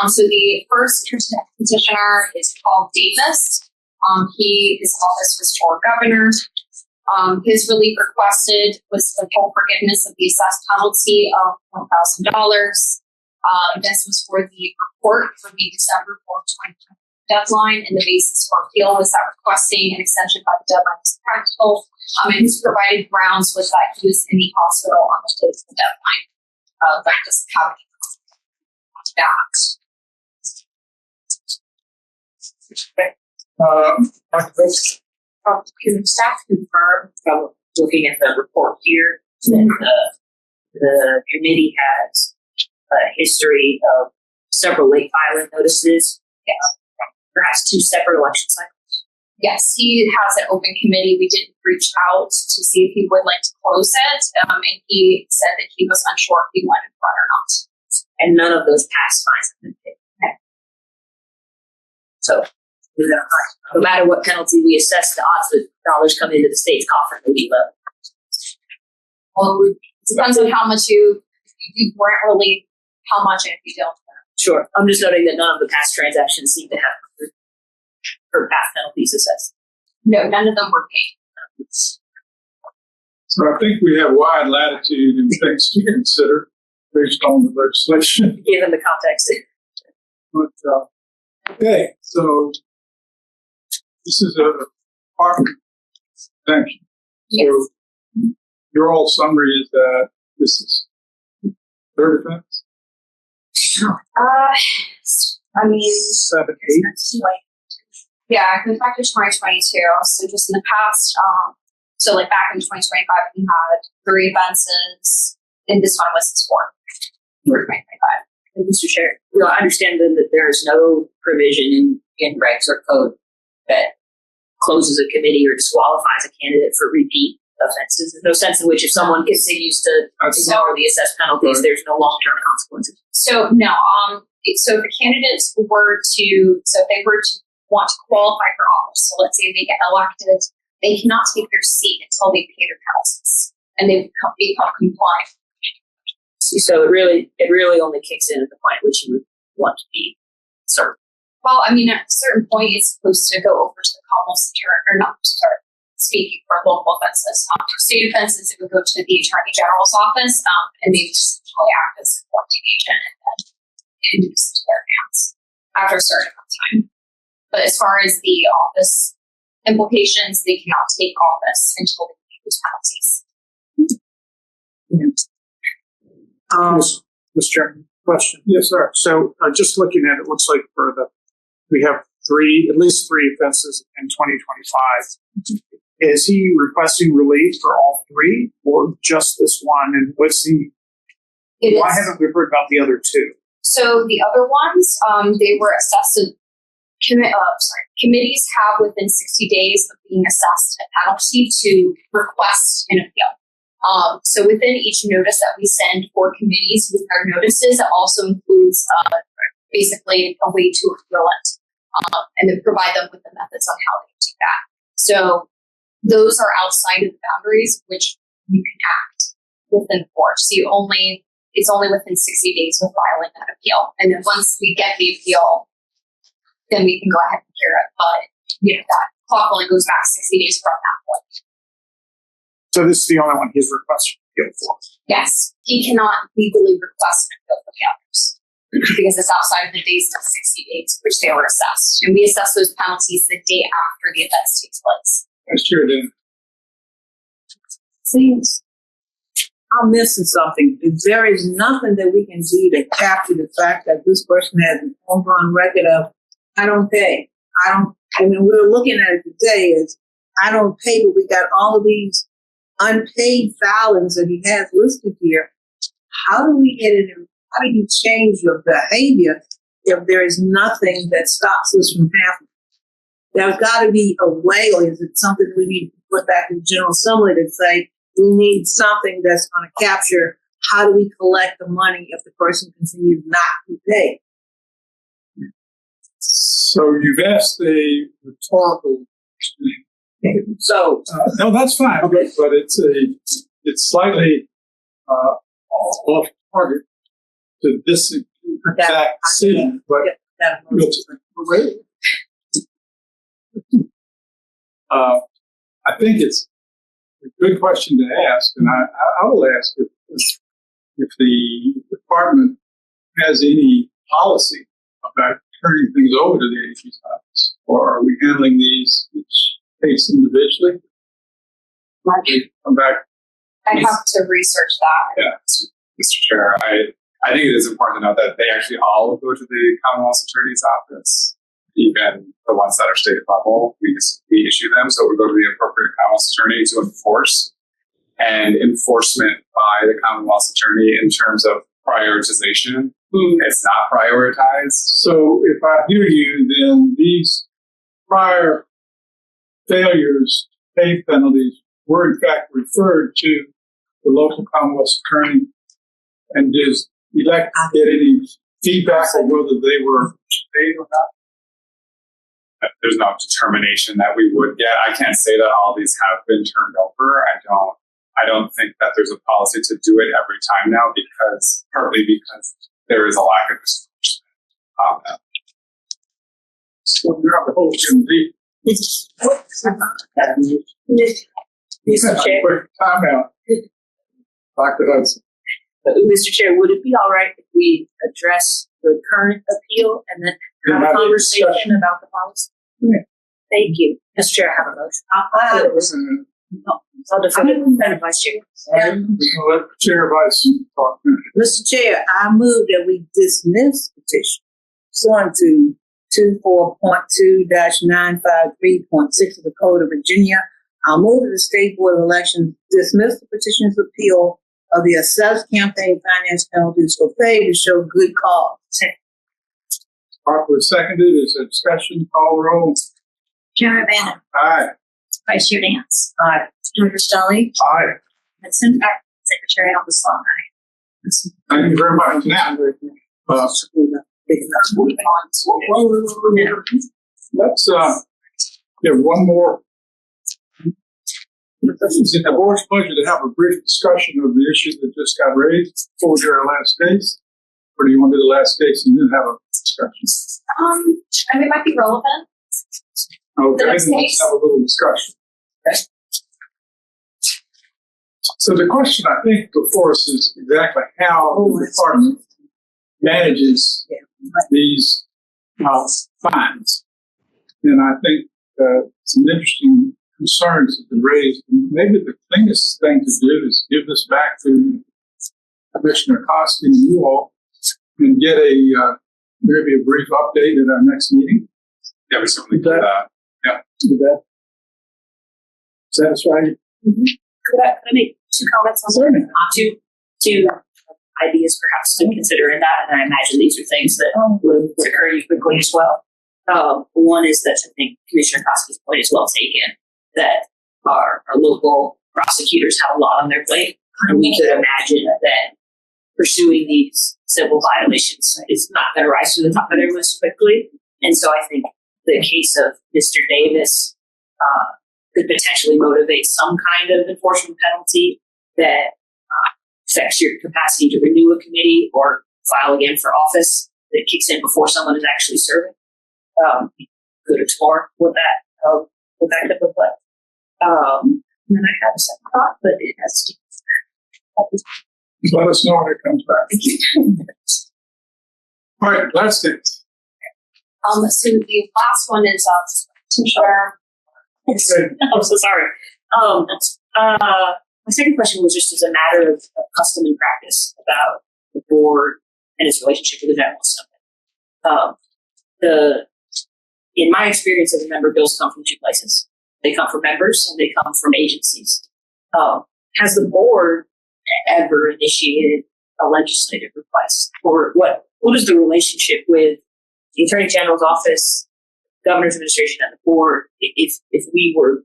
So the first petitioner is Paul Davis. His office was for governor. His relief requested was the full forgiveness of the assessed penalty of $1,000. This was for the report for the December 4th, 2020 deadline, and the basis for appeal was that requesting an extension by the deadline was practical. And his provided grounds was that he was in the hospital on the date of the deadline. But just having that. Can staff confirm from looking at the report here that the committee has a history of several late filing notices? Yes. Perhaps 2 separate election cycles? Yes, he has an open committee. We did reach out to see if he would like to close it, and he said that he was unsure if he wanted to run or not. And none of those past fines have been paid. Okay. So, no matter what penalty we assess, the odds that dollars come into the state's coffers will be low. Well, it depends on how much you grant relief, how much, and if you don't. Sure. I'm just noting that none of the past transactions seem to have or past penalties assessed. No, none of them were paid. So I think we have wide latitude in things to consider based on the legislation. Given the context. But, okay, so this is a department sanction. Yes. So your whole summary is that this is third offense? I mean, 7, 8. Yeah, it goes back to 2022. So just in the past, so like back in 2025, we had 3 offenses, and this one was his 4th for 2025. And Mr. Chair, I understand then that there is no provision in regs or code that closes a committee or disqualifies a candidate for repeat offenses. There's no sense in which if someone continues to ignore the assessed penalties, there's no long-term consequences. So no, so if the candidates were to, so if they were to want to qualify for office, so let's say they get elected, they cannot take their seat until they pay their penalties and they become compliant. So it really only kicks in at the point at which you would want to be served. Well, I mean, at a certain point, it's supposed to go over to the compulsory, or not start speaking for local offenses. For state offenses, it would go to the Attorney General's office, and they just act as a supporting agent and then induce to their hands after a certain amount of time. But as far as the office implications, they cannot take office until they pay those penalties. Mr. Chairman, question. Yes, sir. So just looking at it, looks like we have at least three offenses in 2025. Is he requesting relief for all three or just this one? And why haven't we heard about the other two? So the other ones, they were assessed. Committees have within 60 days of being assessed a penalty to request an appeal. So within each notice that we send for committees with our notices, it also includes basically a way to appeal it, and then provide them with the methods on how they do that. So those are outside of the boundaries which you can act within the court. So it's only within 60 days of filing that appeal. And then once we get the appeal, then we can go ahead and hear it. But that clock only goes back 60 days from that point. So this is the only one he's requesting appeal for. Yes, he cannot legally request an appeal for the others because it's outside of the days of 60 days, which they were assessed. And we assess those penalties the day after the offense takes place. That's true, then. Seems I'm missing something. There is nothing that we can do to capture the fact that this person has an ongoing record of, I don't pay. We're looking at it today as, I don't pay, but we got all of these unpaid filings that he has listed here. How do we get it? How do you change your behavior if there is nothing that stops this from happening? There's got to be a way, or is it something we need to put back in the General Assembly to say we need something that's going to capture how do we collect the money if the person continues not to pay? So you've asked a rhetorical question. So no, that's fine, okay. But it's slightly off target to this exact scene. But I think it's a good question to ask, and I will ask if the department has any policy about turning things over to the AG's office, or are we handling these each case individually? Come back. I have to research that. Yeah, Mr. Chair, I think it is important to note that they actually all go to the Commonwealth Attorney's Office, even the ones that are state level. We issue them, so we go to the appropriate Commonwealth Attorney to enforce, and enforcement by the Commonwealth Attorney in terms of prioritization. It's not prioritized. So if I hear you, then these prior failures, pay penalties, were in fact referred to the local Commonwealth Attorney, and does elect get any feedback on whether they were paid or not? There's no determination that we would get. I can't say that all these have been turned over. I don't think that there's a policy to do it every time now, partly because there is a lack of disclosure. So you're on the whole committee. Mr. Chair. Time out. Dr. Hudson. Mr. Chair, would it be all right if we address the current appeal and then have a conversation about the policy? Thank you. Mr. Chair, I have a motion. I'll defer to Madam Vice Chair. Let Chair Vice talk. Mr. Chair, I move that we dismiss petition pursuant to 24.2-953.6 of the Code of Virginia. I'll move that the State Board of Elections dismiss the petitioner's appeal of the assessed campaign finance penalties for failure to show good cause. Properly seconded. Is a discussion? Call roll. Chairman Bannon. Aye. Vice Chair Dance. Aye. Senator Stelly. Aye. Hudson. Secretary Elvis Long. Thank you very much. Now, let's get one more. Is it the board's pleasure to have a brief discussion of the issue that just got raised before we do our last case? Or do you want to do the last case and then have a discussion? It might be relevant. Okay, let's have a little discussion. Okay. So the question I think before us is exactly how the department manages these fines. And I think some interesting concerns have been raised. Maybe the cleanest thing to do is give this back to Commissioner Koski and you all and get maybe a brief update at our next meeting. Yeah, we certainly do that. Yeah. Do that. satisfy you? Could I make two comments on Certainly. two ideas perhaps to consider in that? And I imagine these are things that would occur to you quickly as well. One is that I think Commissioner Koski's point is well taken, that our local prosecutors have a lot on their plate. And we could imagine that pursuing these civil violations is not going to rise to the top of their list quickly. And so I think the case of Mr. Davis could potentially motivate some kind of enforcement penalty that affects your capacity to renew a committee or file again for office that kicks in before someone is actually serving. Could explore what that could look like. And then I have a second thought, but it has to. Let us know when it comes back. All right, last thing. So the last one is Commissioner. I'm so sorry. My second question was just as a matter of custom and practice about the board and its relationship with the General Assembly. In my experience as a member, bills come from two places. They come from members and they come from agencies. Has the board ever initiated a legislative request? Or what is the relationship with the Attorney General's office, Governor's administration, and the board if we were,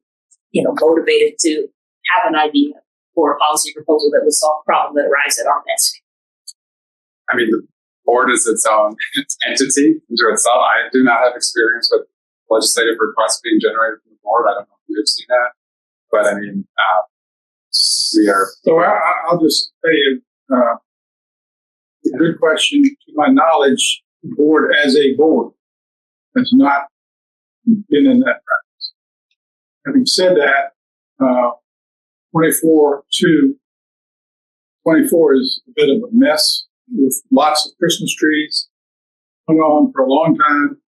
motivated to have an idea or a policy proposal that would solve a problem that arises at our desk? I mean, the board is its own entity unto itself. I do not have experience with legislative requests being generated from the board. I don't know if you've seen that, but I mean, we are. So I'll just say, a good question. To my knowledge, the board as a board has not been in that practice. Having said that, 24 is a bit of a mess with lots of Christmas trees hung on for a long time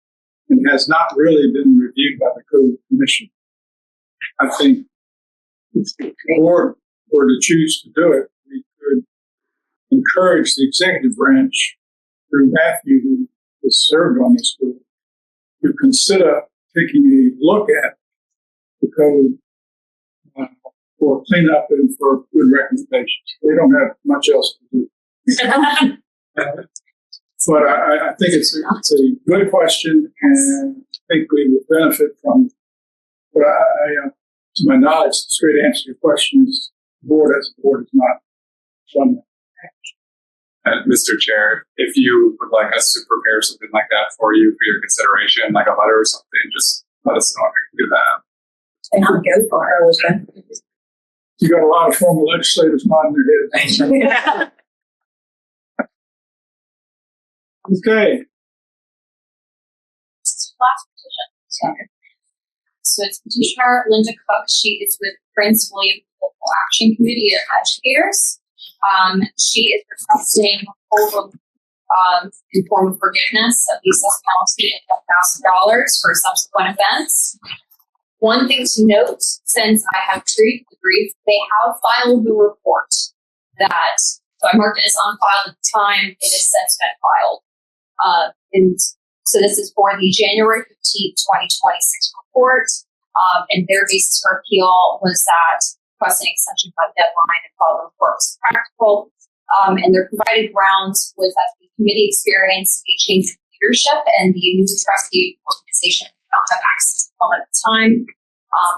and has not really been reviewed by the Code Commission. I think if the board were to choose to do it, we could encourage the executive branch through Matthew, who has served on this board, to consider taking a look at the code for cleanup and for good recommendations. They don't have much else to do. But I think it's a good question, and I think we would benefit from. But to my knowledge, the straight answer to your question is the board as a board is not done that. Mr. Chair, if you would like us to prepare something like that for you for your consideration, like a letter or something, just let us know if we can do that. And I'll go for it. You got a lot of former legislators nodding their heads. Okay. Last petition. So it's Petitioner Linda Cook. She is with Prince William Local Action Committee of Educators. She is requesting in form of forgiveness of the assessed penalty of $1,000 for subsequent offense. One thing to note, since I have briefed, they have filed the report that, so I marked it as on file at the time, it has since been filed. And so this is for the January 15th, 2026 report. And their basis for appeal was that requesting extension by deadline and file the report was practical. And their provided grounds was that the committee experienced a change in leadership and the new trustee organization did not have access to them at the time.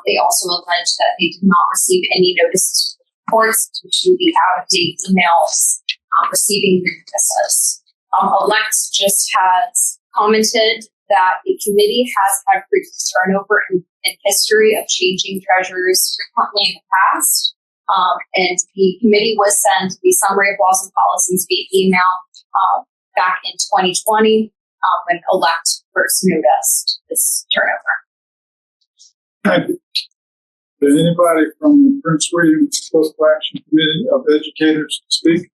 They also alleged that they did not receive any notices from the reports due to the out-of-date emails receiving grievances. Elect just has commented that the committee has had previous turnover in history of changing treasurers frequently in the past. And the committee was sent the summary of laws and policies via email back in 2020 when Elect first noticed this turnover. Thank you. Does anybody from the Prince William Local Action Committee of Educators speak?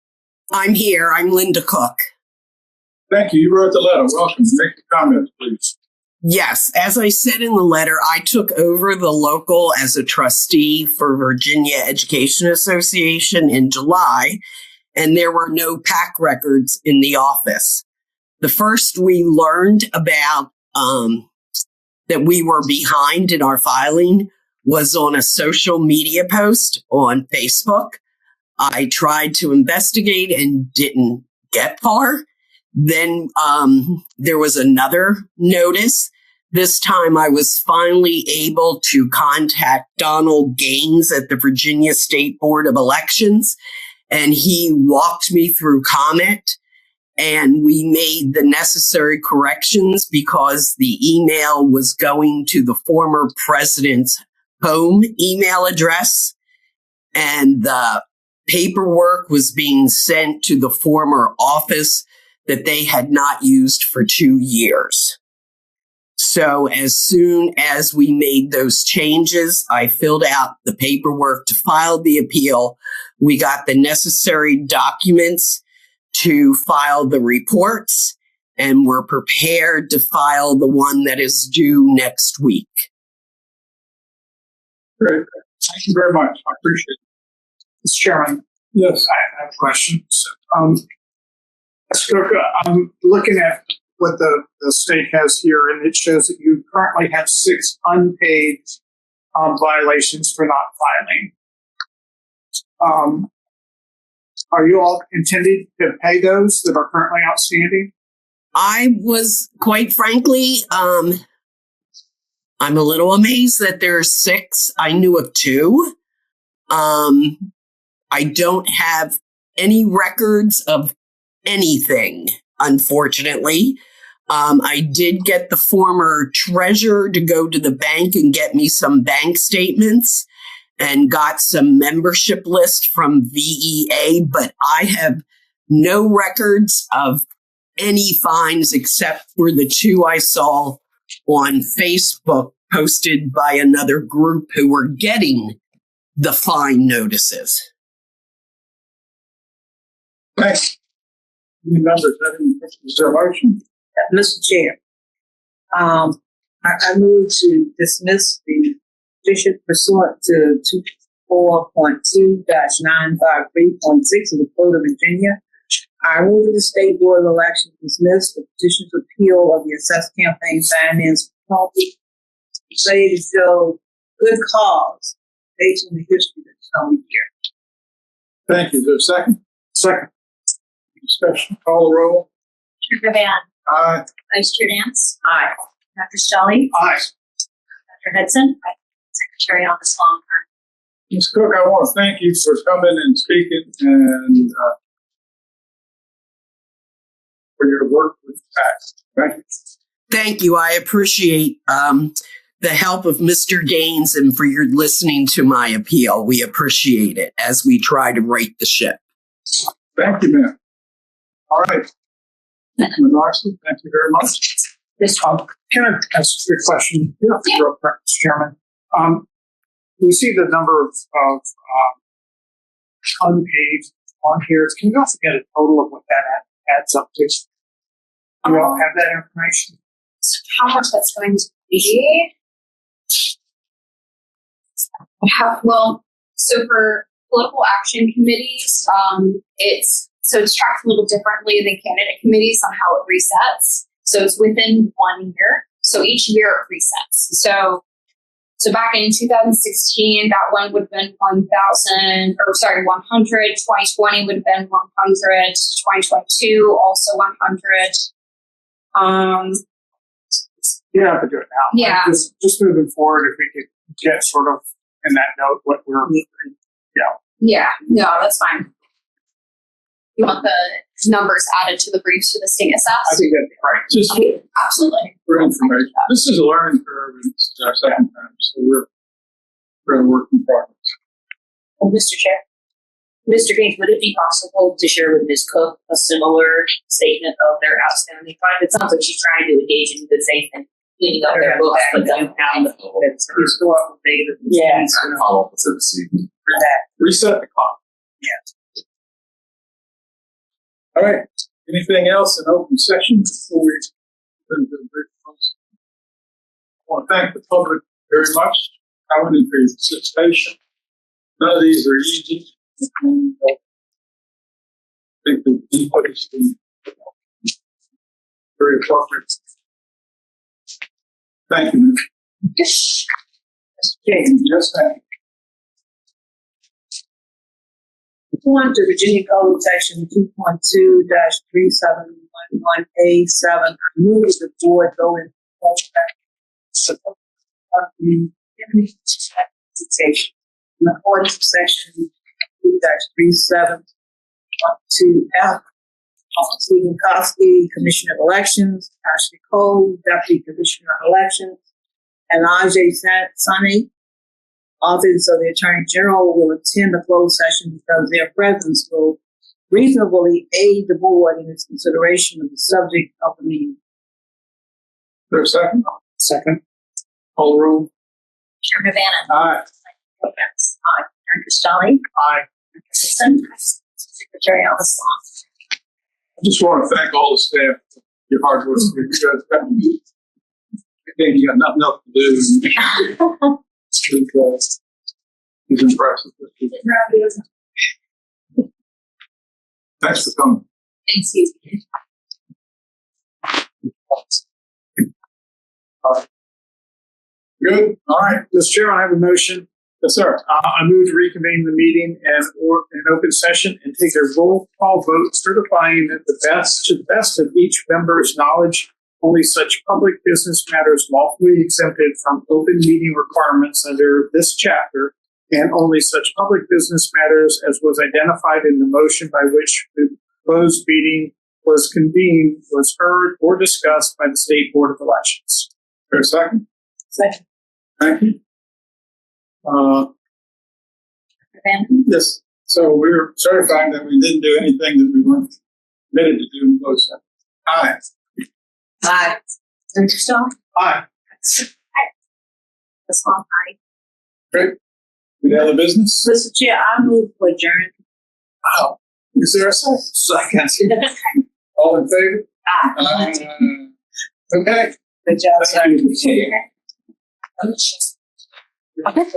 I'm here. I'm Linda Cook. Thank you. You wrote the letter. Welcome. Make the comments, please. Yes. As I said in the letter, I took over the local as a trustee for Virginia Education Association in July, and there were no PAC records in the office. The first we learned about that we were behind in our filing was on a social media post on Facebook. I tried to investigate and didn't get far. Then there was another notice. This time I was finally able to contact Donald Gaines at the Virginia State Board of Elections, and he walked me through comment, and we made the necessary corrections because the email was going to the former president's home email address, and the paperwork was being sent to the former office that they had not used for 2 years. So as soon as we made those changes, I filled out the paperwork to file the appeal. We got the necessary documents to file the reports, and we're prepared to file the one that is due next week. Great. Thank you very much. I appreciate it. Mr. Chairman. Yes. I have a question. I'm looking at what the state has here, and it shows that you currently have 6 unpaid violations for not filing. Are you all intending to pay those that are currently outstanding? I was, quite frankly, I'm a little amazed that there are 6. I knew of 2. I don't have any records of anything, unfortunately. I did get the former treasurer to go to the bank and get me some bank statements and got some membership list from VEA, but I have no records of any fines except for the 2 I saw on Facebook posted by another group who were getting the fine notices. Thanks. Any members have any questions or motion? Mr. Chair, I move to dismiss the petition pursuant to 24.2-953.6 of the Code of Virginia. I move that the State Board of Elections dismiss the petition's appeal of the assessed campaign finance penalty, say to show good cause based on the history that's shown here. Thank you. Is there a second? Second. Discussion. Call the roll. Chair Van. Aye. Vice Chair Dance. Aye. Dr. Shelly. Aye. Dr. Hudson. Secretary Office Longford. Ms. Cook, I want to thank you for coming and speaking and for your work with tax. Thank you. Thank you. I appreciate the help of Mr. Gaines and for your listening to my appeal. We appreciate it as we try to right the ship. Thank you, ma'am. All right. Ms. Larson, thank you very much. Yes, can I ask a quick question? Yeah. Real quick, Mr. Chairman. We see the number of unpaid on here. Can you also get a total of what that adds up to? Do you all have that information? How much that's going to be? Well, so for political action committees, it's tracked a little differently than candidate committees on how it resets. So it's within 1 year. So each year it resets. So back in 2016, that one would have been 100. 2020 would have been 100. 2022 also 100. You don't have to do it now. Yeah. Just moving forward, if we could get sort of in that note what we're, Yeah, no, that's fine. You want the numbers added to the briefs for the state assess? I think that'd be right. Just absolutely. for information. This is a learning curve, and it's our second time, so we're a work in progress. And Mr. Chair, Mr. Gaines, would it be possible to share with Ms. Cook a similar statement of their outstanding fine? It sounds like she's trying to engage in good faith and cleaning up their books, but don't have the historical data. Yeah. Follow up with it this evening. Reset the clock. Yeah. All right. Anything else in open session before we turn to the brief close? I want to thank the public very much for coming and for your participation. None of these are easy. And, I think the input has been very appropriate. Thank you. Yes, ma'am. Pursuant to Virginia Code Section 2.2-3711A7, I move that the board go into closed session. In accordance with Section 2-3712F, Stephen Kosky, Commissioner of Elections, Ashley Cole, Deputy Commissioner of Elections, and Ajay Sani, Office of the Attorney General, will attend the closed session because their presence will reasonably aid the board in its consideration of the subject of the meeting. For a second? Second. Call the roll. Chairman Bannon. Aye. Lopez. Aye. Chairman Christophe. Aye. Simpson. Secretary Albasan. I just want to thank all the staff for your hard work. You guys got me. I think you got nothing else to do. It's impressive. Thanks for coming. Thanks, you. Good. All right. Mr. Chairman, I have a motion. Yes, sir. I move to reconvene the meeting as or an open session and take a roll call vote certifying that to the best of each member's knowledge, only such public business matters lawfully exempted from open meeting requirements under this chapter, and only such public business matters as was identified in the motion by which the closed meeting was convened, was heard or discussed by the State Board of Elections. For a second. Second. Thank you. Bannon. Yes. So we're certifying that we didn't do anything that we weren't committed to do in closed session. Aye. Aye. Chairman Christophe. Aye. Ms. Long. Aye. Great. Any other business? Mr. Chair, I move for adjourn. Wow. Is there a second? Second. All in favor? Aye. Okay. Good job, sir. Thank you. Okay.